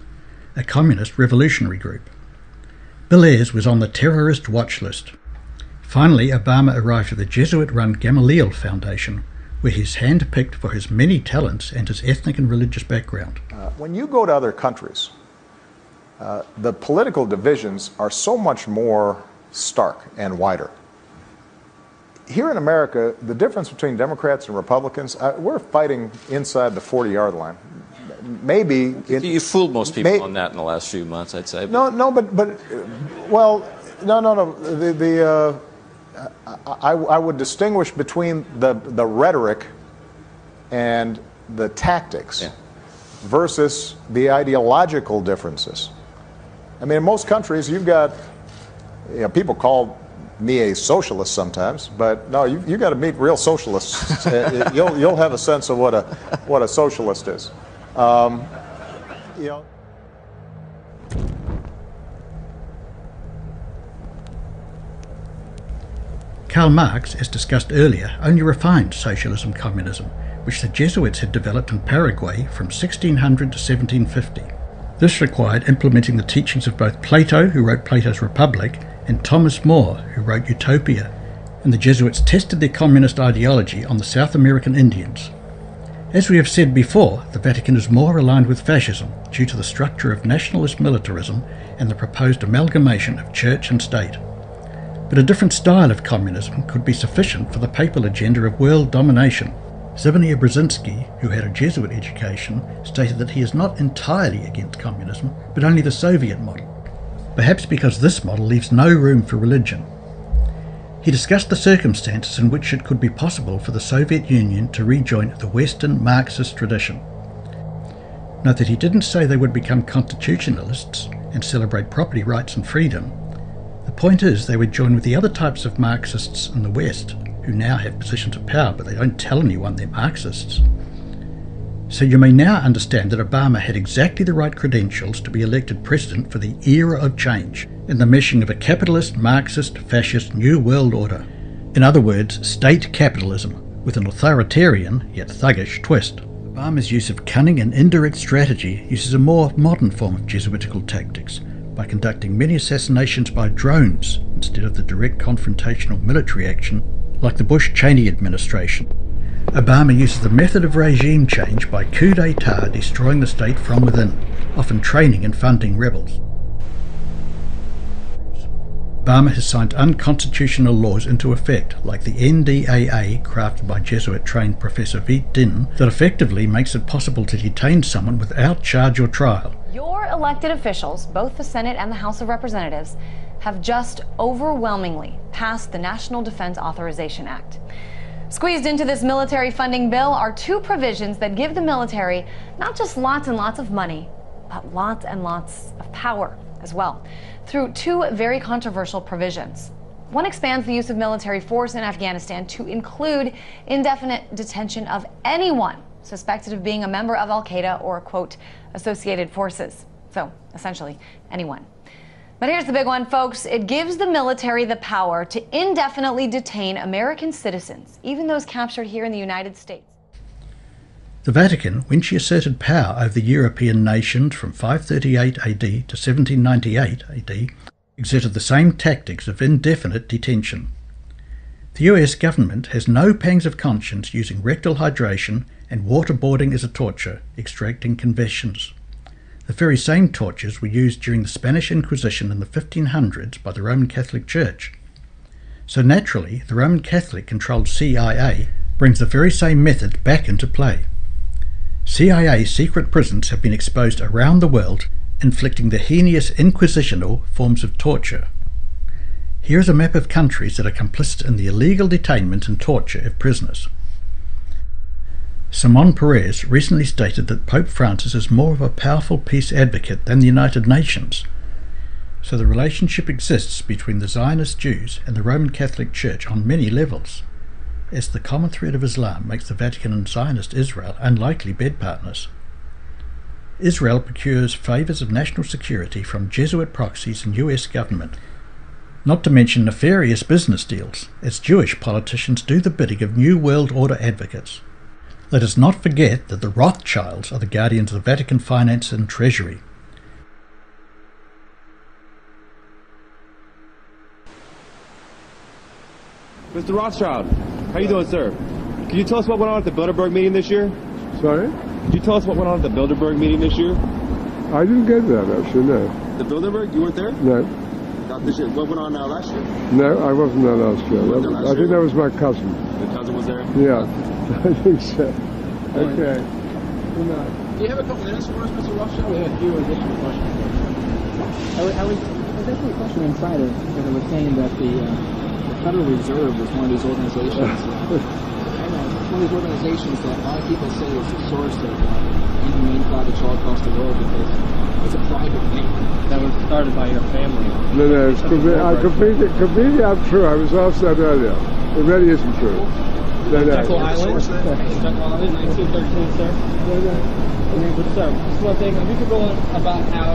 a communist revolutionary group. Bill Ayers was on the terrorist watch list. Finally, Obama arrived at the Jesuit-run Gamaliel Foundation, where he's hand-picked for his many talents and his ethnic and religious background. When you go to other countries, the political divisions are so much more stark and wider. Here in America, the difference between Democrats and Republicans, we're fighting inside the 40-yard line. Maybe you fooled most people on that in the last few months, I'd say. No. I would distinguish between the rhetoric and the tactics versus the ideological differences. I mean, in most countries, you've got, people call me a socialist sometimes, but no, you got to meet real socialists. You'll have a sense of what a socialist is. Karl Marx, as discussed earlier, only refined socialism-communism, which the Jesuits had developed in Paraguay from 1600 to 1750. This required implementing the teachings of both Plato, who wrote Plato's Republic, and Thomas More, who wrote Utopia, and the Jesuits tested their communist ideology on the South American Indians. As we have said before, the Vatican is more aligned with fascism due to the structure of nationalist militarism and the proposed amalgamation of church and state. But a different style of communism could be sufficient for the papal agenda of world domination. Zbigniew Brzezinski, who had a Jesuit education, stated that he is not entirely against communism, but only the Soviet model, perhaps because this model leaves no room for religion. He discussed the circumstances in which it could be possible for the Soviet Union to rejoin the Western Marxist tradition. Note that he didn't say they would become constitutionalists and celebrate property rights and freedom. The point is they would join with the other types of Marxists in the West, who now have positions of power, but they don't tell anyone they're Marxists. So you may now understand that Obama had exactly the right credentials to be elected president for the era of change in the meshing of a capitalist, Marxist, fascist New World Order. In other words, state capitalism, with an authoritarian, yet thuggish, twist. Obama's use of cunning and indirect strategy uses a more modern form of Jesuitical tactics by conducting many assassinations by drones instead of the direct confrontational military action like the Bush-Cheney administration. Obama uses the method of regime change by coup d'etat, destroying the state from within, often training and funding rebels. Obama has signed unconstitutional laws into effect, like the NDAA crafted by Jesuit-trained Professor Viet Din, that effectively makes it possible to detain someone without charge or trial. Your elected officials, both the Senate and the House of Representatives, have just overwhelmingly passed the National Defense Authorization Act. Squeezed into this military funding bill are two provisions that give the military not just lots and lots of money, but lots and lots of power as well, through two very controversial provisions. One expands the use of military force in Afghanistan to include indefinite detention of anyone suspected of being a member of Al-Qaeda or, quote, associated forces. So, essentially, anyone. But here's the big one, folks. It gives the military the power to indefinitely detain American citizens, even those captured here in the United States. The Vatican, when she asserted power over the European nations from 538 AD to 1798 AD, exerted the same tactics of indefinite detention. The US government has no pangs of conscience using rectal hydration and waterboarding as a torture, extracting confessions. The very same tortures were used during the Spanish Inquisition in the 1500s by the Roman Catholic Church. So naturally, the Roman Catholic-controlled CIA brings the very same method back into play. CIA secret prisons have been exposed around the world, inflicting the heinous inquisitional forms of torture. Here is a map of countries that are complicit in the illegal detainment and torture of prisoners. Simon Perez recently stated that Pope Francis is more of a powerful peace advocate than the United Nations. So the relationship exists between the Zionist Jews and the Roman Catholic Church on many levels, as the common thread of Islam makes the Vatican and Zionist Israel unlikely bed partners. Israel procures favours of national security from Jesuit proxies and US government, not to mention nefarious business deals, as Jewish politicians do the bidding of New World Order advocates. Let us not forget that the Rothschilds are the guardians of the Vatican finance and treasury. Mr. Rothschild, how you doing, sir? Can you tell us what went on at the Bilderberg meeting this year? Sorry? Could you tell us what went on at the Bilderberg meeting this year? I didn't get that, actually, no. The Bilderberg? You weren't there? No. Not this year. What went on last year? No, I wasn't there last year. I think that was my cousin. Your cousin was there? Yeah, I think so. Okay. Do you have a couple minutes for us, Mr. Rothschild? We have a few additional questions. I was definitely a question inside of because I was saying that the Federal Reserve was one of these organizations. It's one of these organizations that a lot of people say is the source of inhumane thoughts all across the world because it's a private bank that was started by your family. No, it's completely untrue. I was asked that earlier. It really isn't true. No. Jekyll Island? Jekyll Island, 1913, sir. But sir, just one thing. We could go on about how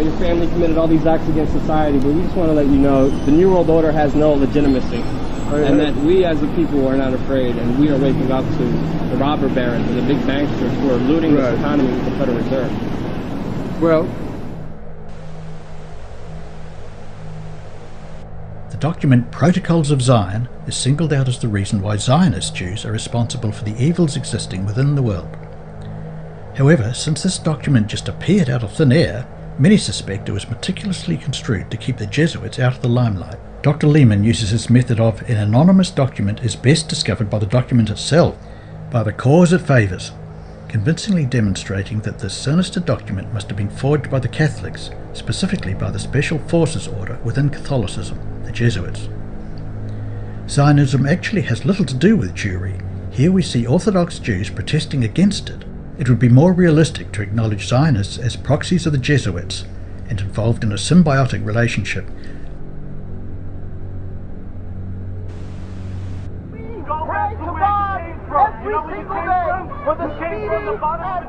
your family committed all these acts against society, but we just want to let you know the New World Order has no legitimacy, and that we as a people are not afraid, and we are waking up to the robber barons and the big banksters who are looting this economy with the Federal Reserve. Well, the document Protocols of Zion is singled out as the reason why Zionist Jews are responsible for the evils existing within the world. However, since this document just appeared out of thin air, many suspect it was meticulously construed to keep the Jesuits out of the limelight. Dr. Lehman uses his method of an anonymous document is best discovered by the document itself, by the cause it favours, convincingly demonstrating that this sinister document must have been forged by the Catholics, specifically by the Special Forces Order within Catholicism, the Jesuits. Zionism actually has little to do with Jewry. Here we see Orthodox Jews protesting against it. It would be more realistic to acknowledge Zionists as proxies of the Jesuits and involved in a symbiotic relationship. For the speedy and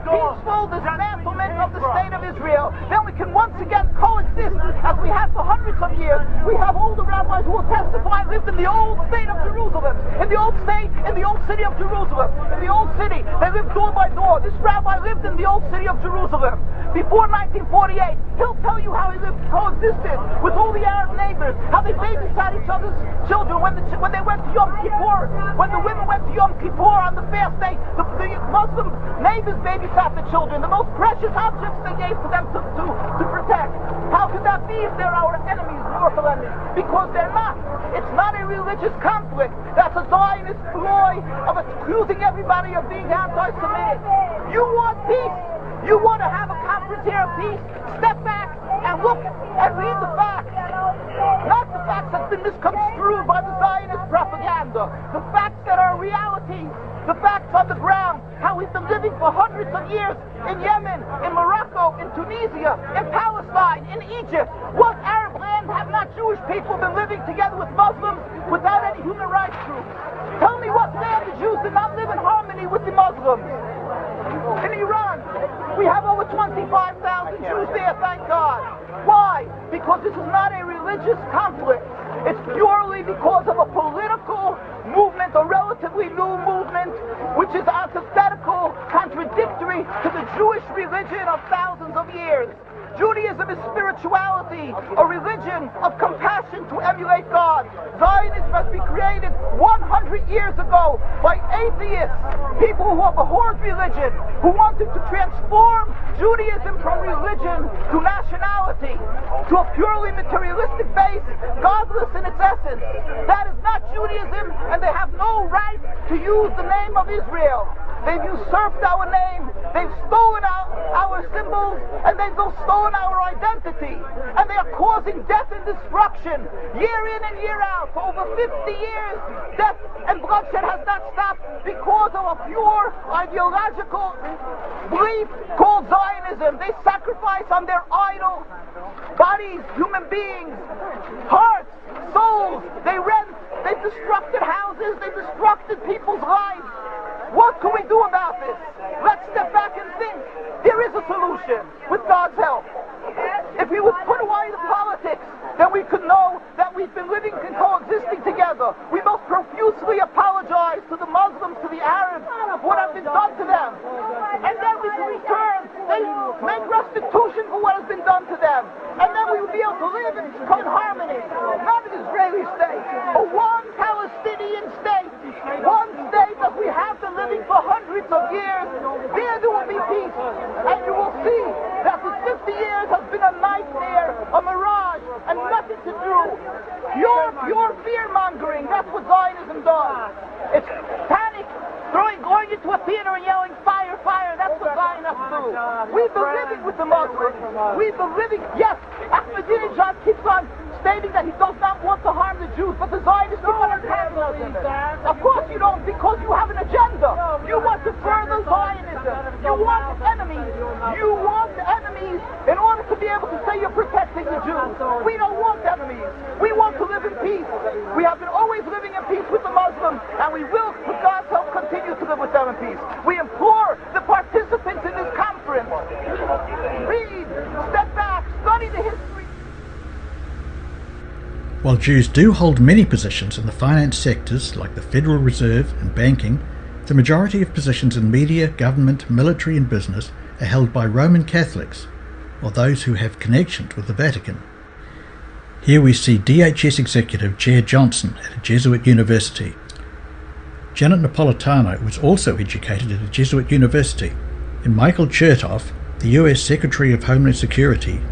peaceful dismantlement of the state of Israel, then we can once again coexist as we have for hundreds of years. We have older rabbis who will testify lived in the old state of Jerusalem, in the old state, in the old city of Jerusalem, in the old city. They lived door by door. This rabbi lived in the old city of Jerusalem before 1948. He'll tell you how he lived, coexisted with all the Arab neighbors, how they babysat each other's children when they went to Yom Kippur, when the women went to Yom Kippur on the fast day. The Muslim neighbors babysat the children, the most precious objects they gave to them to protect. How could that be if they're our enemies, mortal enemies? Because they're not. It's not a religious conflict. That's a Zionist ploy of accusing everybody of being anti-Semitic. You want peace. You want to have a conference here of peace. Step back and look and read the facts. Not the facts that's been misconstrued by the Zionist propaganda. The facts that are reality. The facts on the ground, how we've been living for hundreds of years in Yemen, in Morocco, in Tunisia, in Palestine, in Egypt. What Arab land have not Jewish people been living together with Muslims without any human rights groups? Tell me what land the Jews did not live in harmony with the Muslims. In Iran, we have over 25,000 Jews there, thank God. Why? Because this is not a religious conflict. It's purely because of a political movement, a relatively new movement, which is antithetical, contradictory to the Jewish religion of thousands of years. Judaism is spirituality, a religion of compassion to emulate God. Zionism must be created 100 years ago by atheists, people who have abhorred religion, who wanted to transform Judaism from religion to nationality, to a purely materialistic base, godless in its essence. That is not Judaism, and they have no right to use the name of Israel. They've usurped our name, they've stolen our symbols, and they've stolen our identity. And they are causing death and destruction year in and year out. For over 50 years, death and bloodshed has not stopped because of a pure ideological belief called Zionism. They sacrifice on their idol bodies, human beings, hearts, souls. They rent, they've destructed houses, they've destructed people's lives. What can we do about this? Let's step back and think. There is a solution with God's help. If we would put away the politics, then we could know that we've been living and coexisting together. We most profusely apologize to the Muslims, to the Arabs, for what has been done to them. And then we can return. They make restitution for what has been done to them. And then we will be able to live in harmony. Not an Israeli state, but one Palestinian state. One state that we have been living for hundreds of years. There will be peace. And you will see that this 50 years has been a nightmare, a mirage, and nothing to do. Pure fear-mongering, that's what Zionism does. It's panic, going into a theater and yelling, fire, fire, that's what Zionists do. We've been living with the Muslims. We've been living, yes, Ahmadinejad keeps on stating that he does not want to harm the Jews, but the Zionists keep on antagonizing him. Of course you don't, because you have an agenda. You want to further Zionism. You want enemies. You want enemies in order to be able to say you're protecting the Jews. We don't want enemies. We want to live in peace. We have been always living in peace with the Muslims, and we will, with God's help, continue to live with them in peace. We implore the participants in this conference, read, step back, study the history. While Jews do hold many positions in the finance sectors like the Federal Reserve and banking, the majority of positions in media, government, military and business are held by Roman Catholics, or those who have connections with the Vatican. Here we see DHS executive Jer Johnson at a Jesuit university. Janet Napolitano was also educated at a Jesuit university, and Michael Chertoff, the US Secretary of Homeland Security,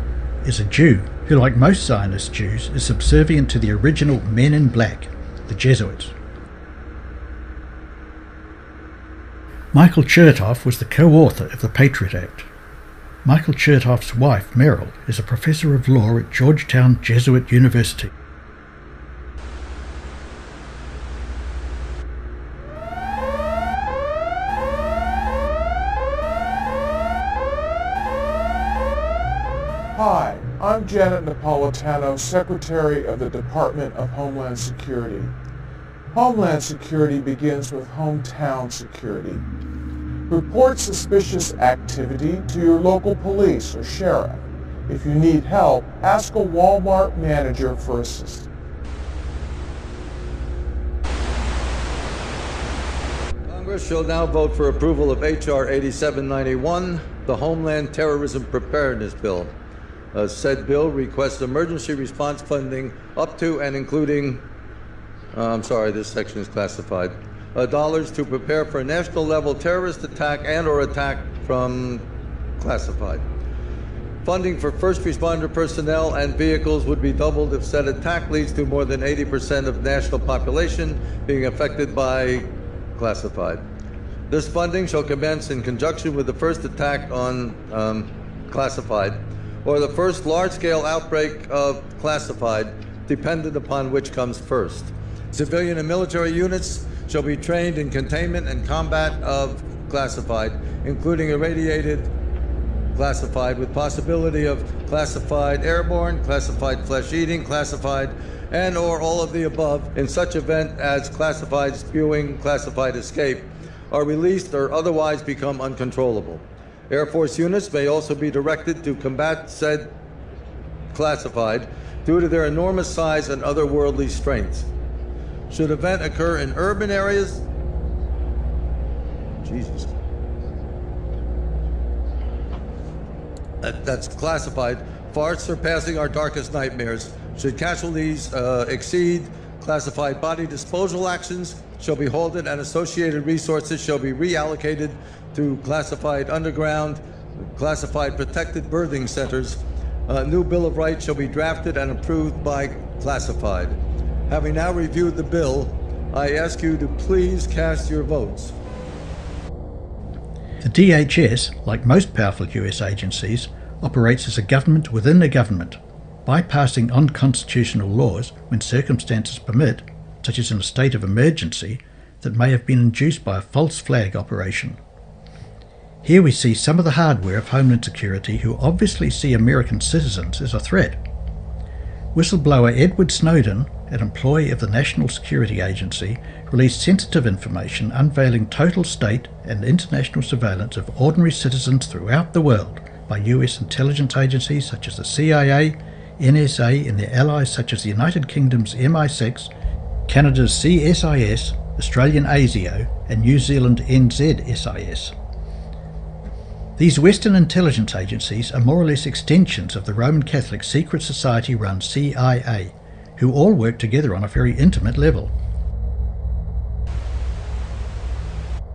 is a Jew who, like most Zionist Jews, is subservient to the original Men in Black, the Jesuits. Michael Chertoff was the co-author of the Patriot Act. Michael Chertoff's wife, Meryl, is a professor of law at Georgetown Jesuit University. Hi, I'm Janet Napolitano, Secretary of the Department of Homeland Security. Homeland Security begins with hometown security. Report suspicious activity to your local police or sheriff. If you need help, ask a Walmart manager for assistance. Congress shall now vote for approval of H.R. 8791, the Homeland Terrorism Preparedness Bill. Said bill requests emergency response funding up to and including, this section is classified, dollars to prepare for a national level terrorist attack and or attack from classified. Funding for first responder personnel and vehicles would be doubled if said attack leads to more than 80% of national population being affected by classified. This funding shall commence in conjunction with the first attack on classified, or the first large-scale outbreak of classified, dependent upon which comes first. Civilian and military units shall be trained in containment and combat of classified, including irradiated classified, with possibility of classified airborne, classified flesh-eating, classified, and or all of the above in such event as classified spewing, classified escape, are released or otherwise become uncontrollable. Air Force units may also be directed to combat said classified due to their enormous size and otherworldly strengths. Should event occur in urban areas, that's classified, far surpassing our darkest nightmares. Should casualties exceed classified, body disposal actions shall be halted and associated resources shall be reallocated to classified underground, classified protected birthing centers. A new Bill of Rights shall be drafted and approved by classified. Having now reviewed the bill, I ask you to please cast your votes. The DHS, like most powerful US agencies, operates as a government within a government, bypassing unconstitutional laws when circumstances permit, such as in a state of emergency, that may have been induced by a false flag operation. Here we see some of the hardware of Homeland Security who obviously see American citizens as a threat. Whistleblower Edward Snowden, an employee of the National Security Agency, released sensitive information unveiling total state and international surveillance of ordinary citizens throughout the world by US intelligence agencies such as the CIA, NSA and their allies such as the United Kingdom's MI6, Canada's CSIS, Australian ASIO and New Zealand NZSIS. These Western intelligence agencies are more or less extensions of the Roman Catholic secret society run CIA, who all work together on a very intimate level.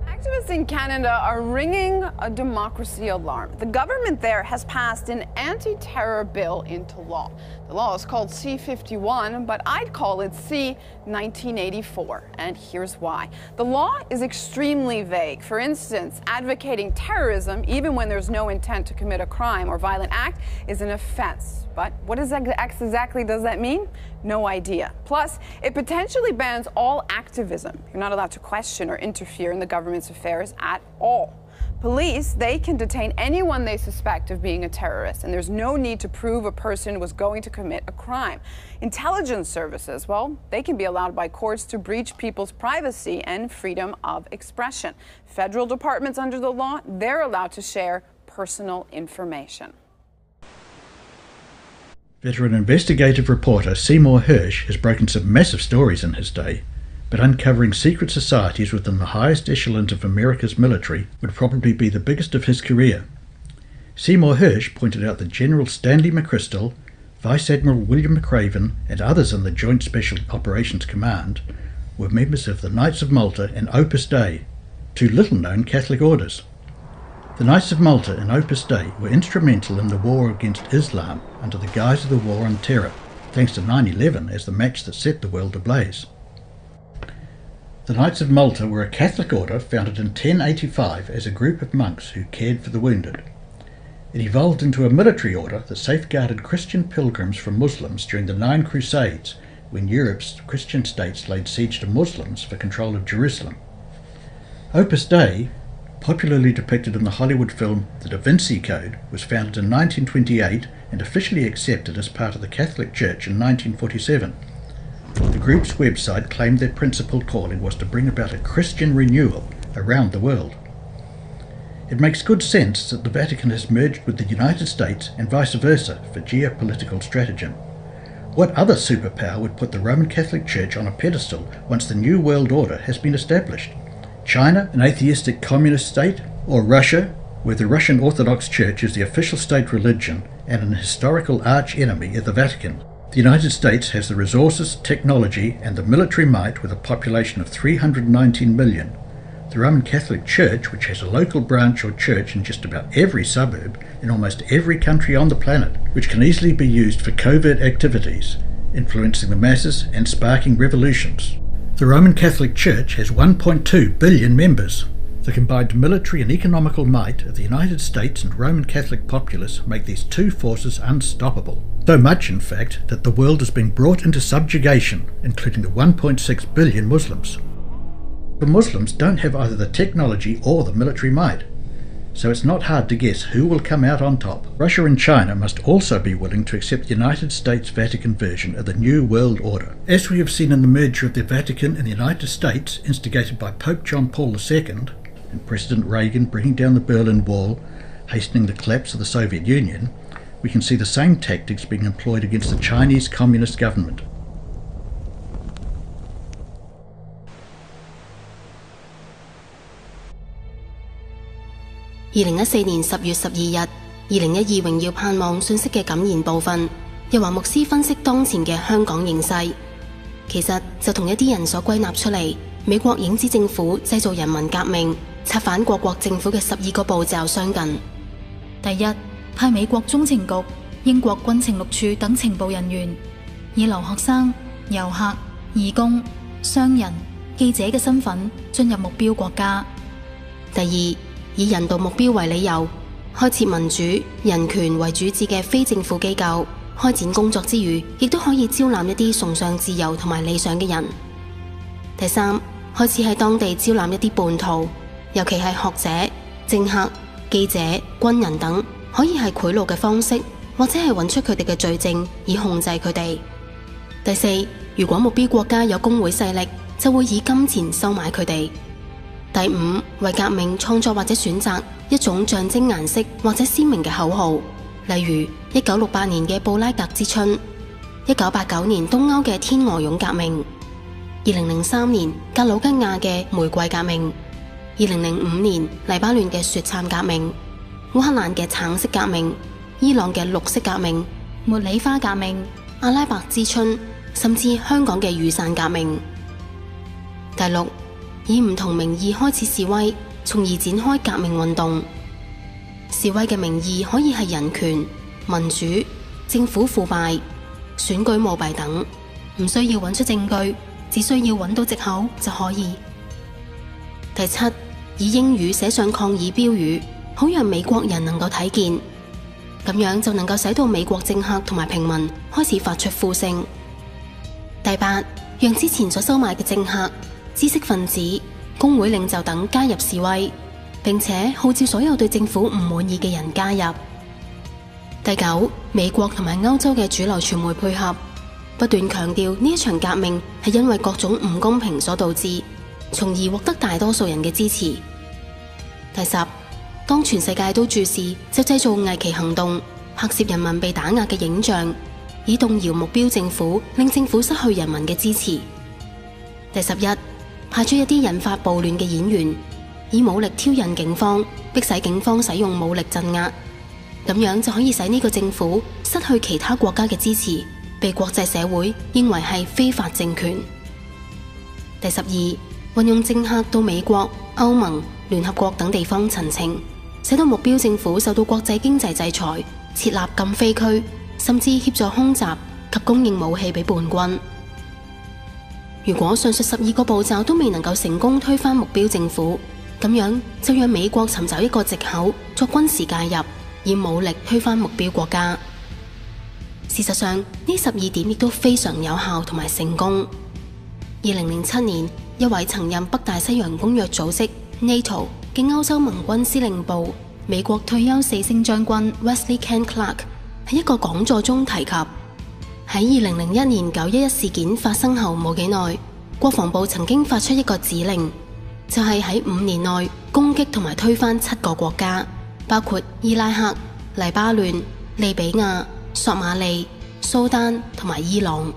Activists in Canada are ringing a democracy alarm. The government there has passed an anti-terror bill into law. The law is called C-51, but I'd call it C-1984, and here's why. The law is extremely vague. For instance, advocating terrorism, even when there's no intent to commit a crime or violent act, is an offense. But what exactly does that mean? No idea. Plus, it potentially bans all activism. You're not allowed to question or interfere in the government's affairs at all. Police, they can detain anyone they suspect of being a terrorist, and there's no need to prove a person was going to commit a crime. Intelligence services, well, they can be allowed by courts to breach people's privacy and freedom of expression. Federal departments under the law, they're allowed to share personal information. Veteran investigative reporter Seymour Hersh has broken some massive stories in his day, but uncovering secret societies within the highest echelons of America's military would probably be the biggest of his career. Seymour Hersh pointed out that General Stanley McChrystal, Vice Admiral William McRaven, and others in the Joint Special Operations Command were members of the Knights of Malta and Opus Dei, two little-known Catholic orders. The Knights of Malta and Opus Dei were instrumental in the war against Islam under the guise of the War on Terror, thanks to 9/11 as the match that set the world ablaze. The Knights of Malta were a Catholic order founded in 1085 as a group of monks who cared for the wounded. It evolved into a military order that safeguarded Christian pilgrims from Muslims during the 9 Crusades, when Europe's Christian states laid siege to Muslims for control of Jerusalem. Opus Dei, popularly depicted in the Hollywood film The Da Vinci Code, was founded in 1928 and officially accepted as part of the Catholic Church in 1947. The group's website claimed their principal calling was to bring about a Christian renewal around the world. It makes good sense that the Vatican has merged with the United States and vice versa for geopolitical stratagem. What other superpower would put the Roman Catholic Church on a pedestal once the New World Order has been established? China, an atheistic communist state? Or Russia, where the Russian Orthodox Church is the official state religion and an historical arch-enemy of the Vatican? The United States has the resources, technology, and the military might with a population of 319 million. The Roman Catholic Church, which has a local branch or church in just about every suburb in almost every country on the planet, which can easily be used for covert activities, influencing the masses and sparking revolutions. The Roman Catholic Church has 1.2 billion members. The combined military and economical might of the United States and Roman Catholic populace make these two forces unstoppable. So much, in fact, that the world has been brought into subjugation, including the 1.6 billion Muslims. The Muslims don't have either the technology or the military might, so it's not hard to guess who will come out on top. Russia and China must also be willing to accept the United States Vatican version of the New World Order. As we have seen in the merger of the Vatican and the United States, instigated by Pope John Paul II, and President Reagan bringing down the Berlin Wall, hastening the collapse of the Soviet Union, we can see the same tactics being employed against the Chinese Communist government.2014年10月12日，2012榮耀盼望信息嘅感言部分，又話牧師分析當前嘅香港形勢，其實就同一啲人所歸納出嚟，美國影子政府製造人民革命、策反各國政府嘅12個步驟相近。第一，派美國中情局、英國軍情六處等情報人員，以留學生、遊客、義工、商人、記者嘅身份進入目標國家。第二，以人道目標為理由，開設民主、人權為主旨嘅非政府機構，開展工作之餘，亦都可以招攬一啲崇尚自由同埋理想嘅人。第三，開始喺當地招攬一啲叛徒，尤其係學者、政客、記者、軍人等，可以係賄賂嘅方式，或者係揾出佢哋嘅罪證以控制佢哋。第四，如果目標國家有工會勢力，就會以金錢收買佢哋。第五，為革命創作或者選擇一種象徵顏色或者鮮明嘅口號，例如1968年嘅布拉格之春、1989年東歐嘅天鵝絨革命、2003年格魯吉亞嘅玫瑰革命、2005年黎巴嫩嘅雪杉革命、烏克蘭嘅橙色革命、伊朗嘅綠色革命、茉莉花革命、阿拉伯之春，甚至香港嘅雨傘革命。第六，以唔同名義開始示威，從而展開革命運動。示威嘅名義可以係人權、民主、政府腐敗、選舉舞弊等，唔需要揾出證據，只需要揾到藉口就可以。第七，以英語寫上抗議標語，好讓美國人能夠睇見，咁樣就能夠使到美國政客同埋平民開始發出呼聲。第八，讓之前所收買嘅政客、知識分子、工會領袖等加入示威，並且號召所有對政府唔滿意嘅人加入。第九，美國同埋歐洲嘅主流傳媒配合，不斷強調呢一場革命係因為各種唔公平所導致，從而獲得大多數人嘅支持。第十，當全世界都注視，就製造偽旗行動，拍攝人民被打壓嘅影像，以動搖目標政府，令政府失去人民嘅支持。第11，派出一啲引發暴亂嘅演員，以武力挑釁警方，迫使警方使用武力鎮壓，咁樣就可以使呢個政府失去其他國家嘅支持，被國際社會認為係非法政權。第12，運用政客到美國、歐盟、聯合國等地方陳情，使到目標政府受到國際經濟制裁，設立禁飛區，甚至協助空襲及供應武器俾叛軍。如果上述12個步驟都未能夠成功推翻目標政府，咁樣就讓美國尋找一個藉口作軍事介入，以武力推翻目標國家。事實上，呢12點亦都非常有效同埋成功。2007年，一位曾任北大西洋公約組織 NATO 嘅歐洲盟軍司令部美國退休4星將軍 Wesley Ken Clark 喺一個講座中提及，喺2001年911事件發生後冇幾耐，國防部曾經發出一個指令，就係喺5年內攻擊同埋推翻7個國家，包括伊拉克、黎巴嫩、利比亞、索馬利、蘇丹同埋伊朗。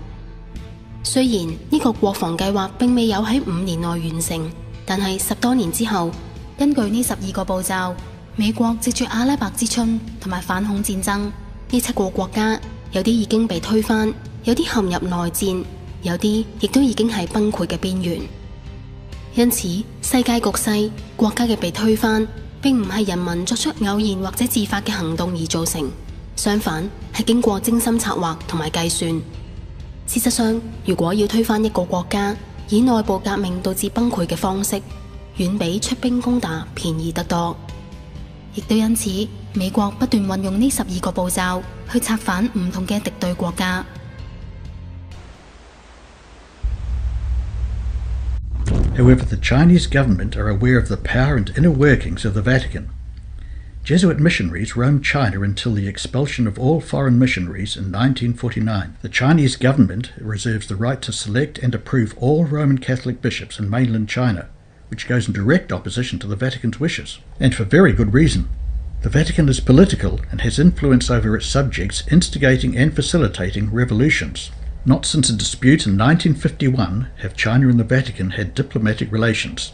雖然呢個國防計劃並未有喺5年內完成，但係10多年之後，根據呢12個步驟，美國藉住阿拉伯之春同埋反恐戰爭，呢7個國家有啲已經被推翻，有啲陷入內戰，有啲亦都已經係崩潰嘅邊緣。因此，世界局勢、國家嘅被推翻，並唔係人民作出偶然或者自發嘅行動而造成，相反係經過精心策劃同埋計算。事實上，如果要推翻一個國家，以內部革命導致崩潰嘅方式，遠比出兵攻打便宜得多。亦都因此，美國不斷運用呢12個步驟去策反唔同嘅敵對國家。However, the Chinese government are aware of the power and inner workings of the Vatican. Jesuit missionaries roamed China until the expulsion of all foreign missionaries in 1949. The Chinese government reserves the right to select and approve all Roman Catholic bishops in mainland China, which goes in direct opposition to the Vatican's wishes, and for very good reason. The Vatican is political and has influence over its subjects, instigating and facilitating revolutions. Not since a dispute in 1951 have China and the Vatican had diplomatic relations.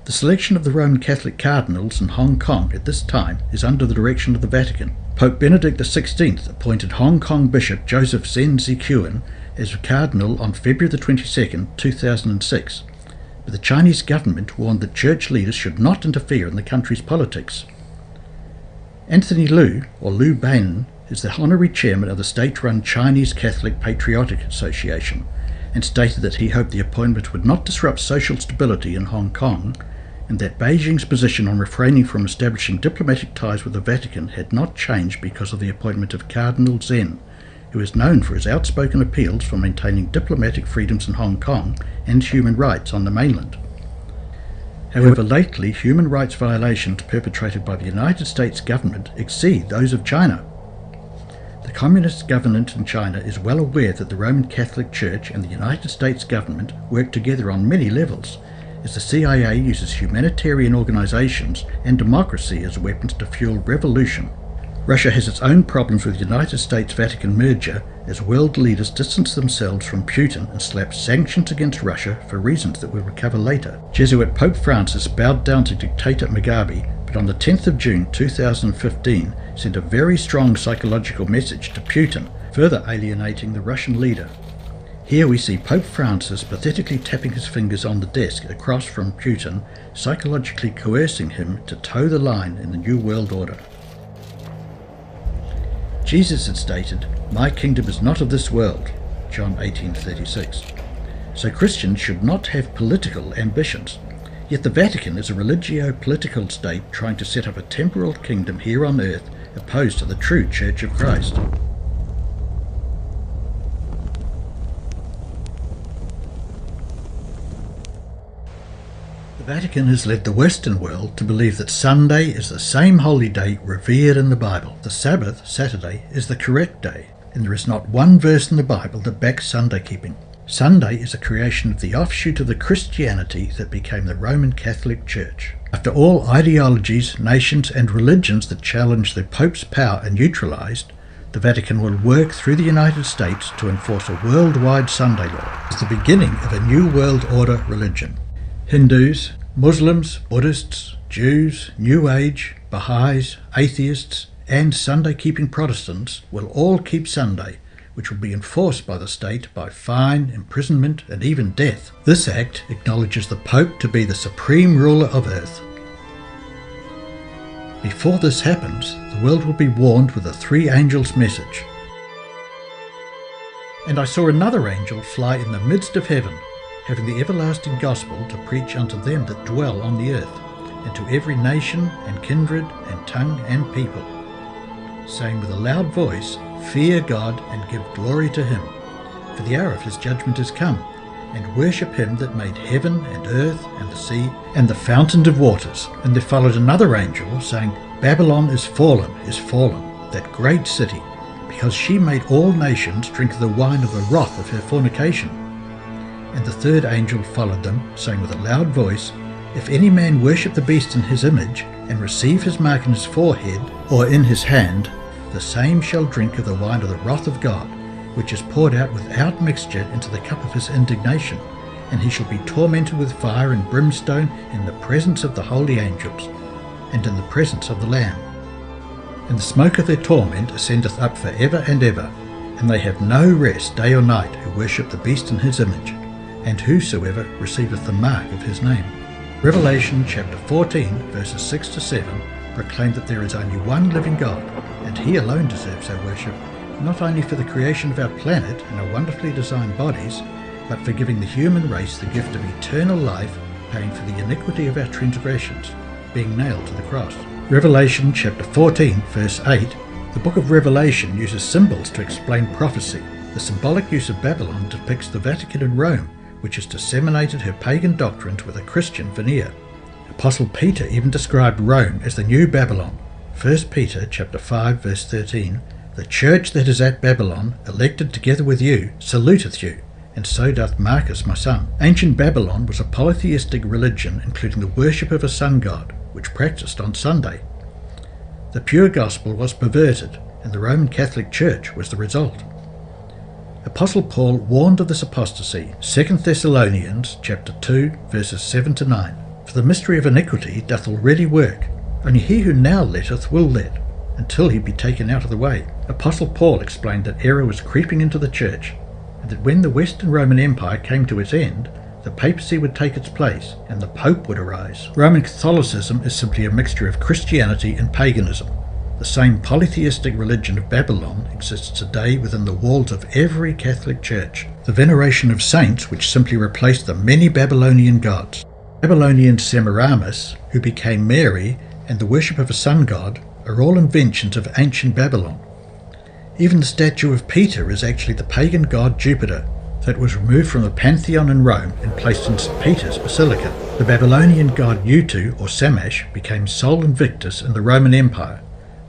The selection of the Roman Catholic cardinals in Hong Kong at this time is under the direction of the Vatican. Pope Benedict XVI appointed Hong Kong Bishop Joseph Zen Zikuan as cardinal on February the 22nd, 2006, but the Chinese government warned that church leaders should not interfere in the country's politics. Anthony Liu, or Liu Beinan, is the honorary chairman of the state-run Chinese Catholic Patriotic Association, and stated that he hoped the appointment would not disrupt social stability in Hong Kong, and that Beijing's position on refraining from establishing diplomatic ties with the Vatican had not changed because of the appointment of Cardinal Zen, who is known for his outspoken appeals for maintaining diplomatic freedoms in Hong Kong and human rights on the mainland. However, lately, human rights violations perpetrated by the United States government exceed those of China. The communist government in China is well aware that the Roman Catholic Church and the United States government work together on many levels, as the CIA uses humanitarian organizations and democracy as weapons to fuel revolution. Russia has its own problems with the United States-Vatican merger, as world leaders distance themselves from Putin and slap sanctions against Russia for reasons that we'll recover later. Jesuit Pope Francis bowed down to dictator Mugabe, but on the 10th of June 2015 sent a very strong psychological message to Putin, further alienating the Russian leader. Here we see Pope Francis pathetically tapping his fingers on the desk across from Putin, psychologically coercing him to toe the line in the New World Order. Jesus had stated, "My kingdom is not of this world," John 18:36. So Christians should not have political ambitions. Yet the Vatican is a religio-political state trying to set up a temporal kingdom here on earth, opposed to the true Church of Christ. The Vatican has led the Western world to believe that Sunday is the same holy day revered in the Bible. The Sabbath, Saturday, is the correct day, and there is not one verse in the Bible that backs Sunday keeping. Sunday is a creation of the offshoot of the Christianity that became the Roman Catholic Church. After all ideologies, nations and religions that challenge the Pope's power are neutralized, the Vatican will work through the United States to enforce a worldwide Sunday law. It's the beginning of a New World Order religion. Hindus, Muslims, Buddhists, Jews, New Age, Baha'is, atheists, and Sunday-keeping Protestants will all keep Sunday, which will be enforced by the state by fine, imprisonment, and even death. This act acknowledges the Pope to be the supreme ruler of earth. Before this happens, the world will be warned with the three angels' message. And I saw another angel fly in the midst of heaven, having the everlasting gospel to preach unto them that dwell on the earth, and to every nation and kindred and tongue and people, saying with a loud voice, Fear God and give glory to him, for the hour of his judgment is come, and worship him that made heaven and earth and the sea and the fountains of waters. And there followed another angel, saying, Babylon is fallen, that great city, because she made all nations drink of the wine of the wrath of her fornication. And the third angel followed them, saying with a loud voice, If any man worship the beast in his image, and receive his mark in his forehead or in his hand, the same shall drink of the wine of the wrath of God, which is poured out without mixture into the cup of his indignation, and he shall be tormented with fire and brimstone in the presence of the holy angels, and in the presence of the Lamb. And the smoke of their torment ascendeth up for ever and ever, and they have no rest day or night who worship the beast in his image, and whosoever receiveth the mark of his name. Revelation chapter 14 verses 6 to 7 proclaim that there is only one living God, and he alone deserves our worship, not only for the creation of our planet and our wonderfully designed bodies, but for giving the human race the gift of eternal life, paying for the iniquity of our transgressions, being nailed to the cross. Revelation chapter 14 verse 8, the book of Revelation uses symbols to explain prophecy. The symbolic use of Babylon depicts the Vatican in Rome, which has disseminated her pagan doctrines with a Christian veneer. Apostle Peter even described Rome as the new Babylon. 1 Peter chapter 5 verse 13, The church that is at Babylon, elected together with you, saluteth you, and so doth Marcus my son. Ancient Babylon was a polytheistic religion including the worship of a sun god, which practiced on Sunday. The pure gospel was perverted, and the Roman Catholic Church was the result. Apostle Paul warned of this apostasy, 2 Thessalonians chapter 2 verses 7 to 9. For the mystery of iniquity doth already work, only he who now letteth will let, until he be taken out of the way. Apostle Paul explained that error was creeping into the church, and that when the Western Roman Empire came to its end, the papacy would take its place, and the Pope would arise. Roman Catholicism is simply a mixture of Christianity and paganism. The same polytheistic religion of Babylon exists today within the walls of every Catholic church. The veneration of saints, which simply replaced the many Babylonian gods. Babylonian Semiramis, who became Mary, and the worship of a sun god, are all inventions of ancient Babylon. Even the statue of Peter is actually the pagan god Jupiter, that was removed from the Pantheon in Rome and placed in St. Peter's Basilica. The Babylonian god Utu or Shamash became Sol Invictus in the Roman Empire,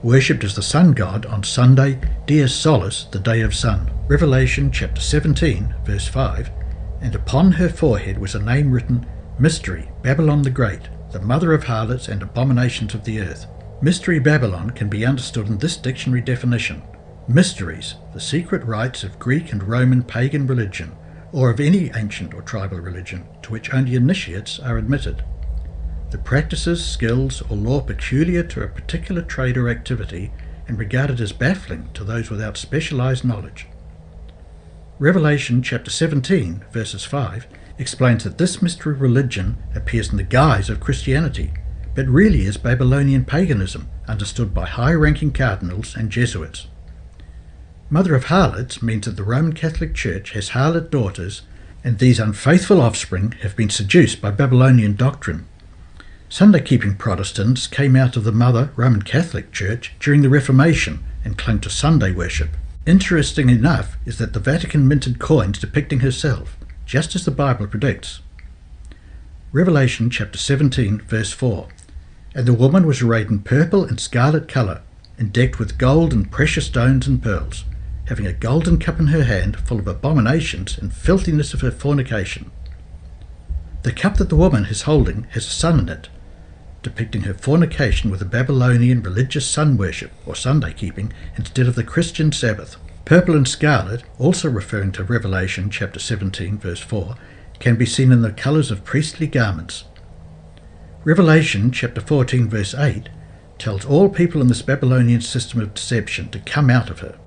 worshipped as the sun god on Sunday, Dies Solis, the day of sun. Revelation chapter 17 verse 5, And upon her forehead was a name written, Mystery, Babylon the Great, the mother of harlots and abominations of the earth. Mystery Babylon can be understood in this dictionary definition. Mysteries, the secret rites of Greek and Roman pagan religion, or of any ancient or tribal religion, to which only initiates are admitted. The practices, skills, or law peculiar to a particular trade or activity, and regarded as baffling to those without specialized knowledge. Revelation chapter 17, verses 5, explains that this mystery religion appears in the guise of Christianity, but really is Babylonian paganism, understood by high-ranking cardinals and Jesuits. Mother of harlots means that the Roman Catholic Church has harlot daughters, and these unfaithful offspring have been seduced by Babylonian doctrine. Sunday-keeping Protestants came out of the Mother Roman Catholic Church during the Reformation and clung to Sunday worship. Interesting enough is that the Vatican minted coins depicting herself, just as the Bible predicts. Revelation chapter 17 verse 4, And the woman was arrayed in purple and scarlet colour, and decked with gold and precious stones and pearls, having a golden cup in her hand full of abominations and filthiness of her fornication. The cup that the woman is holding has a sun in it, depicting her fornication with the Babylonian religious sun worship or Sunday keeping instead of the Christian Sabbath. Purple and scarlet, also referring to Revelation chapter 17 verse 4, can be seen in the colours of priestly garments. Revelation chapter 14 verse 8 tells all people in this Babylonian system of deception to come out of her.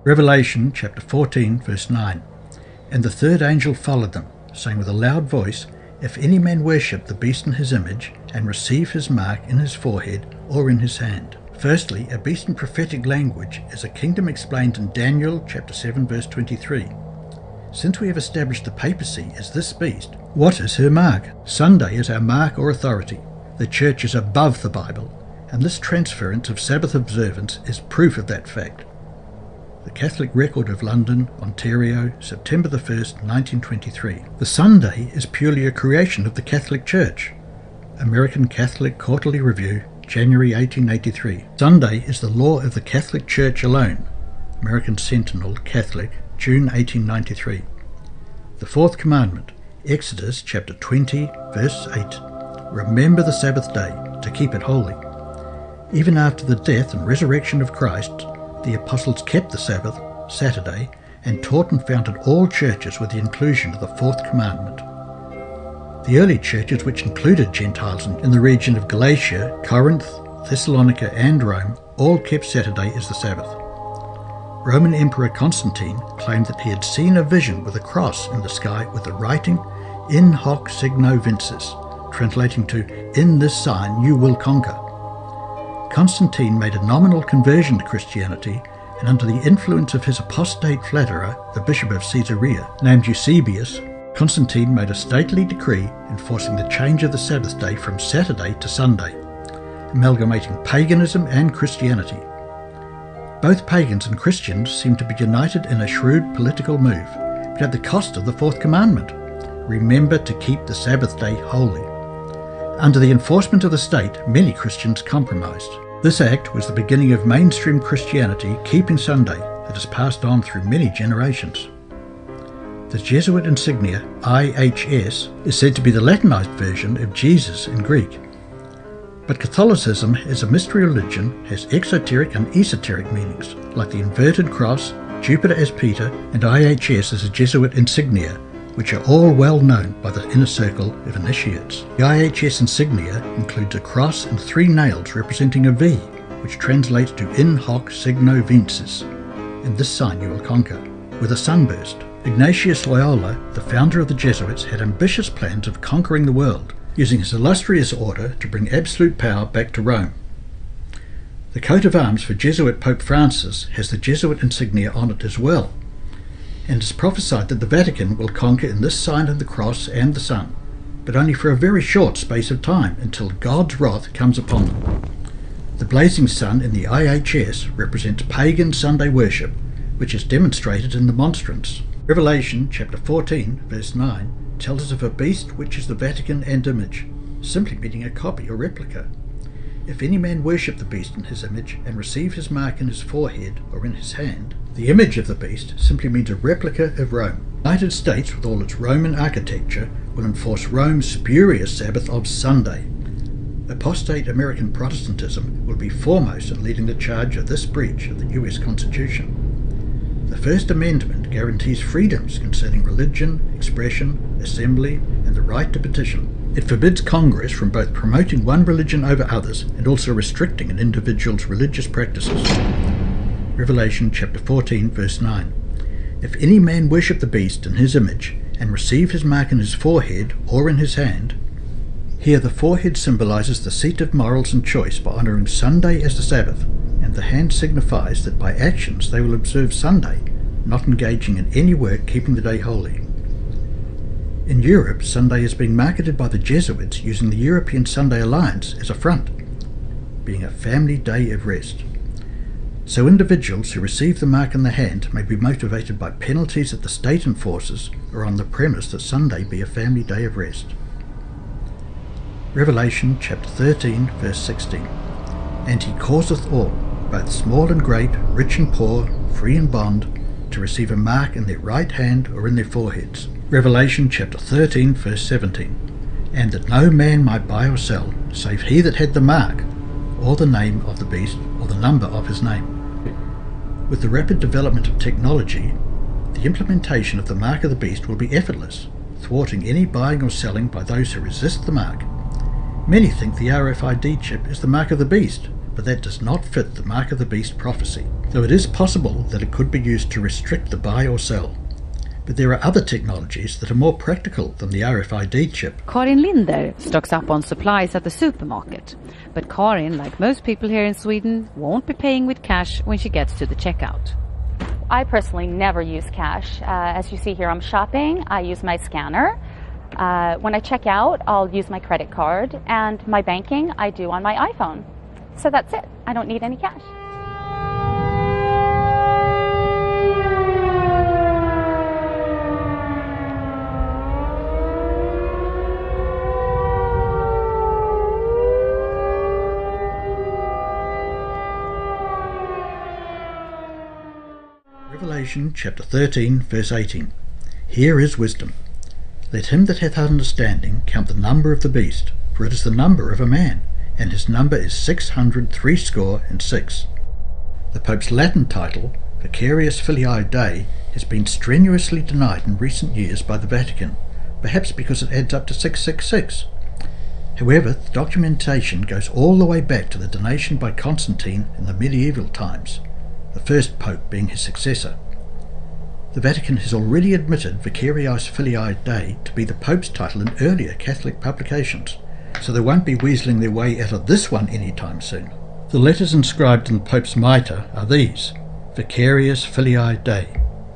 Revelation chapter 14 verse 9, And the third angel followed them, saying with a loud voice, If any man worship the beast in his image, and receive his mark in his forehead or in his hand. Firstly, a beast in prophetic language is a kingdom explained in Daniel chapter 7 verse 23. Since we have established the papacy as this beast, what is her mark? Sunday is our mark or authority. The Church is above the Bible, and this transference of Sabbath observance is proof of that fact. The Catholic Record of London, Ontario, September the 1st, 1923. The Sunday is purely a creation of the Catholic Church. American Catholic Quarterly Review, January 1883. Sunday is the law of the Catholic Church alone. American Sentinel, Catholic, June 1893. The Fourth Commandment, Exodus chapter 20, verse 8. Remember the Sabbath day, to keep it holy. Even after the death and resurrection of Christ, the apostles kept the Sabbath, Saturday, and taught and founded all churches with the inclusion of the Fourth Commandment. The early churches, which included Gentiles in the region of Galatia, Corinth, Thessalonica and Rome, all kept Saturday as the Sabbath. Roman Emperor Constantine claimed that he had seen a vision with a cross in the sky with the writing "In hoc signo vinces," translating to "In this sign you will conquer." Constantine made a nominal conversion to Christianity, and under the influence of his apostate flatterer, the Bishop of Caesarea, named Eusebius, Constantine made a stately decree enforcing the change of the Sabbath day from Saturday to Sunday, amalgamating paganism and Christianity. Both pagans and Christians seem to be united in a shrewd political move, but at the cost of the Fourth Commandment: remember to keep the Sabbath day holy. Under the enforcement of the state, many Christians compromised. This act was the beginning of mainstream Christianity keeping Sunday that has passed on through many generations. The Jesuit insignia IHS is said to be the Latinized version of Jesus in Greek. But Catholicism as a mystery religion has exoteric and esoteric meanings, like the inverted cross, Jupiter as Peter, and IHS as a Jesuit insignia, which are all well known by the inner circle of initiates. The IHS insignia includes a cross and 3 nails representing a V, which translates to "In hoc signo vinces," "In this sign you will conquer," with a sunburst. Ignatius Loyola, the founder of the Jesuits, had ambitious plans of conquering the world, using his illustrious order to bring absolute power back to Rome. The coat of arms for Jesuit Pope Francis has the Jesuit insignia on it as well, and is prophesied that the Vatican will conquer in this sign of the cross and the sun, but only for a very short space of time until God's wrath comes upon them. The blazing sun in the IHS represents pagan Sunday worship, which is demonstrated in the monstrance. Revelation chapter 14 verse 9 tells us of a beast which is the Vatican and image, simply meaning a copy or replica. If any man worship the beast in his image and receive his mark in his forehead or in his hand, the image of the beast simply means a replica of Rome. The United States, with all its Roman architecture, will enforce Rome's spurious Sabbath of Sunday. Apostate American Protestantism will be foremost in leading the charge of this breach of the US Constitution. The First Amendment guarantees freedoms concerning religion, expression, assembly, and the right to petition. It forbids Congress from both promoting one religion over others and also restricting an individual's religious practices. Revelation chapter 14 verse 9. If any man worship the beast in his image and receive his mark in his forehead or in his hand. Here the forehead symbolizes the seat of morals and choice by honouring Sunday as the Sabbath, and the hand signifies that by actions they will observe Sunday, not engaging in any work keeping the day holy. In Europe, Sunday is being marketed by the Jesuits using the European Sunday Alliance as a front, being a family day of rest. So individuals who receive the mark in the hand may be motivated by penalties that the state enforces or on the premise that Sunday be a family day of rest. Revelation chapter 13 verse 16. And he causeth all, both small and great, rich and poor, free and bond, to receive a mark in their right hand or in their foreheads. Revelation chapter 13 verse 17. And that no man might buy or sell, save he that had the mark, or the name of the beast, or the number of his name. With the rapid development of technology, the implementation of the mark of the beast will be effortless, thwarting any buying or selling by those who resist the mark. Many think the RFID chip is the mark of the beast, but that does not fit the mark of the beast prophecy, though it is possible that it could be used to restrict the buy or sell. But there are other technologies that are more practical than the RFID chip. Karin Linder stocks up on supplies at the supermarket. But Karin, like most people here in Sweden, won't be paying with cash when she gets to the checkout. I personally never use cash. As you see here, I'm shopping. I use my scanner. When I check out, I'll use my credit card, and my banking I do on my iPhone. So that's it. I don't need any cash. Revelation chapter 13 verse 18. Here is wisdom. Let him that hath understanding count the number of the beast, for it is the number of a man, and his number is 666. The Pope's Latin title, Vicarius Filii Dei, has been strenuously denied in recent years by the Vatican, perhaps because it adds up to 666. However, the documentation goes all the way back to the donation by Constantine in the medieval times, the first pope being his successor. The Vatican has already admitted Vicarius Filii Dei to be the Pope's title in earlier Catholic publications, so they won't be weaseling their way out of this one anytime soon. The letters inscribed in the Pope's mitre are these: Vicarius Filii Dei,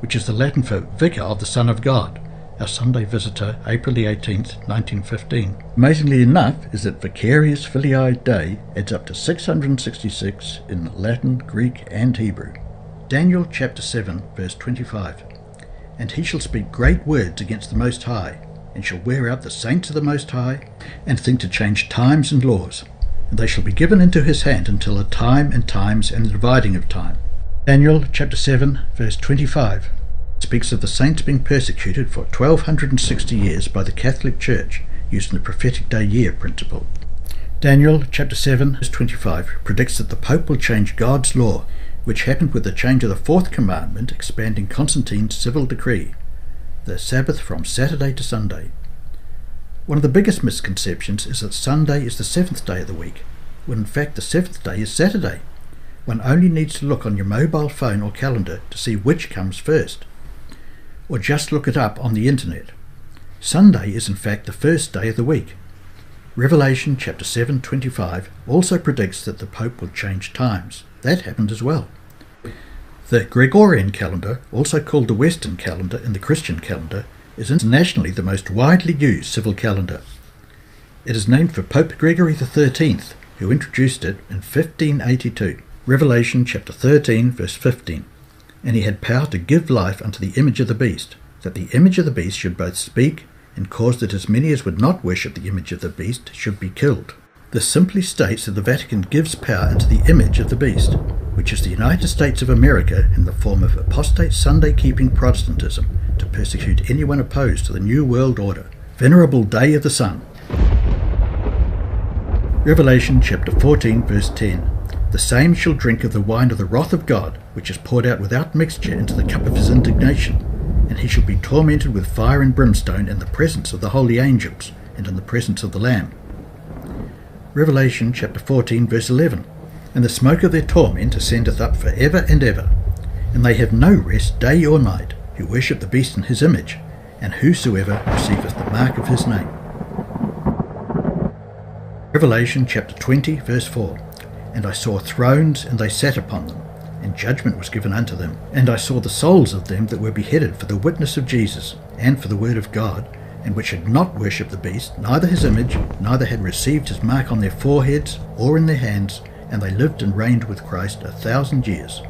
which is the Latin for Vicar of the Son of God, our Sunday visitor, April the 18th, 1915. Amazingly enough is that Vicarius Filii Dei adds up to 666 in Latin, Greek and Hebrew. Daniel chapter 7 verse 25. And he shall speak great words against the Most High, and shall wear out the saints of the Most High, and think to change times and laws. And they shall be given into his hand until a time and times and the dividing of time. Daniel chapter 7 verse 25 speaks of the saints being persecuted for 1260 years by the Catholic Church, using the prophetic day year principle. Daniel chapter 7 verse 25 predicts that the Pope will change God's law, which happened with the change of the fourth commandment expanding Constantine's civil decree, the Sabbath from Saturday to Sunday. One of the biggest misconceptions is that Sunday is the seventh day of the week, when in fact the seventh day is Saturday. One only needs to look on your mobile phone or calendar to see which comes first, or just look it up on the internet. Sunday is in fact the first day of the week. Revelation chapter 7:25 also predicts that the Pope will change times. That happened as well. The Gregorian calendar, also called the Western calendar in the Christian calendar, is internationally the most widely used civil calendar. It is named for Pope Gregory XIII, who introduced it in 1582. Revelation chapter 13 verse 15. And he had power to give life unto the image of the beast, that the image of the beast should both speak, and cause that as many as would not worship the image of the beast should be killed. This simply states that the Vatican gives power unto the image of the beast, which is the United States of America in the form of apostate Sunday-keeping Protestantism, to persecute anyone opposed to the New World Order. Venerable Day of the Sun. Revelation chapter 14 verse 10. The same shall drink of the wine of the wrath of God, which is poured out without mixture into the cup of his indignation, and he shall be tormented with fire and brimstone in the presence of the holy angels, and in the presence of the Lamb. Revelation chapter 14 verse 11. And the smoke of their torment ascendeth up for ever and ever, and they have no rest day or night, who worship the beast in his image, and whosoever receiveth the mark of his name. Revelation chapter 20 verse 4. And I saw thrones, and they sat upon them, and judgment was given unto them. And I saw the souls of them that were beheaded for the witness of Jesus, and for the word of God, and which had not worshipped the beast, neither his image, neither had received his mark on their foreheads or in their hands, and they lived and reigned with Christ 1,000 years.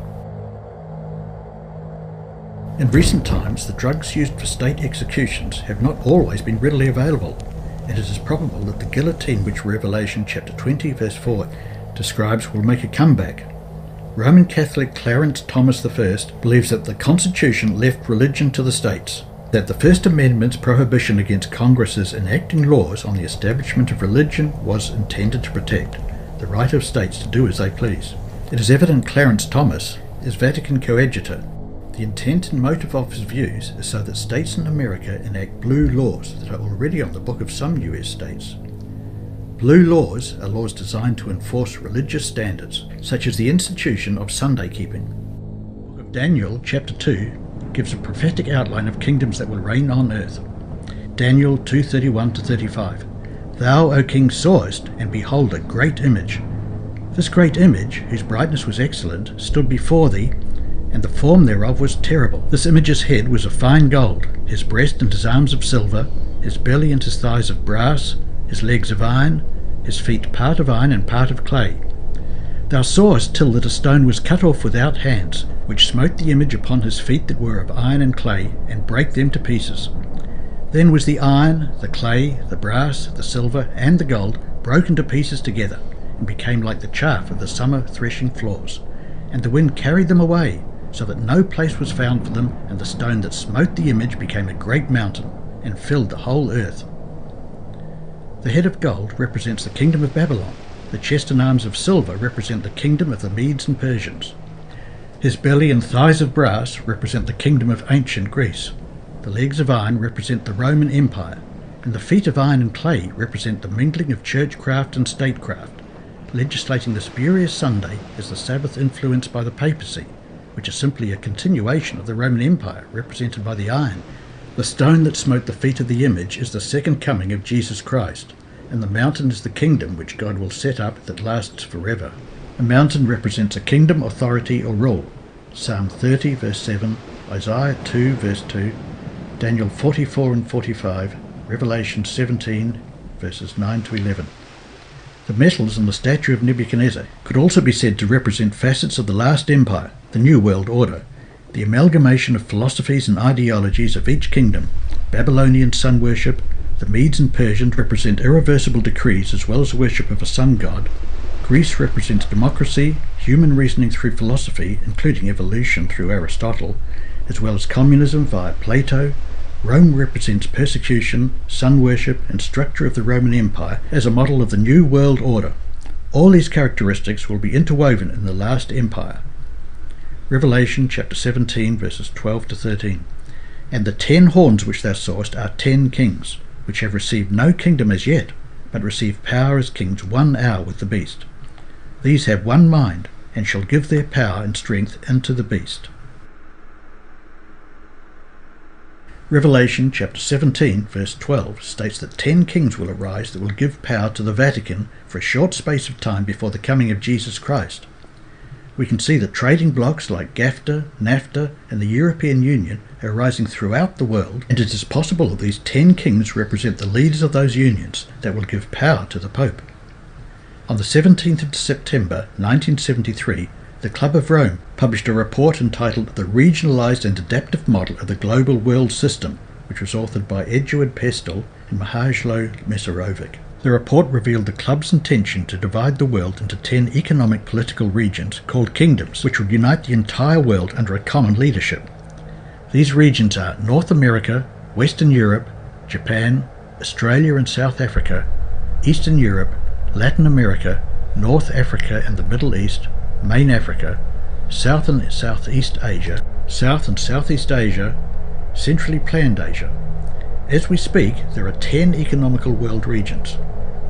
In recent times, the drugs used for state executions have not always been readily available, and it is probable that the guillotine which Revelation chapter 20 verse 4 describes will make a comeback. Roman Catholic Clarence Thomas I believes that the Constitution left religion to the states, that the First Amendment's prohibition against Congress's enacting laws on the establishment of religion was intended to protect the right of states to do as they please. It is evident Clarence Thomas is Vatican coadjutor. The intent and motive of his views is so that states in America enact blue laws that are already on the book of some US states. Blue laws are laws designed to enforce religious standards, such as the institution of Sunday keeping. Book of Daniel chapter 2 gives a prophetic outline of kingdoms that will reign on earth. Daniel 2:31-35. Thou, O king, sawest, and behold, a great image. This great image, whose brightness was excellent, stood before thee, and the form thereof was terrible. This image's head was of fine gold, his breast and his arms of silver, his belly and his thighs of brass, his legs of iron, his feet part of iron and part of clay. Thou sawest till that a stone was cut off without hands, which smote the image upon his feet that were of iron and clay, and brake them to pieces. Then was the iron, the clay, the brass, the silver, and the gold broken to pieces together, and became like the chaff of the summer threshing floors. And the wind carried them away, so that no place was found for them, and the stone that smote the image became a great mountain, and filled the whole earth. The head of gold represents the kingdom of Babylon. The chest and arms of silver represent the kingdom of the Medes and Persians. His belly and thighs of brass represent the kingdom of ancient Greece. The legs of iron represent the Roman Empire, and the feet of iron and clay represent the mingling of churchcraft and statecraft, legislating the spurious Sunday as the Sabbath influenced by the papacy, which is simply a continuation of the Roman Empire represented by the iron. The stone that smote the feet of the image is the second coming of Jesus Christ, and the mountain is the kingdom which God will set up that lasts forever. A mountain represents a kingdom, authority, or rule. Psalm 30 verse 7, Isaiah 2 verse 2, Daniel 44 and 45, Revelation 17 verses 9 to 11. The metals in the statue of Nebuchadnezzar could also be said to represent facets of the last empire, the New World Order, the amalgamation of philosophies and ideologies of each kingdom. Babylonian sun worship, the Medes and Persians represent irreversible decrees as well as worship of a sun god. Greece represents democracy, human reasoning through philosophy, including evolution through Aristotle, as well as communism via Plato. Rome represents persecution, sun worship, and structure of the Roman Empire as a model of the New World Order. All these characteristics will be interwoven in the last empire. Revelation chapter 17 verses 12 to 13. And the 10 horns which thou sawest are 10 kings, which have received no kingdom as yet, but receive power as kings 1 hour with the beast. These have one mind, and shall give their power and strength unto the beast. Revelation chapter 17 verse 12 states that 10 kings will arise that will give power to the Vatican for a short space of time before the coming of Jesus Christ. We can see that trading blocs like GAFTA, NAFTA, and the European Union are rising throughout the world, and it is possible that these 10 kings represent the leaders of those unions that will give power to the Pope. On the 17th of September 1973, the Club of Rome published a report entitled The Regionalised and Adaptive Model of the Global World System, which was authored by Eduard Pestel and Mihajlo Mesarovic. The report revealed the club's intention to divide the world into 10 economic political regions called kingdoms, which would unite the entire world under a common leadership. These regions are North America, Western Europe, Japan, Australia and South Africa, Eastern Europe, Latin America, North Africa and the Middle East, Main Africa, South and Southeast Asia, South and Southeast Asia, Centrally Planned Asia. As we speak, there are 10 economical world regions: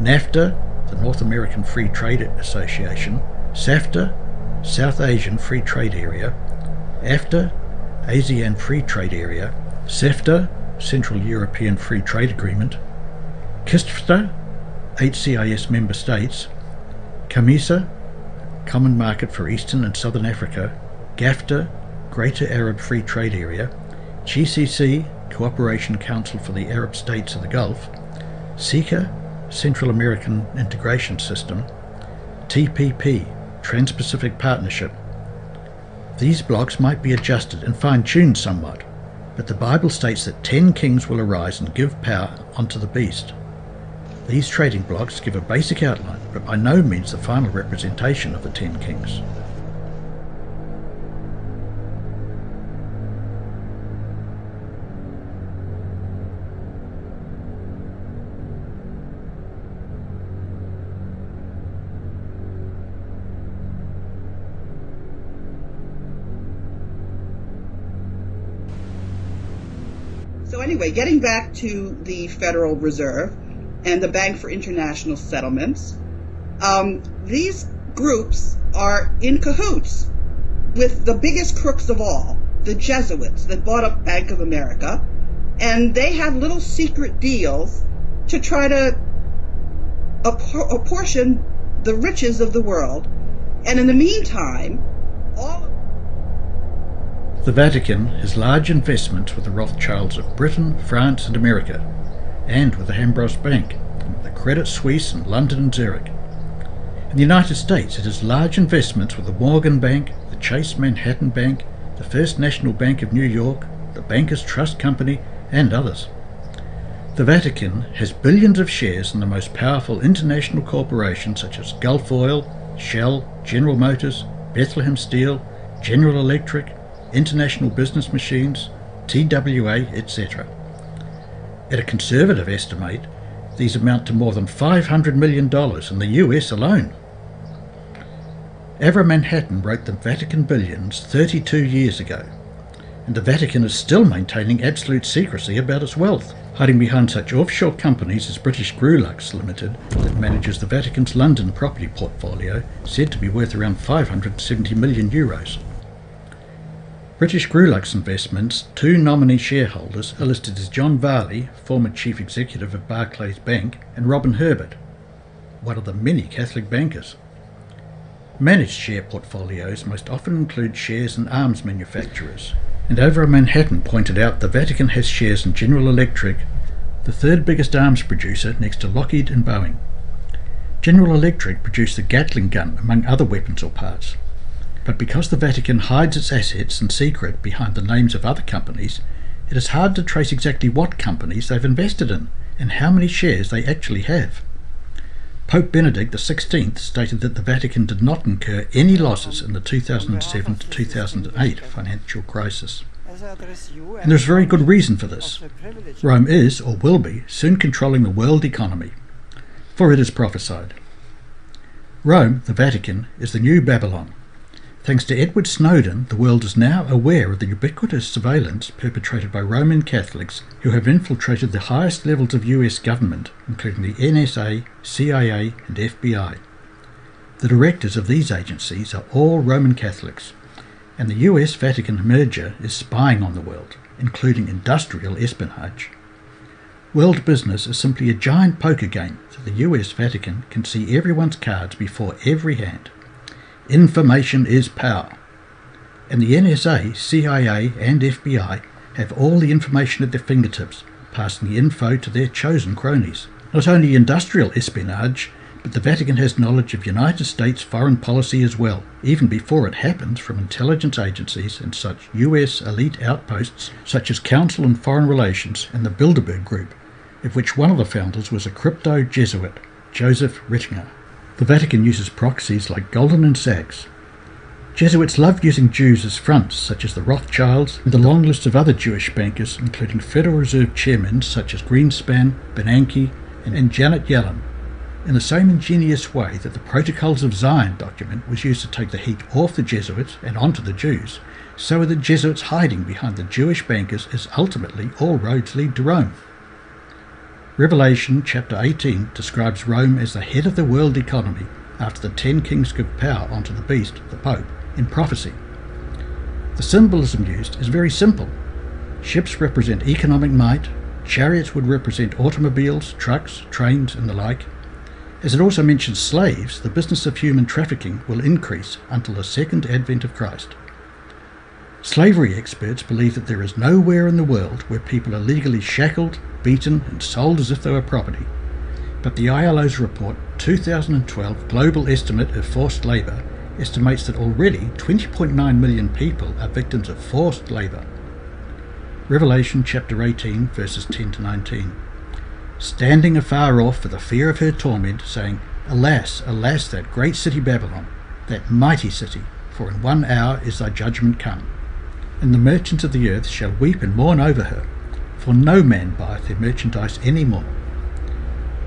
NAFTA, the North American Free Trade Association; SAFTA, South Asian Free Trade Area; AFTA, ASEAN Free Trade Area; CEFTA, Central European Free Trade Agreement; CISFTA, 8 CIS member states; CAMESA, Common Market for Eastern and Southern Africa; GAFTA, Greater Arab Free Trade Area; GCC, Cooperation Council for the Arab States of the Gulf; CICA, Central American Integration System; TPP, Trans-Pacific Partnership. These blocks might be adjusted and fine-tuned somewhat, but the Bible states that 10 kings will arise and give power unto the beast. These trading blocks give a basic outline, but by no means the final representation of the 10 kings. So anyway, getting back to the Federal Reserve and the Bank for International Settlements, these groups are in cahoots with the biggest crooks of all, the Jesuits that bought up Bank of America, and they had little secret deals to try to apportion the riches of the world. And in the meantime, the Vatican has large investments with the Rothschilds of Britain, France and America, and with the Hambros Bank, and with the Credit Suisse in London and Zurich. In the United States, it has large investments with the Morgan Bank, the Chase Manhattan Bank, the First National Bank of New York, the Bankers Trust Company, and others. The Vatican has billions of shares in the most powerful international corporations such as Gulf Oil, Shell, General Motors, Bethlehem Steel, General Electric, International Business Machines, TWA, etc. At a conservative estimate, these amount to more than $500 million in the US alone. Avram Manhattan wrote the Vatican Billions 32 years ago, and the Vatican is still maintaining absolute secrecy about its wealth, hiding behind such offshore companies as British Grulux Limited that manages the Vatican's London property portfolio, said to be worth around 570 million euros. British Grulux Investments' two nominee shareholders are listed as John Varley, former chief executive of Barclays Bank, and Robin Herbert, one of the many Catholic bankers. Managed share portfolios most often include shares in arms manufacturers, and Avram Manhattan pointed out the Vatican has shares in General Electric, the third biggest arms producer next to Lockheed and Boeing. General Electric produced the Gatling gun, among other weapons or parts. But because the Vatican hides its assets in secret behind the names of other companies, it is hard to trace exactly what companies they've invested in and how many shares they actually have. Pope Benedict XVI stated that the Vatican did not incur any losses in the 2007 to 2008 financial crisis. And there's very good reason for this. Rome is, or will be, soon controlling the world economy, for it is prophesied. Rome, the Vatican, is the new Babylon. Thanks to Edward Snowden, the world is now aware of the ubiquitous surveillance perpetrated by Roman Catholics who have infiltrated the highest levels of US government, including the NSA, CIA and FBI. The directors of these agencies are all Roman Catholics, and the US-Vatican merger is spying on the world, including industrial espionage. World business is simply a giant poker game, so the US-Vatican can see everyone's cards before every hand. Information is power. And the NSA, CIA and FBI have all the information at their fingertips, passing the info to their chosen cronies. Not only industrial espionage, but the Vatican has knowledge of United States foreign policy as well, even before it happens, from intelligence agencies and such US elite outposts such as Council on Foreign Relations and the Bilderberg Group, of which one of the founders was a crypto Jesuit, Joseph Ratzinger. The Vatican uses proxies like Goldman Sachs. Jesuits love using Jews as fronts, such as the Rothschilds, and the long list of other Jewish bankers, including Federal Reserve chairmen such as Greenspan, Bernanke, and Janet Yellen, in the same ingenious way that the Protocols of Zion document was used to take the heat off the Jesuits and onto the Jews, so are the Jesuits hiding behind the Jewish bankers as ultimately all roads lead to Rome. Revelation chapter 18 describes Rome as the head of the world economy after the 10 kings give power onto the beast, the Pope, in prophecy. The symbolism used is very simple. Ships represent economic might, chariots would represent automobiles, trucks, trains and the like. As it also mentions slaves, the business of human trafficking will increase until the second advent of Christ. Slavery experts believe that there is nowhere in the world where people are legally shackled, beaten and sold as if they were property. But the ILO's report 2012 Global Estimate of Forced Labour estimates that already 20.9 million people are victims of forced labour. Revelation chapter 18 verses 10 to 19. Standing afar off for the fear of her torment, saying, Alas, alas, that great city Babylon, that mighty city, for in 1 hour is thy judgment come. And the merchants of the earth shall weep and mourn over her, for no man buyeth their merchandise any more.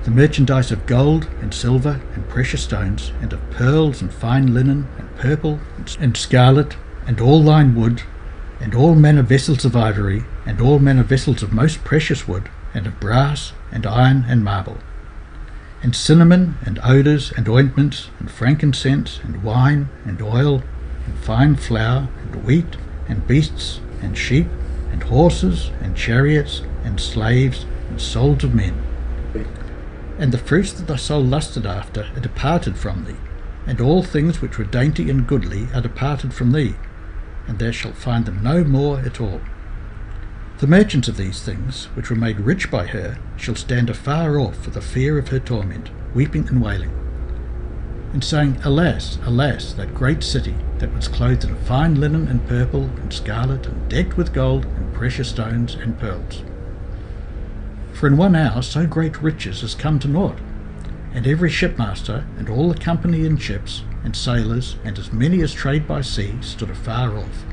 The merchandise of gold and silver and precious stones, and of pearls and fine linen, and purple and scarlet, and all thine wood, and all manner vessels of ivory, and all manner vessels of most precious wood, and of brass, and iron, and marble, and cinnamon, and odours, and ointments, and frankincense, and wine, and oil, and fine flour, and wheat, and beasts, and sheep, and horses, and chariots, and slaves, and souls of men. And the fruits that thy soul lusted after are departed from thee, and all things which were dainty and goodly are departed from thee, and thou shalt find them no more at all. The merchants of these things, which were made rich by her, shall stand afar off for the fear of her torment, weeping and wailing, and saying, Alas, alas, that great city, that was clothed in fine linen and purple and scarlet, and decked with gold and precious stones and pearls. For in 1 hour so great riches is come to naught, and every shipmaster, and all the company in ships, and sailors, and as many as trade by sea, stood afar off,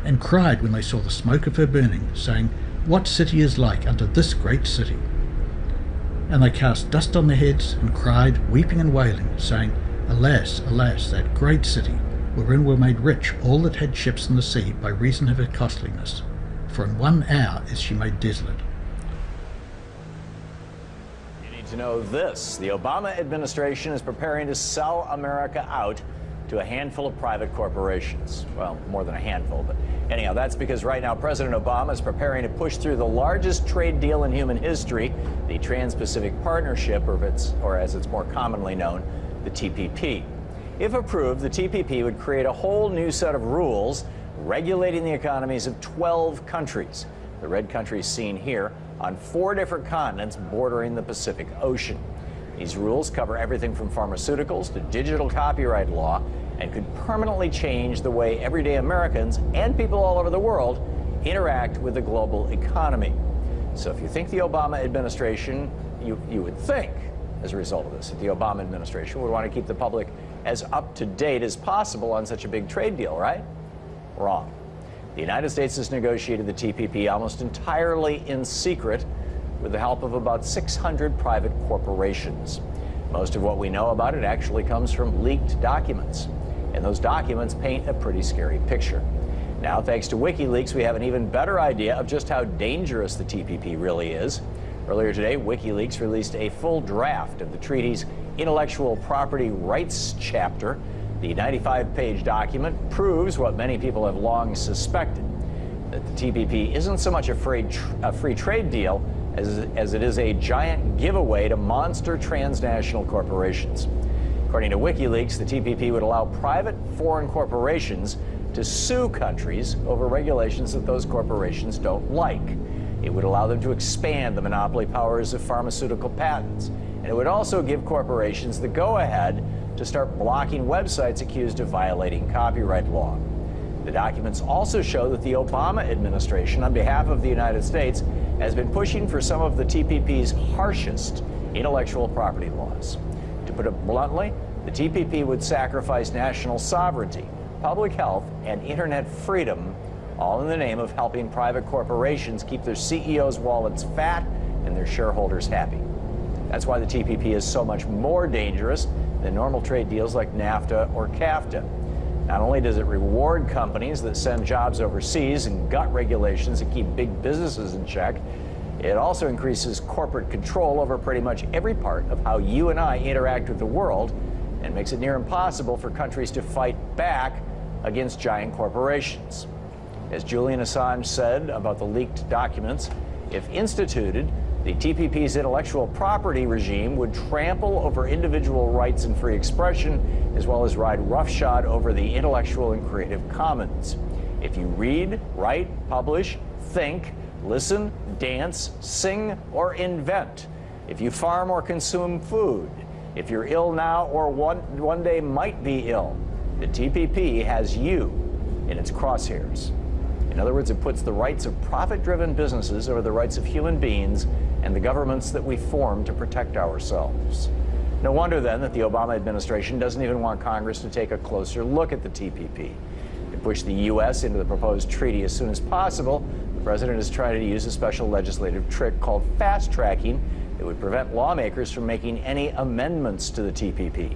and cried when they saw the smoke of her burning, saying, What city is like unto this great city? And they cast dust on their heads, and cried, weeping and wailing, saying, Alas, alas, that great city, wherein were made rich all that had ships in the sea by reason of her costliness. For in 1 hour is she made desolate. You need to know this. The Obama administration is preparing to sell America out to a handful of private corporations. Well, more than a handful, but anyhow, that's because right now President Obama is preparing to push through the largest trade deal in human history, the Trans-Pacific Partnership, or as it's more commonly known, the TPP. If approved, the TPP would create a whole new set of rules regulating the economies of 12 countries. The red countries seen here on 4 different continents bordering the Pacific Ocean. These rules cover everything from pharmaceuticals to digital copyright law and could permanently change the way everyday Americans and people all over the world interact with the global economy. So if you think the Obama administration, you would think, as a result of this, that the Obama administration would want to keep the public as up to date as possible on such a big trade deal, right? Wrong. The United States has negotiated the TPP almost entirely in secret with the help of about 600 private corporations. Most of what we know about it actually comes from leaked documents, and those documents paint a pretty scary picture. Now, thanks to WikiLeaks, we have an even better idea of just how dangerous the TPP really is. Earlier today, WikiLeaks released a full draft of the treaty's intellectual property rights chapter. The 95-page document proves what many people have long suspected, that the TPP isn't so much a free trade deal as it is a giant giveaway to monster transnational corporations. According to WikiLeaks, the TPP would allow private foreign corporations to sue countries over regulations that those corporations don't like. It would allow them to expand the monopoly powers of pharmaceutical patents. And it would also give corporations the go-ahead to start blocking websites accused of violating copyright law. The documents also show that the Obama administration, on behalf of the United States, has been pushing for some of the TPP's harshest intellectual property laws. To put it bluntly, the TPP would sacrifice national sovereignty, public health, and internet freedom, all in the name of helping private corporations keep their CEOs' wallets fat and their shareholders happy. That's why the TPP is so much more dangerous than normal trade deals like NAFTA or CAFTA. Not only does it reward companies that send jobs overseas and gut regulations that keep big businesses in check, it also increases corporate control over pretty much every part of how you and I interact with the world and makes it near impossible for countries to fight back against giant corporations. As Julian Assange said about the leaked documents, if instituted, the TPP's intellectual property regime would trample over individual rights and free expression, as well as ride roughshod over the intellectual and creative commons. If you read, write, publish, think, listen, dance, sing, or invent, if you farm or consume food, if you're ill now or one day might be ill, the TPP has you in its crosshairs. In other words, it puts the rights of profit-driven businesses over the rights of human beings and the governments that we form to protect ourselves. No wonder, then, that the Obama administration doesn't even want Congress to take a closer look at the TPP. To push the U.S. into the proposed treaty as soon as possible, the president is trying to use a special legislative trick called fast-tracking that would prevent lawmakers from making any amendments to the TPP.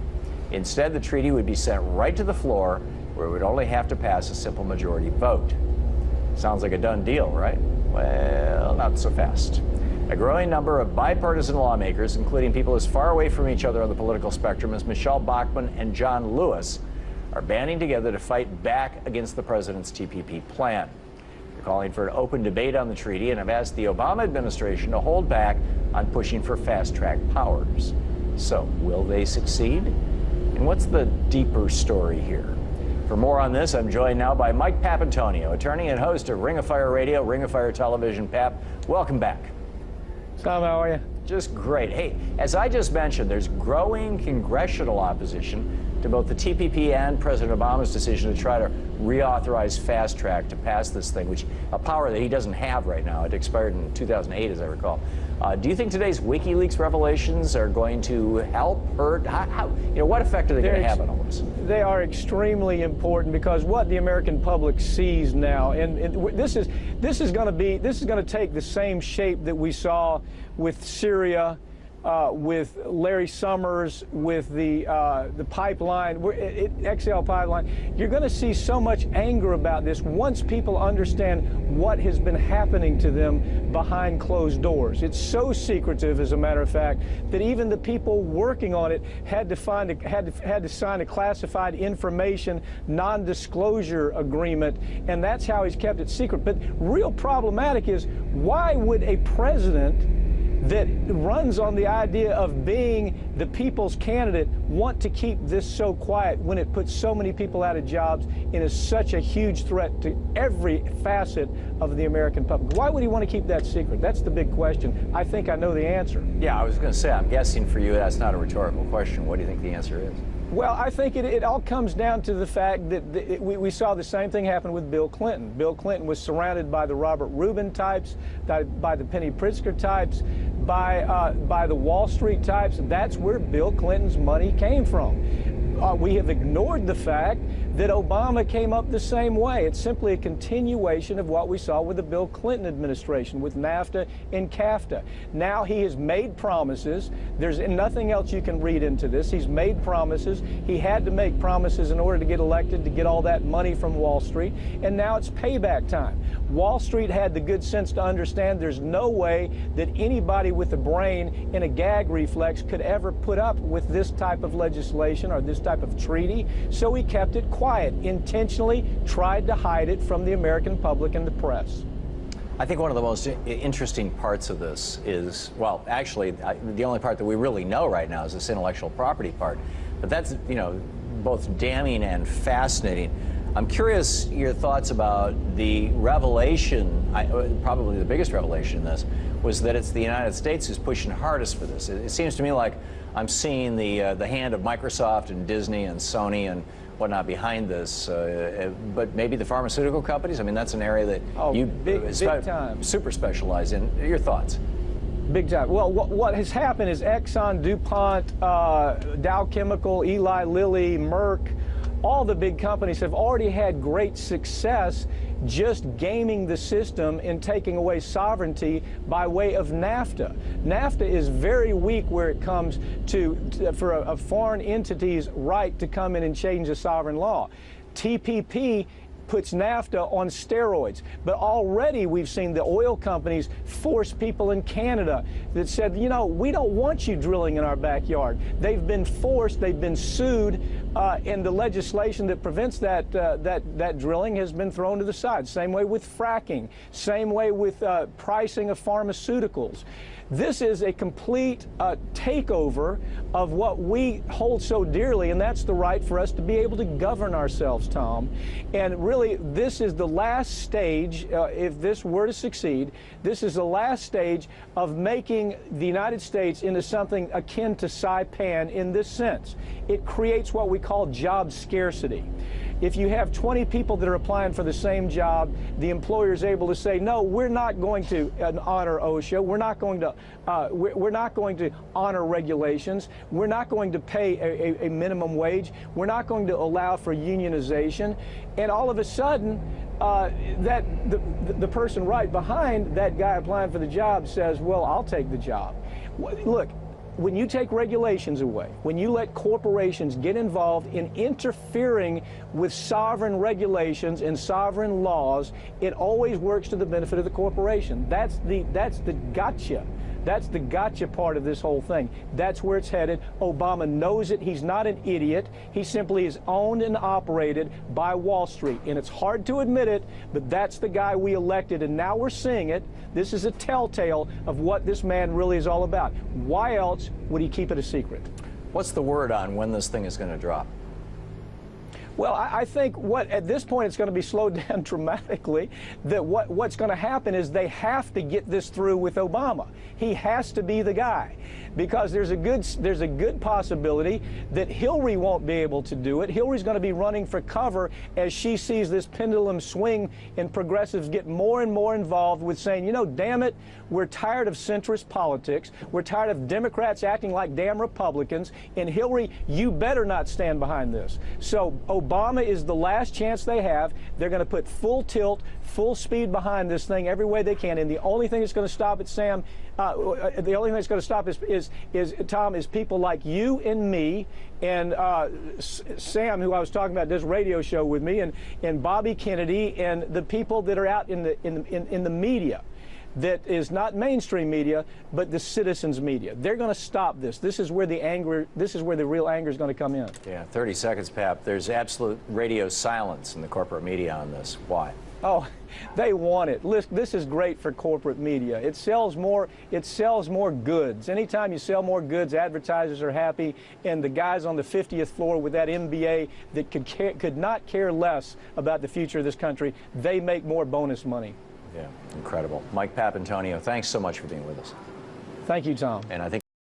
Instead, the treaty would be sent right to the floor, where it would only have to pass a simple majority vote. Sounds like a done deal, right? Well, not so fast. A growing number of bipartisan lawmakers, including people as far away from each other on the political spectrum as Michelle Bachmann and John Lewis, are banding together to fight back against the president's TPP plan. calling for an open debate on the treaty and have asked the Obama administration to hold back on pushing for fast-track powers. So, will they succeed? And what's the deeper story here? For more on this, I'm joined now by Mike Papantonio, attorney and host of Ring of Fire Radio, Ring of Fire Television. Pap, welcome back. Tom, how are you? Just great. Hey, as I just mentioned, there's growing congressional opposition to both the TPP and President Obama's decision to try to reauthorize fast track to pass this thing, which a power that he doesn't have right now. It expired in 2008, as I recall. Do you think today's WikiLeaks revelations are going to help, hurt? How what effect are they going to have on all this? They are extremely important because what the American public sees now, and this is going to take the same shape that we saw with Syria, with Larry Summers, with the pipeline, XL pipeline. You're going to see so much anger about this once people understand what has been happening to them behind closed doors. It's so secretive, as a matter of fact, that even the people working on it had to sign a classified information non-disclosure agreement, and that's how he's kept it secret. But real problematic is, why would a president that runs on the idea of being the people's candidate want to keep this so quiet when it puts so many people out of jobs and is such a huge threat to every facet of the American public? Why would he want to keep that secret? That's the big question. I think I know the answer. Yeah, I was going to say, I'm guessing for you that's not a rhetorical question. What do you think the answer is? Well, I think it all comes down to the fact that we saw the same thing happen with Bill Clinton. Bill Clinton was surrounded by the Robert Rubin types, by the Penny Pritzker types, by the Wall Street types. That's where Bill Clinton's money came from. We have ignored the fact that Obama came up the same way. It's simply a continuation of what we saw with the Bill Clinton administration, with NAFTA and CAFTA. Now he has made promises. There's nothing else you can read into this. He's made promises. He had to make promises in order to get elected, to get all that money from Wall Street, and now it's payback time. Wall Street had the good sense to understand there's no way that anybody with a brain and a gag reflex could ever put up with this type of legislation or this type of treaty, so he kept it quiet, intentionally tried to hide it from the American public and the press. I think one of the most interesting parts of this is, well, actually, the only part that we really know right now is this intellectual property part. But that's, both damning and fascinating. I'm curious your thoughts about the revelation, probably the biggest revelation in this, was that it's the United States who's pushing hardest for this. It seems to me like I'm seeing the hand of Microsoft and Disney and Sony and whatnot behind this, but maybe the pharmaceutical companies. I mean, that's an area that you big time. Super specialize in. Your thoughts? Big time. Well, what has happened is Exxon, DuPont, Dow Chemical, Eli Lilly, Merck, all the big companies have already had great success just gaming the system and taking away sovereignty by way of NAFTA. NAFTA is very weak where it comes for a foreign entity's right to come in and change a sovereign law. TPP puts NAFTA on steroids. But already we've seen the oil companies force people in Canada that said, we don't want you drilling in our backyard. They've been forced, they've been sued, and the legislation that prevents that drilling has been thrown to the side. Same way with fracking, same way with pricing of pharmaceuticals. This is a complete takeover of what we hold so dearly, and that's the right for us to be able to govern ourselves, Tom. And really, this is the last stage, if this were to succeed, this is the last stage of making the United States into something akin to Saipan in this sense. It creates what we call job scarcity. If you have 20 people that are applying for the same job, the employer is able to say, no, we're not going to honor OSHA. We're not going to honor regulations. We're not going to pay a minimum wage. We're not going to allow for unionization. And all of a sudden, the person right behind that guy applying for the job says, well, I'll take the job. Look, when you take regulations away, when you let corporations get involved in interfering with sovereign regulations and sovereign laws, it always works to the benefit of the corporation. That's the gotcha. That's the gotcha part of this whole thing. That's where it's headed. Obama knows it. He's not an idiot. He simply is owned and operated by Wall Street. And it's hard to admit it, but that's the guy we elected, and now we're seeing it. This is a telltale of what this man really is all about. Why else would he keep it a secret? What's the word on when this thing is going to drop? Well, I think at this point it's going to be slowed down dramatically. That what's going to happen is they have to get this through with Obama. He has to be the guy, because there's a good possibility that Hillary won't be able to do it. Hillary's going to be running for cover as she sees this pendulum swing and progressives get more and more involved with saying, you know, damn it, we're tired of centrist politics. We're tired of Democrats acting like damn Republicans. And Hillary, you better not stand behind this. So Obama is the last chance they have. They're going to put full tilt, full speed behind this thing every way they can. And the only thing that's going to stop it, Sam, the only thing that's going to stop Tom, is people like you and me and Sam, who I was talking about, this radio show with me, and Bobby Kennedy, and the people that are out in the media. That is not mainstream media, but the citizens' media. They're going to stop this. This is where the real anger is going to come in. Yeah, 30 seconds, Pap. There's absolute radio silence in the corporate media on this. Why? Oh, they want it. Listen, this is great for corporate media. It sells more goods. Anytime you sell more goods, advertisers are happy, and the guys on the 50th floor with that MBA that could not care less about the future of this country, they make more bonus money. Yeah, incredible. Mike Papantonio, thanks so much for being with us. Thank you, Tom. And I think